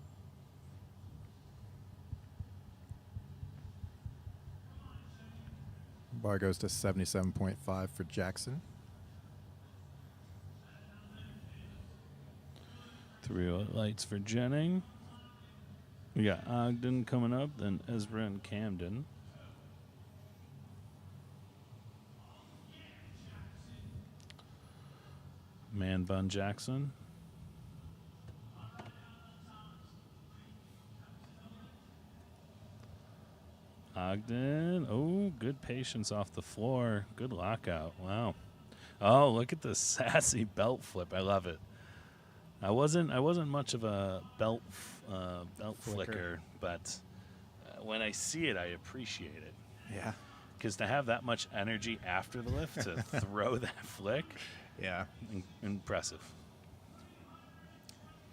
S2: Bar goes to 77.5 for Jackson.
S1: 3 lights for Jennings. We got Ogden coming up, then Ezra and Camden. Man Bun Jackson. Ogden. Oh, good patience off the floor. Good lockout. Wow. Oh, look at the sassy belt flip. I love it. I wasn't much of a belt flicker, but when I see it, I appreciate it.
S2: Yeah.
S1: Because to have that much energy after the lift to throw that flick,
S2: Yeah.
S1: impressive.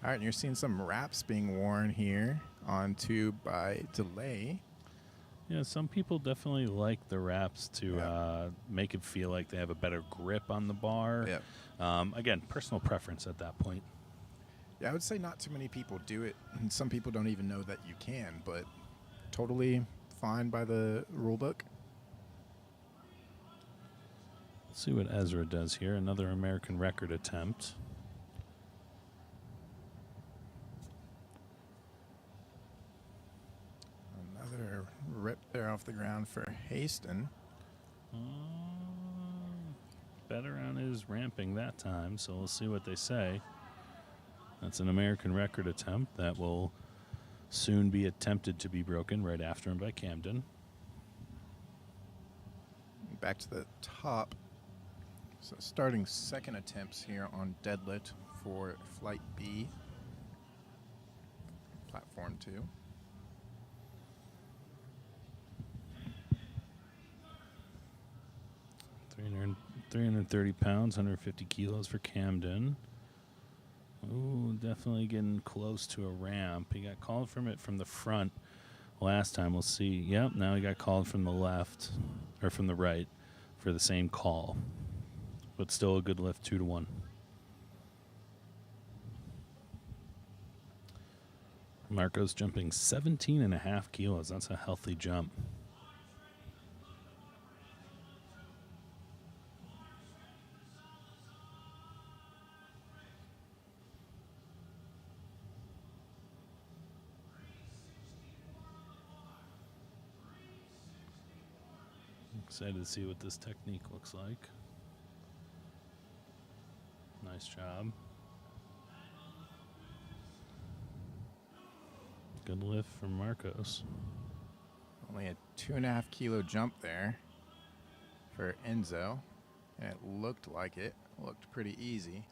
S2: All right, and you're seeing some wraps being worn here on tube by Delay.
S1: Yeah, some people definitely like the wraps to make it feel like they have a better grip on the bar.
S2: Yep.
S1: Again, personal preference at that point.
S2: Yeah, I would say not too many people do it, and some people don't even know that you can, but totally fine by the rule book.
S1: Let's see what Ezra does here. Another American record attempt.
S2: Another rip there off the ground for Haston.
S1: Better on his ramping that time, so we'll see what they say. That's an American record attempt that will soon be attempted to be broken right after him by Camden.
S2: Back to the top. So starting second attempts here on deadlift for Flight B. Platform 2.
S1: $330 330 pounds, 150 kilos for Camden. Ooh, definitely getting close to a ramp. He got called from it from the front last time. We'll see. Yep, now he got called from the left, or from the right, for the same call. But still a good lift, 2-1. Marco's jumping 17.5 kilos. That's a healthy jump. Excited to see what this technique looks like. Nice job. Good lift from Marcos.
S2: Only a 2.5 kilo jump there for Enzo. And it looked like it. Looked pretty easy.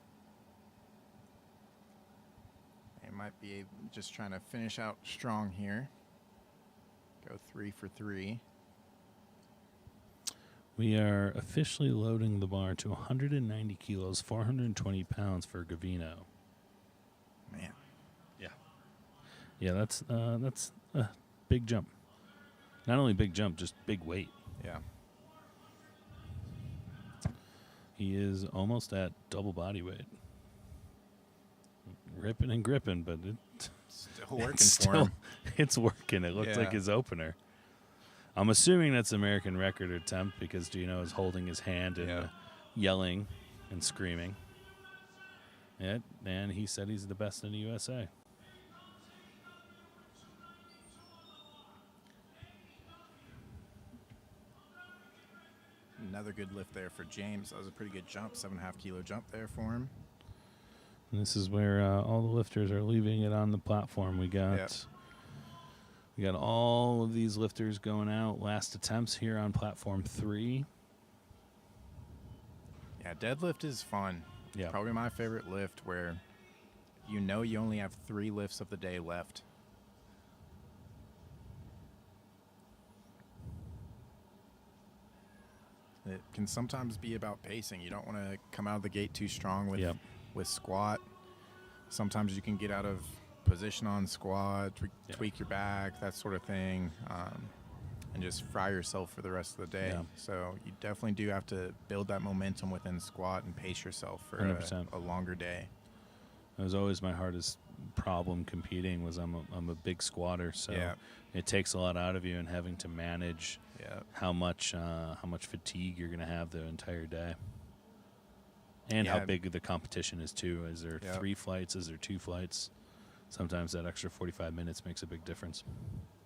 S2: He might be just trying to finish out strong here. Go 3 for 3.
S1: We are officially loading the bar to 190 kilos, 420 pounds for Gavino.
S2: Man.
S1: Yeah, that's a big jump. Not only big jump, just big weight.
S2: Yeah.
S1: He is almost at double body weight. Ripping and gripping, but
S2: Still working for him.
S1: It's working. It looked like his opener. I'm assuming that's American record attempt because Gino is holding his hand and yelling and screaming. And he said he's the best in the USA.
S2: Another good lift there for James. That was a pretty good jump, 7.5 kilo jump there for him.
S1: And this is where all the lifters are leaving it on the platform. We got all of these lifters going out. Last attempts here on platform 3.
S2: Yeah, deadlift is fun.
S1: Yeah.
S2: Probably my favorite lift where you only have 3 lifts of the day left. It can sometimes be about pacing. You don't want to come out of the gate too strong with squat. Sometimes you can get out of position on squat, tweak your back, that sort of thing, and just fry yourself for the rest of the day.
S1: Yeah.
S2: So you definitely do have to build that momentum within squat and pace yourself for a longer day.
S1: That was always my hardest problem competing was I'm a big squatter, so it takes a lot out of you and having to manage how much fatigue you're going to have the entire day. And how big the competition is, too. Is there 3 flights? Is there 2 flights? Sometimes that extra 45 minutes makes a big difference.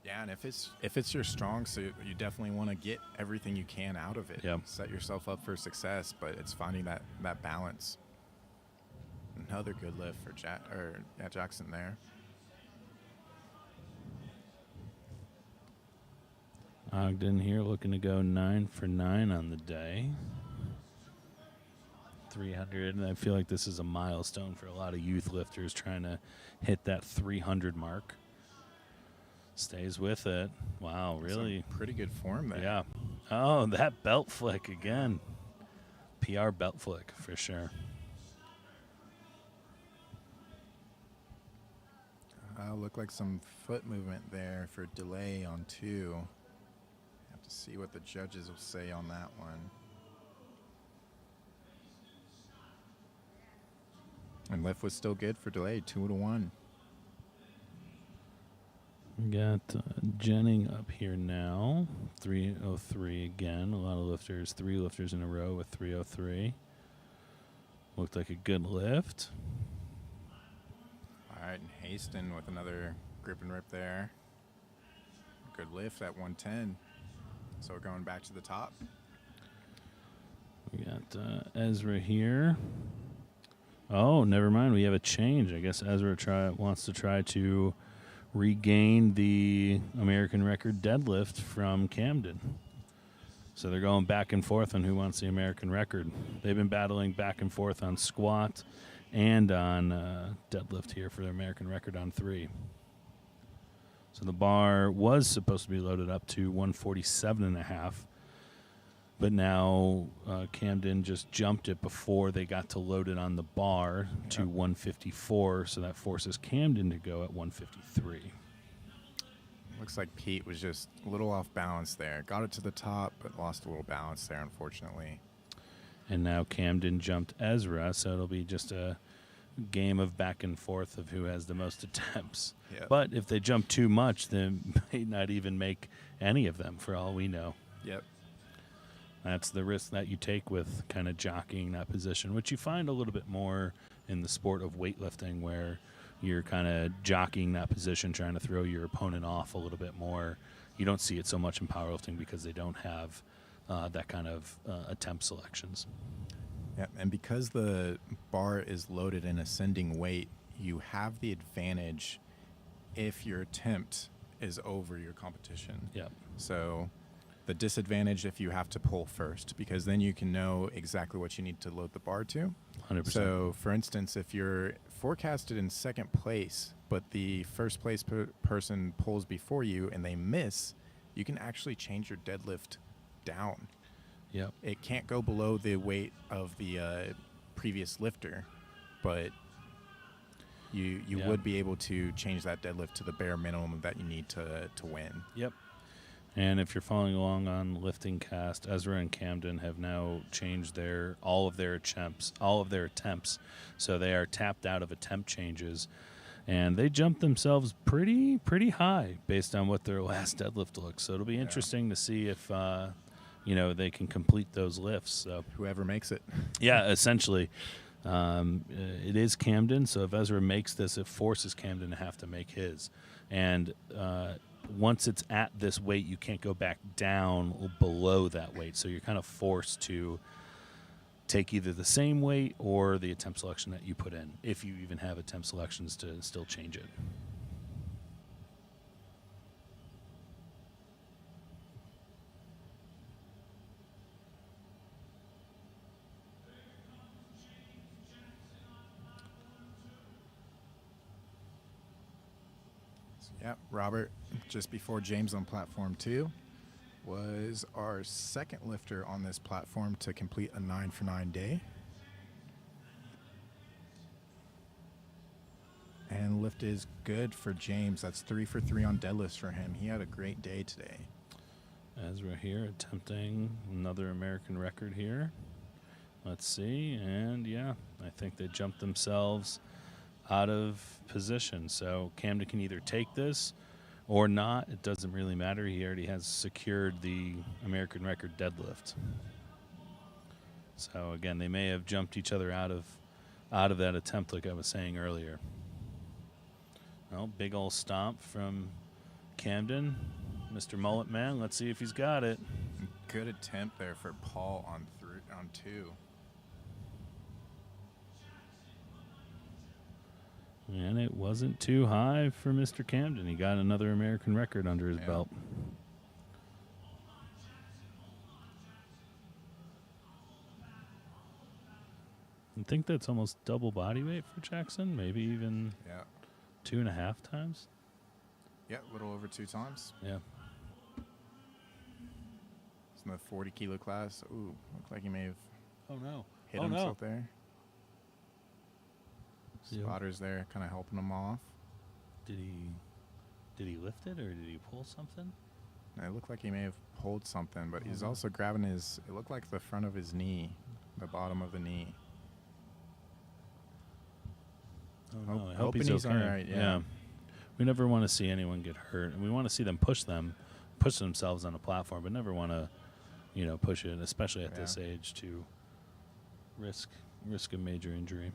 S2: Yeah, and if it's your strong suit, you definitely want to get everything you can out of it.
S1: Yeah.
S2: Set yourself up for success, but it's finding that balance. Another good lift for Jackson there.
S1: Ogden here looking to go 9 for 9 on the day. 300, and I feel like this is a milestone for a lot of youth lifters trying to hit that 300 mark. Stays with it. Wow, really?
S2: Some pretty good form there.
S1: Yeah. Oh, that belt flick again. PR belt flick for sure.
S2: Look like some foot movement there for delay on 2. Have to see what the judges will say on that one. And lift was still good for delay, 2-1.
S1: We got Jennings up here now, 303 again. A lot of lifters, 3 lifters in a row with 303. Looked like a good lift.
S2: All right, and Haston with another grip and rip there. Good lift at 110. So we're going back to the top.
S1: We got Ezra here. Oh, never mind. We have a change. I guess Ezra wants to try to regain the American record deadlift from Camden. So they're going back and forth on who wants the American record. They've been battling back and forth on squat and on deadlift here for the American record on 3. So the bar was supposed to be loaded up to 147.5. But now Camden just jumped it before they got to load it on the bar to 154, so that forces Camden to go at 153.
S2: Looks like Pete was just a little off balance there. Got it to the top, but lost a little balance there, unfortunately.
S1: And now Camden jumped Ezra, so it'll be just a game of back and forth of who has the most attempts.
S2: Yep.
S1: But if they jump too much, they may not even make any of them, for all we know.
S2: Yep.
S1: That's the risk that you take with kind of jockeying that position, which you find a little bit more in the sport of weightlifting, where you're kind of jockeying that position, trying to throw your opponent off a little bit more. You don't see it so much in powerlifting because they don't have that kind of attempt selections.
S2: Yeah, and because the bar is loaded in ascending weight, you have the advantage if your attempt is over your competition.
S1: Yep.
S2: So the disadvantage if you have to pull first, because then you can know exactly what you need to load the bar to.
S1: 100%.
S2: So, for instance, if you're forecasted in second place, but the first place person pulls before you and they miss, you can actually change your deadlift down.
S1: Yep.
S2: It can't go below the weight of the previous lifter, but you
S1: Yeah.
S2: would be able to change that deadlift to the bare minimum that you need to win.
S1: Yep. And if you're following along on Lifting Cast, Ezra and Camden have now changed all of their attempts, so they are tapped out of attempt changes, and they jumped themselves pretty high based on what their last deadlift looks. So it'll be interesting to see if they can complete those lifts. So
S2: Whoever makes it.
S1: yeah, essentially. It is Camden, so if Ezra makes this, it forces Camden to have to make his. And once it's at this weight, you can't go back down below that weight. So you're kind of forced to take either the same weight or the attempt selection that you put in, if you even have attempt selections to still change it.
S2: Yep, Robert, just before James on platform 2, was our second lifter on this platform to complete a 9-for-9 day. And lift is good for James. That's 3 for 3 on deadlifts for him. He had a great day today.
S1: Ezra here attempting another American record here. Let's see, and yeah, I think they jumped themselves out of position. So Camden can either take this or not. It doesn't really matter. He already has secured the American record deadlift. So again, they may have jumped each other out of that attempt, like I was saying earlier. Well, big old stomp from Camden, Mr. Mullet Man. Let's see if he's got it.
S2: Good attempt there for Paul on 2.
S1: And it wasn't too high for Mr. Camden. He got another American record under his belt. I think that's almost double body weight for Jackson, maybe even 2.5 times.
S2: Yeah, a little over 2 times.
S1: Yeah.
S2: It's in the 40 kilo class. Ooh, looked like he may have hit
S1: Oh,
S2: himself there.
S1: Yeah.
S2: Spotters there kind of helping him off.
S1: Did he lift it or did he pull something?
S2: It looked like he may have pulled something, but he's also grabbing it looked like the front of his knee, the bottom of the knee.
S1: Oh, no. I hope he's okay.
S2: All right, yeah.
S1: We never want to see anyone get hurt, and we want to see them push themselves on a platform, but never want to, push it, especially at this age, to risk a major injury.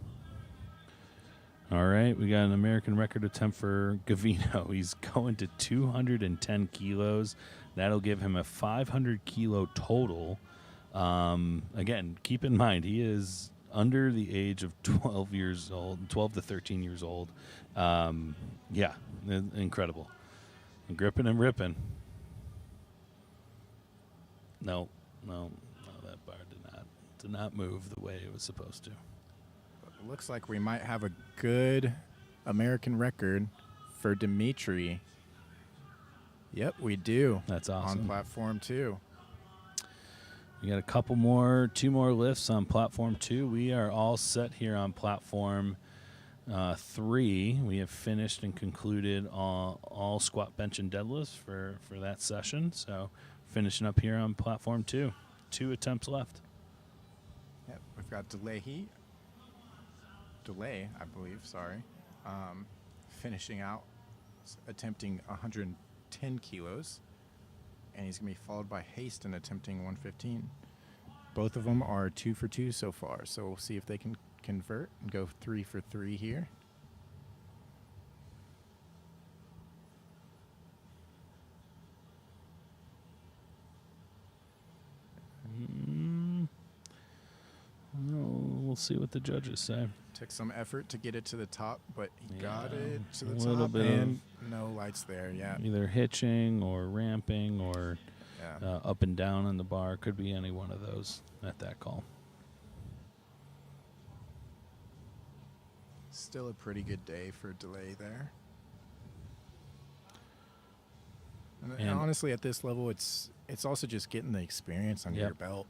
S1: All right, we got an American record attempt for Gavino. He's going to 210 kilos. That'll give him a 500 kilo total. Again, keep in mind, he is under the age of 12 to 13 years old. Yeah, incredible. Gripping and ripping. No, that bar did not move the way it was supposed to.
S2: It looks like we might have a good American record for Dimitri. Yep, we do.
S1: That's awesome.
S2: On platform 2.
S1: We got two more lifts on platform 2. We are all set here on platform 3. We have finished and concluded all squat, bench, and deadlifts for that session. So finishing up here on platform 2. 2 attempts left.
S2: Yep, we've got Delay, I believe, finishing out, attempting 110 kilos, and he's going to be followed by Haston attempting 115. Both of them are 2 for 2 so far, so we'll see if they can convert and go 3 for 3 here.
S1: we'll see what the judges say.
S2: Took some effort to get it to the top, but he got
S1: Yeah,
S2: it to the
S1: a little
S2: top,
S1: bit
S2: and no lights there. Yeah,
S1: Either hitching or ramping or
S2: yeah.
S1: up and down on the bar. Could be any one of those at that call.
S2: Still a pretty good day for delay there. And honestly, at this level, it's also just getting the experience under your belt,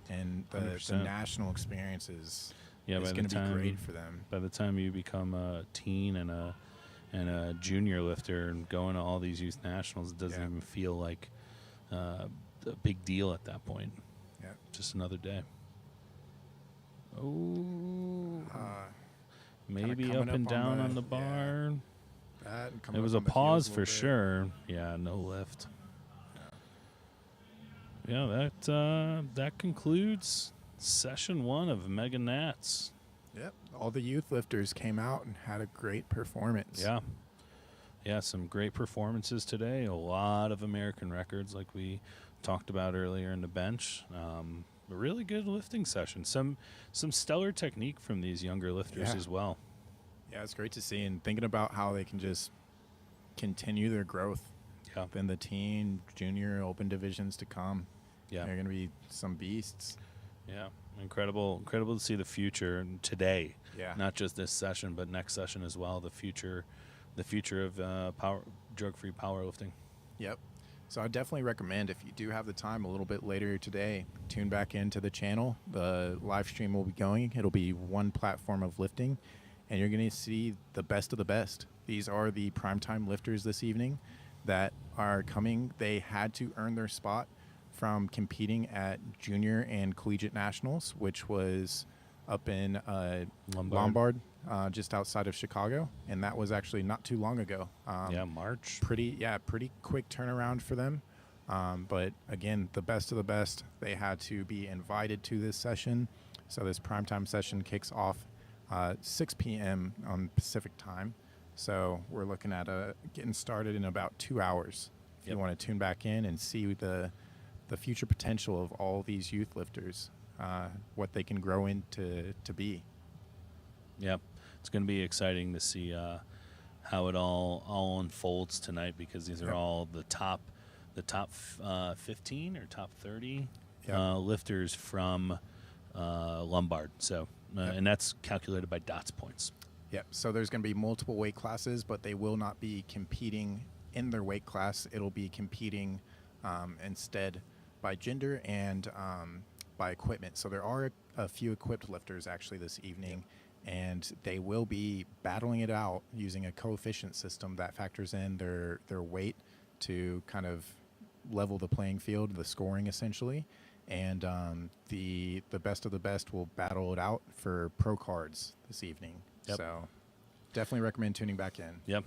S2: and the
S1: 100%.
S2: national experience is
S1: Yeah,
S2: going to be great for them.
S1: By the time you become a teen and a junior lifter and going to all these youth nationals, it doesn't even feel like a big deal at that point.
S2: Yeah,
S1: just another day. Oh, maybe up and down on the bar.
S2: That and
S1: It was a pause for sure. Yeah, no lift. Yeah, that concludes session 1 of Mega Nats.
S2: Yep, all the youth lifters came out and had a great performance.
S1: Yeah, some great performances today. A lot of American records, like we talked about earlier in the bench. A really good lifting session. Some stellar technique from these younger lifters as well.
S2: Yeah, it's great to see, and thinking about how they can just continue their growth in the teen, junior, open divisions to come.
S1: Yeah,
S2: they're going to be some beasts.
S1: Yeah, incredible to see the future today.
S2: Yeah,
S1: not just this session, but next session as well. The future of drug-free powerlifting.
S2: Yep. So I definitely recommend, if you do have the time, a little bit later today, tune back into the channel. The live stream will be going. It'll be one platform of lifting, and you're going to see the best of the best. These are the primetime lifters this evening that are coming. They had to earn their spot from competing at junior and collegiate nationals, which was up in Lombard, just outside of Chicago, and that was actually not too long ago.
S1: March.
S2: Pretty quick turnaround for them. But again, the best of the best. They had to be invited to this session. So this primetime session kicks off 6 p.m. on Pacific time. So we're looking at getting started in about 2 hours. If you want to tune back in and see the future potential of all these youth lifters, what they can grow into to be. Yep.
S1: It's going to be exciting to see how it all unfolds tonight, because these are all the top 15 or top 30 lifters from Lombard. So and that's calculated by DOTS points.
S2: Yep. So there's going to be multiple weight classes, but they will not be competing in their weight class. It'll be competing instead by gender and by equipment. So there are a few equipped lifters actually this evening, and they will be battling it out using a coefficient system that factors in their weight to kind of level the playing field, the scoring essentially. And the best of the best will battle it out for pro cards this evening. So definitely recommend tuning back in.
S1: Yep.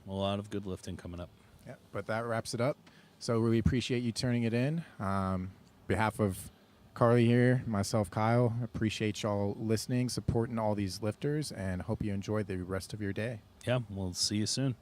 S1: A lot of good lifting coming up.
S2: Yep. But that wraps it up. So we appreciate you turning it in. Behalf of Carly here, myself, Kyle, appreciate y'all listening, supporting all these lifters, and hope you enjoy the rest of your day.
S1: Yeah, we'll see you soon.